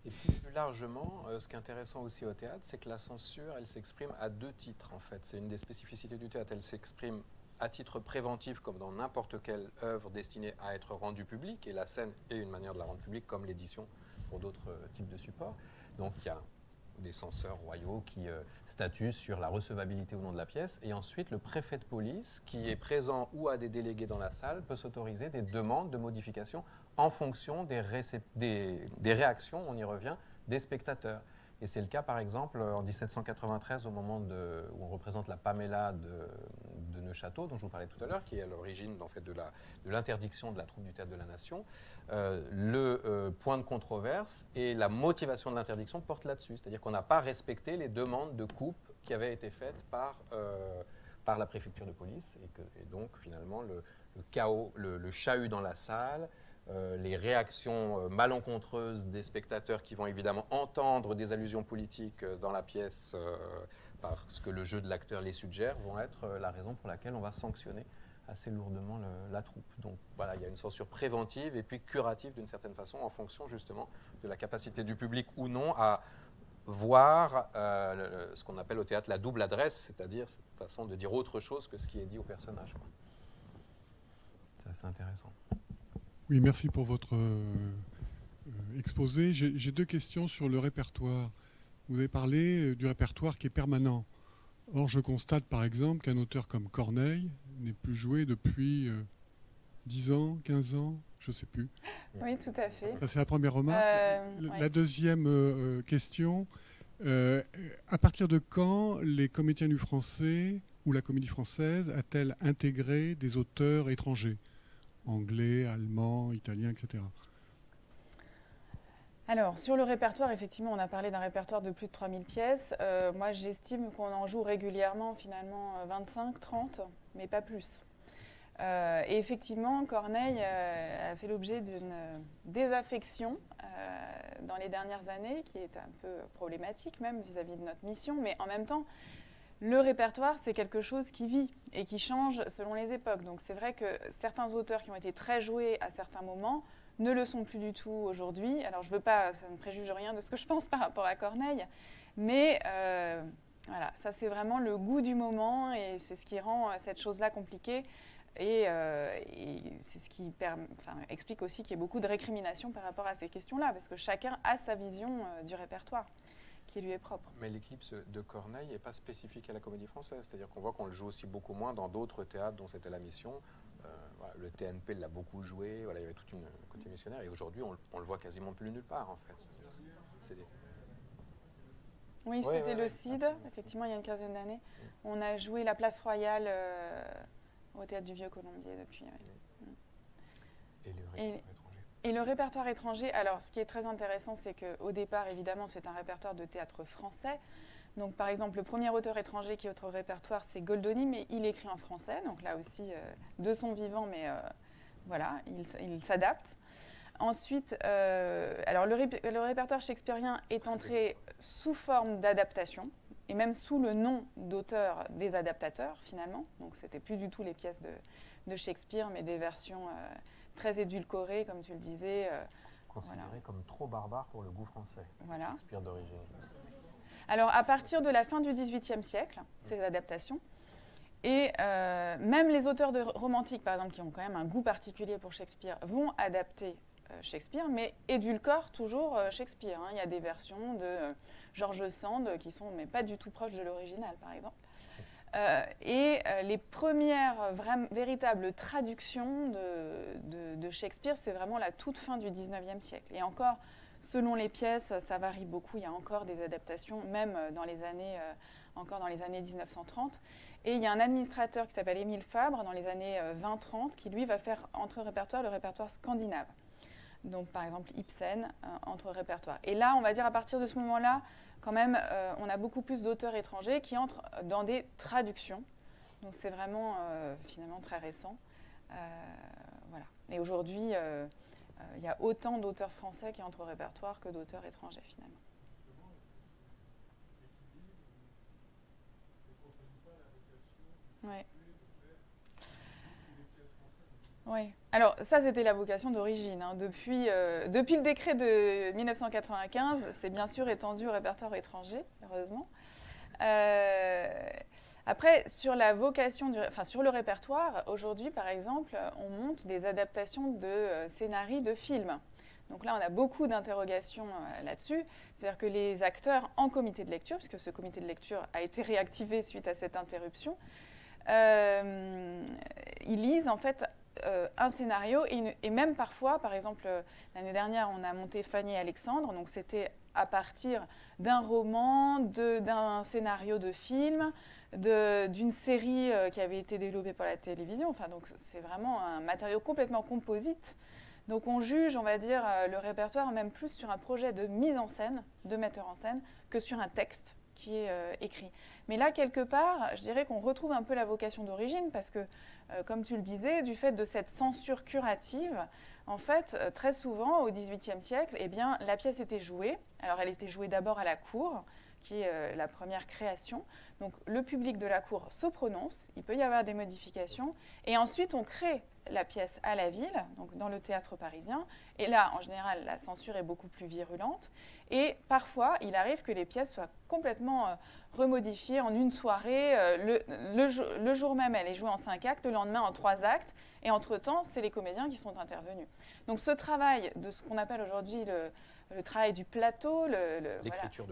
S3: Et puis plus largement, ce qui est intéressant aussi au théâtre, c'est que la censure, elle s'exprime à deux titres, en fait. C'est une des spécificités du théâtre. Elle s'exprime à titre préventif, comme dans n'importe quelle œuvre destinée à être rendue publique, et la scène est une manière de la rendre publique, comme l'édition pour d'autres types de supports. Donc il y a des censeurs royaux qui statuent sur la recevabilité ou non de la pièce, et ensuite le préfet de police, qui est présent ou a des délégués dans la salle, peut s'autoriser des demandes de modification en fonction des réactions, on y revient, des spectateurs. Et c'est le cas, par exemple, en 1793, au moment où on représente la Pamela de Neuchâteau, dont je vous parlais tout à l'heure, qui est à l'origine en fait, de l'interdiction de la troupe du Théâtre de la Nation. Le point de controverse et la motivation de l'interdiction portent là-dessus. C'est-à-dire qu'on n'a pas respecté les demandes de coupe qui avaient été faites par la préfecture de police. Et donc, finalement, le chaos, le chahut dans la salle, les réactions malencontreuses des spectateurs qui vont évidemment entendre des allusions politiques dans la pièce parce que le jeu de l'acteur les suggère, vont être la raison pour laquelle on va sanctionner assez lourdement la troupe. Donc voilà, il y a une censure préventive et puis curative d'une certaine façon en fonction justement de la capacité du public ou non à voir ce qu'on appelle au théâtre la double adresse, c'est-à-dire cette façon de dire autre chose que ce qui est dit au personnage. C'est assez intéressant.
S5: Oui, merci pour votre exposé. J'ai deux questions sur le répertoire. Vous avez parlé du répertoire qui est permanent. Or, je constate par exemple qu'un auteur comme Corneille n'est plus joué depuis 10 ans, 15 ans, je ne sais plus.
S2: Oui, tout à fait.
S5: Ça, c'est la première remarque. La
S2: oui.
S5: deuxième question, à partir de quand les comédiens du français ou la Comédie Française a-t-elle intégré des auteurs étrangers ? Anglais, allemand, italien, etc.
S2: Alors, sur le répertoire, effectivement, on a parlé d'un répertoire de plus de 3000 pièces. Moi, j'estime qu'on en joue régulièrement, finalement, 25, 30, mais pas plus. Et effectivement, Corneille a fait l'objet d'une désaffection dans les dernières années, qui est un peu problématique même vis-à-vis de notre mission, mais en même temps, le répertoire, c'est quelque chose qui vit et qui change selon les époques. Donc c'est vrai que certains auteurs qui ont été très joués à certains moments ne le sont plus du tout aujourd'hui. Alors je veux pas, ça ne préjuge rien de ce que je pense par rapport à Corneille, mais voilà, ça c'est vraiment le goût du moment et c'est ce qui rend cette chose-là compliquée. Et c'est ce qui explique aussi qu'il y ait beaucoup de récriminations par rapport à ces questions-là, parce que chacun a sa vision du répertoire qui lui est propre.
S3: Mais l'Éclipse de Corneille n'est pas spécifique à la Comédie Française, c'est-à-dire qu'on voit qu'on le joue aussi beaucoup moins dans d'autres théâtres dont c'était la mission. Voilà, le TNP l'a beaucoup joué, voilà, il y avait toute une côté missionnaire, et aujourd'hui on le voit quasiment plus nulle part en fait.
S2: Oui, c'était le CID, effectivement, il y a une quinzaine d'années. On a joué la Place Royale au Théâtre du Vieux-Colombier depuis. Ouais. Et le répertoire étranger, alors ce qui est très intéressant, c'est qu'au départ, évidemment, c'est un répertoire de théâtre français. Donc, par exemple, le premier auteur étranger qui est au répertoire, c'est Goldoni, mais il écrit en français. Donc là aussi, de son vivant, mais voilà, il s'adapte. Ensuite, alors le répertoire shakespearien est entré sous forme d'adaptation, et même sous le nom d'auteur des adaptateurs, finalement. Donc, c'était plus du tout les pièces de Shakespeare, mais des versions très édulcorées, comme tu le disais.
S3: Considérées comme trop barbares pour le goût français.
S2: Voilà.
S3: Shakespeare d'origine.
S2: Alors, à partir de la fin du XVIIIe siècle, ces adaptations, et même les auteurs de romantiques, par exemple, qui ont quand même un goût particulier pour Shakespeare, vont adapter Shakespeare, mais édulcorent toujours Shakespeare. Hein. Il y a des versions de George Sand qui sont mais pas du tout proches de l'original, par exemple. Les premières véritables traductions de Shakespeare, c'est vraiment la toute fin du XIXe siècle. Et encore, selon les pièces, ça varie beaucoup. Il y a encore des adaptations, même dans les années 1930. Et il y a un administrateur qui s'appelle Émile Fabre, dans les années 20-30, qui lui va faire entrer au répertoire le répertoire scandinave. Donc par exemple Ibsen entre au répertoire. Et là, on va dire à partir de ce moment-là, quand même, on a beaucoup plus d'auteurs étrangers qui entrent dans des traductions. Donc c'est vraiment finalement très récent. Voilà. Et aujourd'hui, il y a autant d'auteurs français qui entrent au répertoire que d'auteurs étrangers finalement. Ouais. Oui. Alors ça, c'était la vocation d'origine. Hein. Depuis le décret de 1995, c'est bien sûr étendu au répertoire étranger, heureusement. Après, sur la vocation, sur le répertoire, aujourd'hui, par exemple, on monte des adaptations de scénarios de films. Donc là, on a beaucoup d'interrogations là-dessus. C'est-à-dire que les acteurs en comité de lecture, puisque ce comité de lecture a été réactivé suite à cette interruption, ils lisent en fait un scénario et même parfois, par exemple, l'année dernière, on a monté Fanny et Alexandre, donc c'était à partir d'un roman, d'un scénario de film, d'une série qui avait été développée par la télévision. Enfin, donc c'est vraiment un matériau complètement composite. Donc on juge, on va dire, le répertoire même plus sur un projet de mise en scène, de metteur en scène, que sur un texte qui est écrit. Mais là, quelque part, je dirais qu'on retrouve un peu la vocation d'origine parce que, comme tu le disais, du fait de cette censure curative, en fait, très souvent, au XVIIIe siècle, eh bien, la pièce était jouée. Alors, elle était jouée d'abord à la cour, qui est la première création. Donc, le public de la cour se prononce, il peut y avoir des modifications, et ensuite, on crée la pièce à la ville, donc dans le théâtre parisien. Et là, en général, la censure est beaucoup plus virulente. Et parfois, il arrive que les pièces soient complètement remodifiées en une soirée. Le jour même, elle est jouée en 5 actes, le lendemain en 3 actes. Et entre-temps, c'est les comédiens qui sont intervenus. Donc ce travail de ce qu'on appelle aujourd'hui le travail du plateau,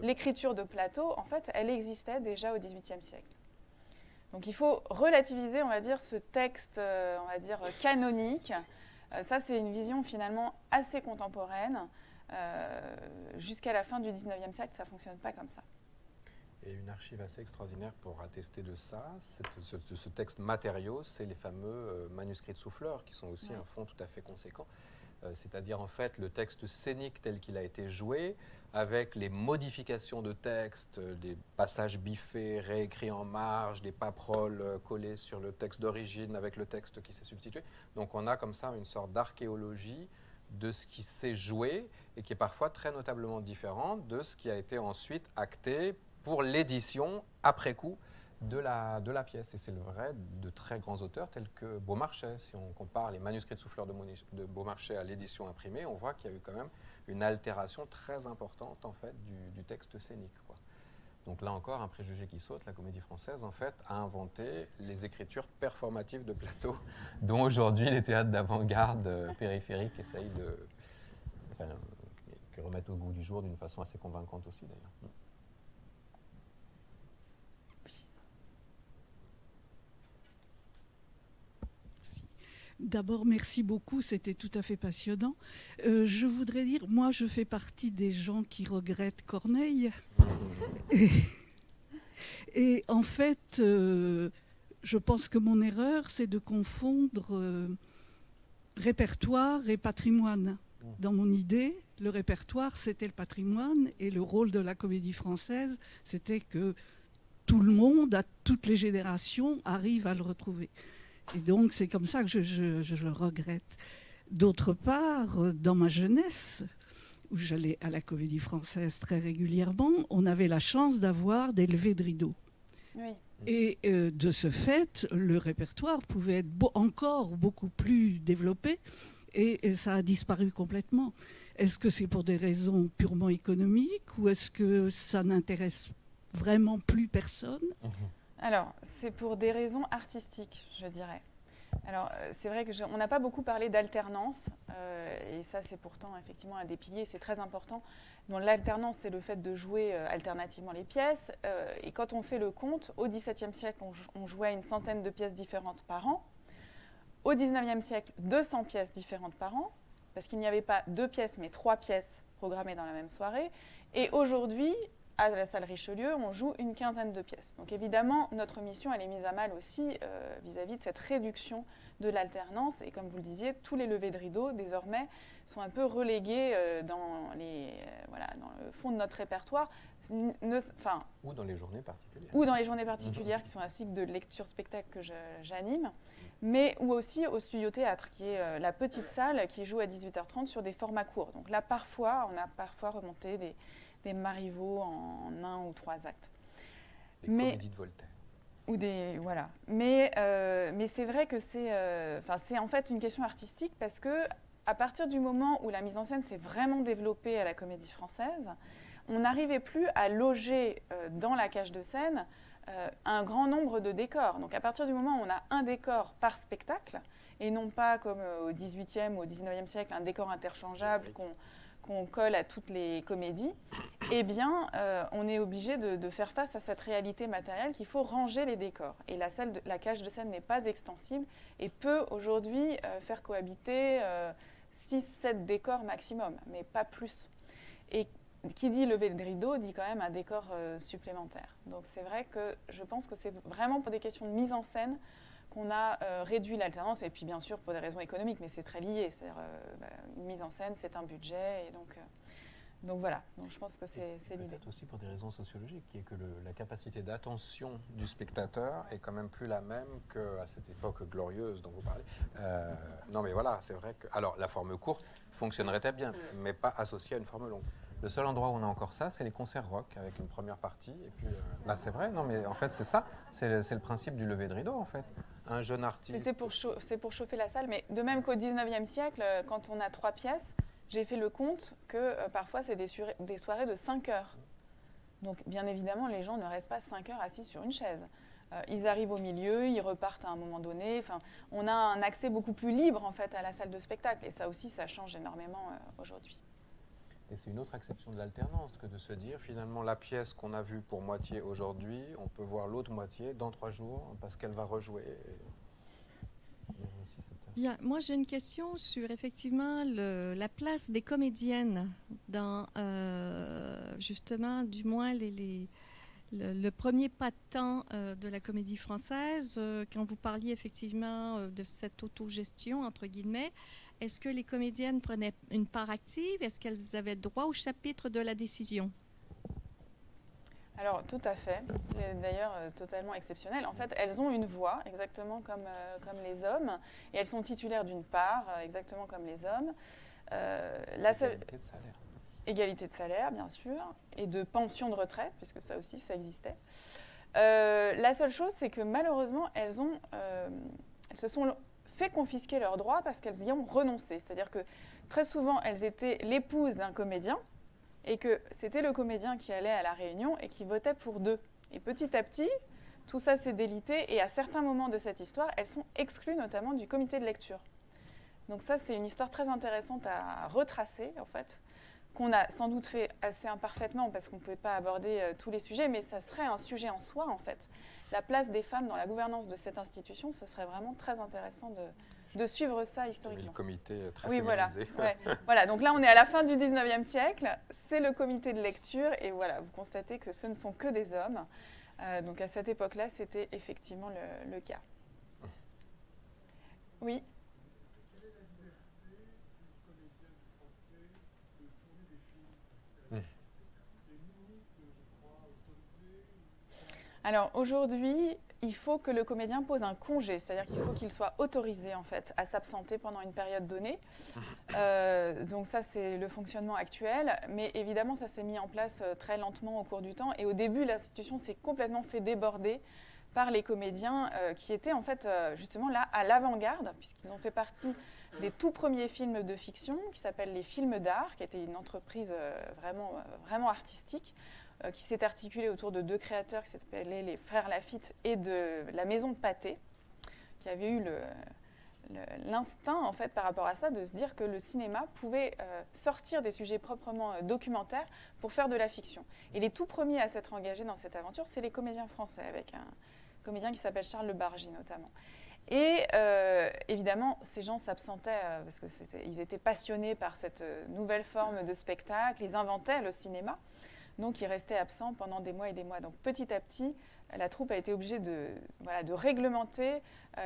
S2: l'écriture de plateau, en fait, elle existait déjà au XVIIIe siècle. Donc il faut relativiser, on va dire, ce texte, on va dire, canonique. Ça, c'est une vision finalement assez contemporaine. Jusqu'à la fin du XIXe siècle, ça ne fonctionne pas comme ça.
S3: Et une archive assez extraordinaire pour attester de ça, ce texte matériau, c'est les fameux manuscrits de souffleurs, qui sont aussi un fonds tout à fait conséquent. C'est-à-dire en fait le texte scénique tel qu'il a été joué, avec les modifications de texte, des passages biffés, réécrits en marge, des paperoles collées sur le texte d'origine avec le texte qui s'est substitué. Donc on a comme ça une sorte d'archéologie de ce qui s'est joué et qui est parfois très notablement différent de ce qui a été ensuite acté pour l'édition après coup de la pièce. Et c'est le vrai de très grands auteurs tels que Beaumarchais. Si on compare les manuscrits de souffleurs de Beaumarchais à l'édition imprimée, on voit qu'il y a eu quand même une altération très importante en fait du texte scénique, quoi. Donc là encore, un préjugé qui saute, la Comédie Française, en fait, a inventé les écritures performatives de plateau, dont aujourd'hui les théâtres d'avant-garde périphériques essayent que remettre au goût du jour d'une façon assez convaincante aussi, d'ailleurs.
S6: D'abord, merci beaucoup, c'était tout à fait passionnant. Je voudrais dire, moi, je fais partie des gens qui regrettent Corneille. Et en fait, je pense que mon erreur, c'est de confondre répertoire et patrimoine. Dans mon idée, le répertoire, c'était le patrimoine, et le rôle de la Comédie Française, c'était que tout le monde, à toutes les générations, arrive à le retrouver. Et donc, c'est comme ça que je le regrette. D'autre part, dans ma jeunesse, où j'allais à la Comédie Française très régulièrement, on avait la chance d'avoir des levées de rideau.
S2: Oui.
S6: Et de ce fait, le répertoire pouvait être encore beaucoup plus développé, et ça a disparu complètement. Est-ce que c'est pour des raisons purement économiques, ou est-ce que ça n'intéresse vraiment plus personne ?
S2: Alors, c'est pour des raisons artistiques, je dirais. Alors, c'est vrai qu'on n'a pas beaucoup parlé d'alternance, et ça, c'est pourtant effectivement un des piliers, c'est très important. Donc, l'alternance, c'est le fait de jouer alternativement les pièces. Et quand on fait le compte, au XVIIe siècle, on jouait une centaine de pièces différentes par an. Au XIXe siècle, 200 pièces différentes par an, parce qu'il n'y avait pas 2 pièces, mais 3 pièces programmées dans la même soirée. Et aujourd'hui, à la salle Richelieu, on joue une quinzaine de pièces. Donc évidemment, notre mission, elle est mise à mal aussi vis-à-vis de cette réduction de l'alternance. Et comme vous le disiez, tous les levées de rideau, désormais, sont un peu relégués dans le fond de notre répertoire.
S3: Ou dans les journées particulières.
S2: Ou dans les journées particulières, qui sont un cycle de lecture-spectacle que j'anime. Mais ou aussi au Studio Théâtre, qui est la petite salle qui joue à 18h30 sur des formats courts. Donc là, on a parfois remonté des Marivaux en 1 ou 3 actes.
S3: Des comédies de Voltaire.
S2: Voilà. Mais c'est vrai que c'est en fait une question artistique, parce que à partir du moment où la mise en scène s'est vraiment développée à la Comédie Française, on n'arrivait plus à loger dans la cage de scène un grand nombre de décors. Donc à partir du moment où on a un décor par spectacle, et non pas comme au XVIIIe ou au XIXe siècle, un décor interchangeable qu'on colle à toutes les comédies, eh bien, on est obligé de faire face à cette réalité matérielle qu'il faut ranger les décors. Et la cage de scène n'est pas extensible et peut aujourd'hui faire cohabiter 6-7 décors maximum, mais pas plus. Et qui dit lever de rideau dit quand même un décor supplémentaire. Donc c'est vrai que je pense que c'est vraiment pour des questions de mise en scène qu'on a réduit l'alternance, et puis bien sûr pour des raisons économiques, mais c'est très lié. C'est-à-dire, une mise en scène, c'est un budget, et donc voilà. Donc je pense que c'est l'idée.
S3: Peut-être aussi pour des raisons sociologiques, qui est que la capacité d'attention du spectateur est quand même plus la même qu'à cette époque glorieuse dont vous parlez. Non mais voilà, c'est vrai que... Alors la forme courte fonctionnerait très bien, mais pas associée à une forme longue. Le seul endroit où on a encore ça, c'est les concerts rock, avec une première partie. Et puis là, c'est vrai, non, mais en fait, c'est ça. C'est le principe du lever de rideau, en fait. Un jeune artiste...
S2: C'est pour chauffer la salle, mais de même qu'au XIXe siècle, quand on a 3 pièces, j'ai fait le compte que parfois, c'est des soirées de 5 heures. Donc, bien évidemment, les gens ne restent pas 5 heures assis sur une chaise. Ils arrivent au milieu, ils repartent à un moment donné. Enfin, on a un accès beaucoup plus libre, en fait, à la salle de spectacle. Et ça aussi, ça change énormément aujourd'hui.
S3: Et c'est une autre acception de l'alternance que de se dire, finalement, la pièce qu'on a vue pour moitié aujourd'hui, on peut voir l'autre moitié dans 3 jours, parce qu'elle va rejouer.
S7: Bien, moi, j'ai une question sur, effectivement, la place des comédiennes dans, justement, du moins, le premier pas de temps de la Comédie Française. Quand vous parliez, effectivement, de cette autogestion, entre guillemets, est-ce que les comédiennes prenaient une part active? Est-ce qu'elles avaient droit au chapitre de la décision?
S2: Alors, tout à fait. C'est d'ailleurs totalement exceptionnel. En fait, elles ont une voix, exactement comme les hommes, et elles sont titulaires d'une part, exactement comme les hommes.
S3: Égalité de salaire.
S2: Égalité de salaire, bien sûr, et de pension de retraite, puisque ça aussi, ça existait. La seule chose, c'est que malheureusement, elles se sont fait confisquer leurs droits parce qu'elles y ont renoncé. C'est-à-dire que très souvent, elles étaient l'épouse d'un comédien, et que c'était le comédien qui allait à la réunion et qui votait pour 2. Et petit à petit, tout ça s'est délité et à certains moments de cette histoire, elles sont exclues notamment du comité de lecture. Donc ça, c'est une histoire très intéressante à retracer, en fait, qu'on a sans doute fait assez imparfaitement parce qu'on ne pouvait pas aborder tous les sujets, mais ça serait un sujet en soi, en fait. La place des femmes dans la gouvernance de cette institution, ce serait vraiment très intéressant de suivre ça historiquement.
S3: Le comité très
S2: oui,
S3: féminisé.
S2: Voilà. Ouais. Voilà, donc là, on est à la fin du 19e siècle, c'est le comité de lecture, et voilà, vous constatez que ce ne sont que des hommes. Donc à cette époque-là, c'était effectivement le cas. Oui. Alors aujourd'hui, il faut que le comédien pose un congé, c'est-à-dire qu'il faut qu'il soit autorisé en fait à s'absenter pendant une période donnée. Donc ça, c'est le fonctionnement actuel, mais évidemment, ça s'est mis en place très lentement au cours du temps. Et au début, l'institution s'est complètement fait déborder par les comédiens qui étaient en fait justement là à l'avant-garde, puisqu'ils ont fait partie des tout premiers films de fiction qui s'appellent les films d'art, qui était une entreprise vraiment artistique, qui s'est articulée autour de 2 créateurs qui s'appelaient les frères Lafitte et de la maison de Pathé, qui avaient eu l'instinct en fait par rapport à ça de se dire que le cinéma pouvait sortir des sujets proprement documentaires pour faire de la fiction. Et les tout premiers à s'être engagés dans cette aventure, c'est les comédiens français, avec un comédien qui s'appelle Charles Le Bargy notamment. Et évidemment, ces gens s'absentaient parce qu'ils étaient passionnés par cette nouvelle forme de spectacle, ils inventaient le cinéma. Donc, ils restaient absents pendant des mois et des mois. Donc, petit à petit, la troupe a été obligée de réglementer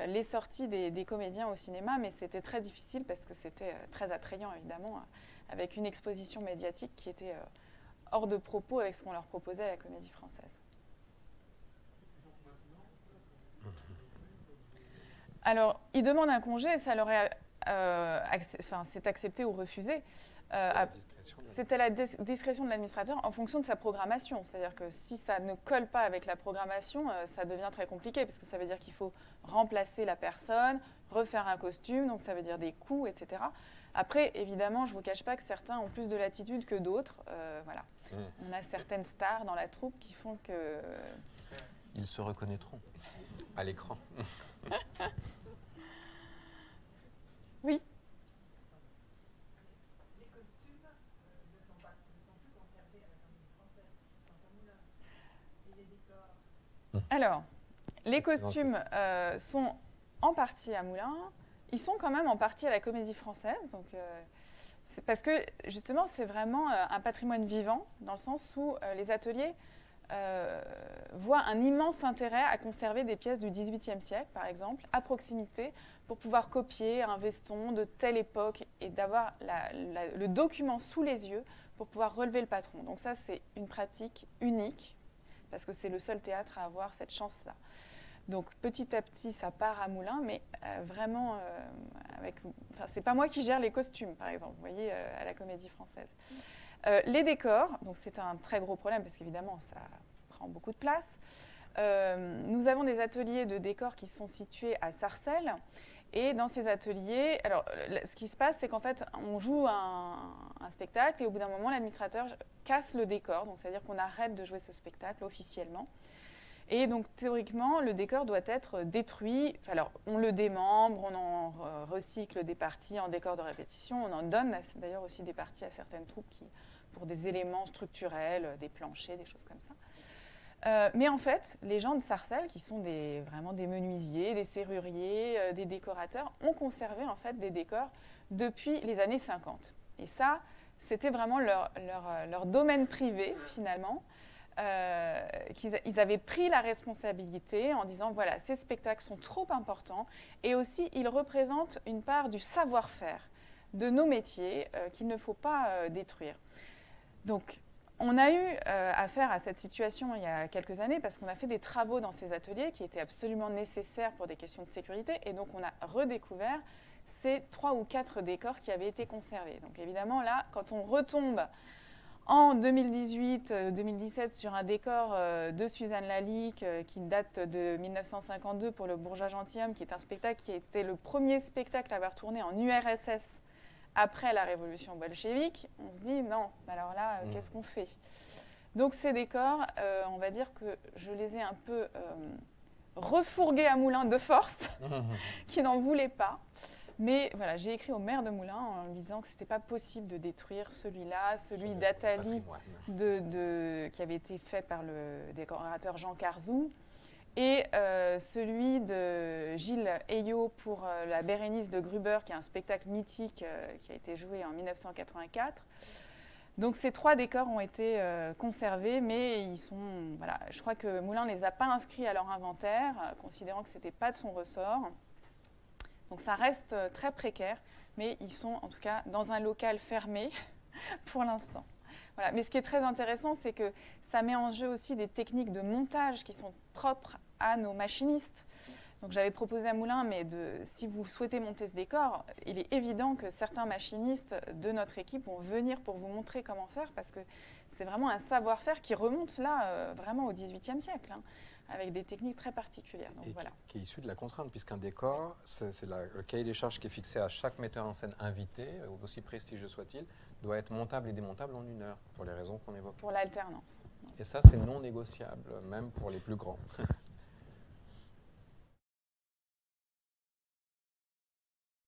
S2: les sorties des comédiens au cinéma, mais c'était très difficile parce que c'était très attrayant, évidemment, avec une exposition médiatique qui était hors de propos avec ce qu'on leur proposait à la Comédie Française. Alors, ils demandent un congé et ça leur est c'est accepté ou refusé. C'est à la discrétion de l'administrateur en fonction de sa programmation. C'est-à-dire que si ça ne colle pas avec la programmation, ça devient très compliqué parce que ça veut dire qu'il faut remplacer la personne, refaire un costume, donc ça veut dire des coûts, etc. Après, évidemment, je ne vous cache pas que certains ont plus de latitude que d'autres. Voilà. On a certaines stars dans la troupe qui font que...
S3: Ils se reconnaîtront à l'écran.
S2: Oui. Alors, les costumes sont en partie à Moulins, ils sont quand même en partie à la Comédie Française, donc c'est parce que justement c'est vraiment un patrimoine vivant, dans le sens où les ateliers voient un immense intérêt à conserver des pièces du XVIIIe siècle, par exemple, à proximité, pour pouvoir copier un veston de telle époque et d'avoir le document sous les yeux pour pouvoir relever le patron. Donc ça, c'est une pratique unique, parce que c'est le seul théâtre à avoir cette chance-là. Donc petit à petit, ça part à Moulins, mais vraiment, c'est pas moi qui gère les costumes, par exemple, vous voyez, à la Comédie Française. Les décors, donc c'est un très gros problème, parce qu'évidemment, ça prend beaucoup de place. Nous avons des ateliers de décors qui sont situés à Sarcelles, et dans ces ateliers, alors ce qui se passe, c'est qu'en fait, on joue un spectacle et au bout d'un moment, l'administrateur casse le décor. Donc, c'est-à-dire qu'on arrête de jouer ce spectacle officiellement. Et donc, théoriquement, le décor doit être détruit. Alors, on le démembre, on en recycle des parties en décor de répétition. On en donne d'ailleurs aussi des parties à certaines troupes pour des éléments structurels, des planchers, des choses comme ça. Mais en fait, les gens de Sarcelles, qui sont vraiment des menuisiers, des serruriers, des décorateurs, ont conservé en fait des décors depuis les années 50. Et ça, c'était vraiment leur domaine privé, finalement. Ils avaient pris la responsabilité en disant, voilà, ces spectacles sont trop importants. Et aussi, ils représentent une part du savoir-faire de nos métiers qu'il ne faut pas détruire. Donc, on a eu affaire à cette situation il y a quelques années parce qu'on a fait des travaux dans ces ateliers qui étaient absolument nécessaires pour des questions de sécurité. Et donc, on a redécouvert ces 3 ou 4 décors qui avaient été conservés. Donc, évidemment, là, quand on retombe en 2018-2017 sur un décor de Suzanne Lalique qui date de 1952 pour le Bourgeois Gentilhomme, qui est un spectacle qui a été le premier spectacle à avoir tourné en URSS après la révolution bolchevique, on se dit non, alors là, qu'est-ce qu'on fait? Donc ces décors, on va dire que je les ai un peu refourgués à Moulins de force, qui n'en voulait pas. Mais voilà, j'ai écrit au maire de Moulins en lui disant que ce n'était pas possible de détruire celui-là, celui d'Athalie, qui avait été fait par le décorateur Jean Carzou, et celui de Gilles Ayot pour la Bérénice de Gruber, qui est un spectacle mythique qui a été joué en 1984. Donc ces 3 décors ont été conservés, mais ils sont, voilà, je crois que Moulins ne les a pas inscrits à leur inventaire, considérant que ce n'était pas de son ressort. Donc ça reste très précaire, mais ils sont en tout cas dans un local fermé pour l'instant. Voilà. Mais ce qui est très intéressant, c'est que ça met en jeu aussi des techniques de montage qui sont propres à nos machinistes. Donc j'avais proposé à Moulins, mais si vous souhaitez monter ce décor, il est évident que certains machinistes de notre équipe vont venir pour vous montrer comment faire, parce que c'est vraiment un savoir-faire qui remonte là vraiment au XVIIIe siècle, hein, avec des techniques très particulières. Donc, voilà.
S3: Qui est issu de la contrainte, puisqu'un décor, c'est le cahier des charges qui est fixé à chaque metteur en scène invité, aussi prestigieux soit-il, doit être montable et démontable en 1 heure, pour les raisons qu'on évoque.
S2: Pour l'alternance.
S3: Et ça, c'est non négociable, même pour les plus grands.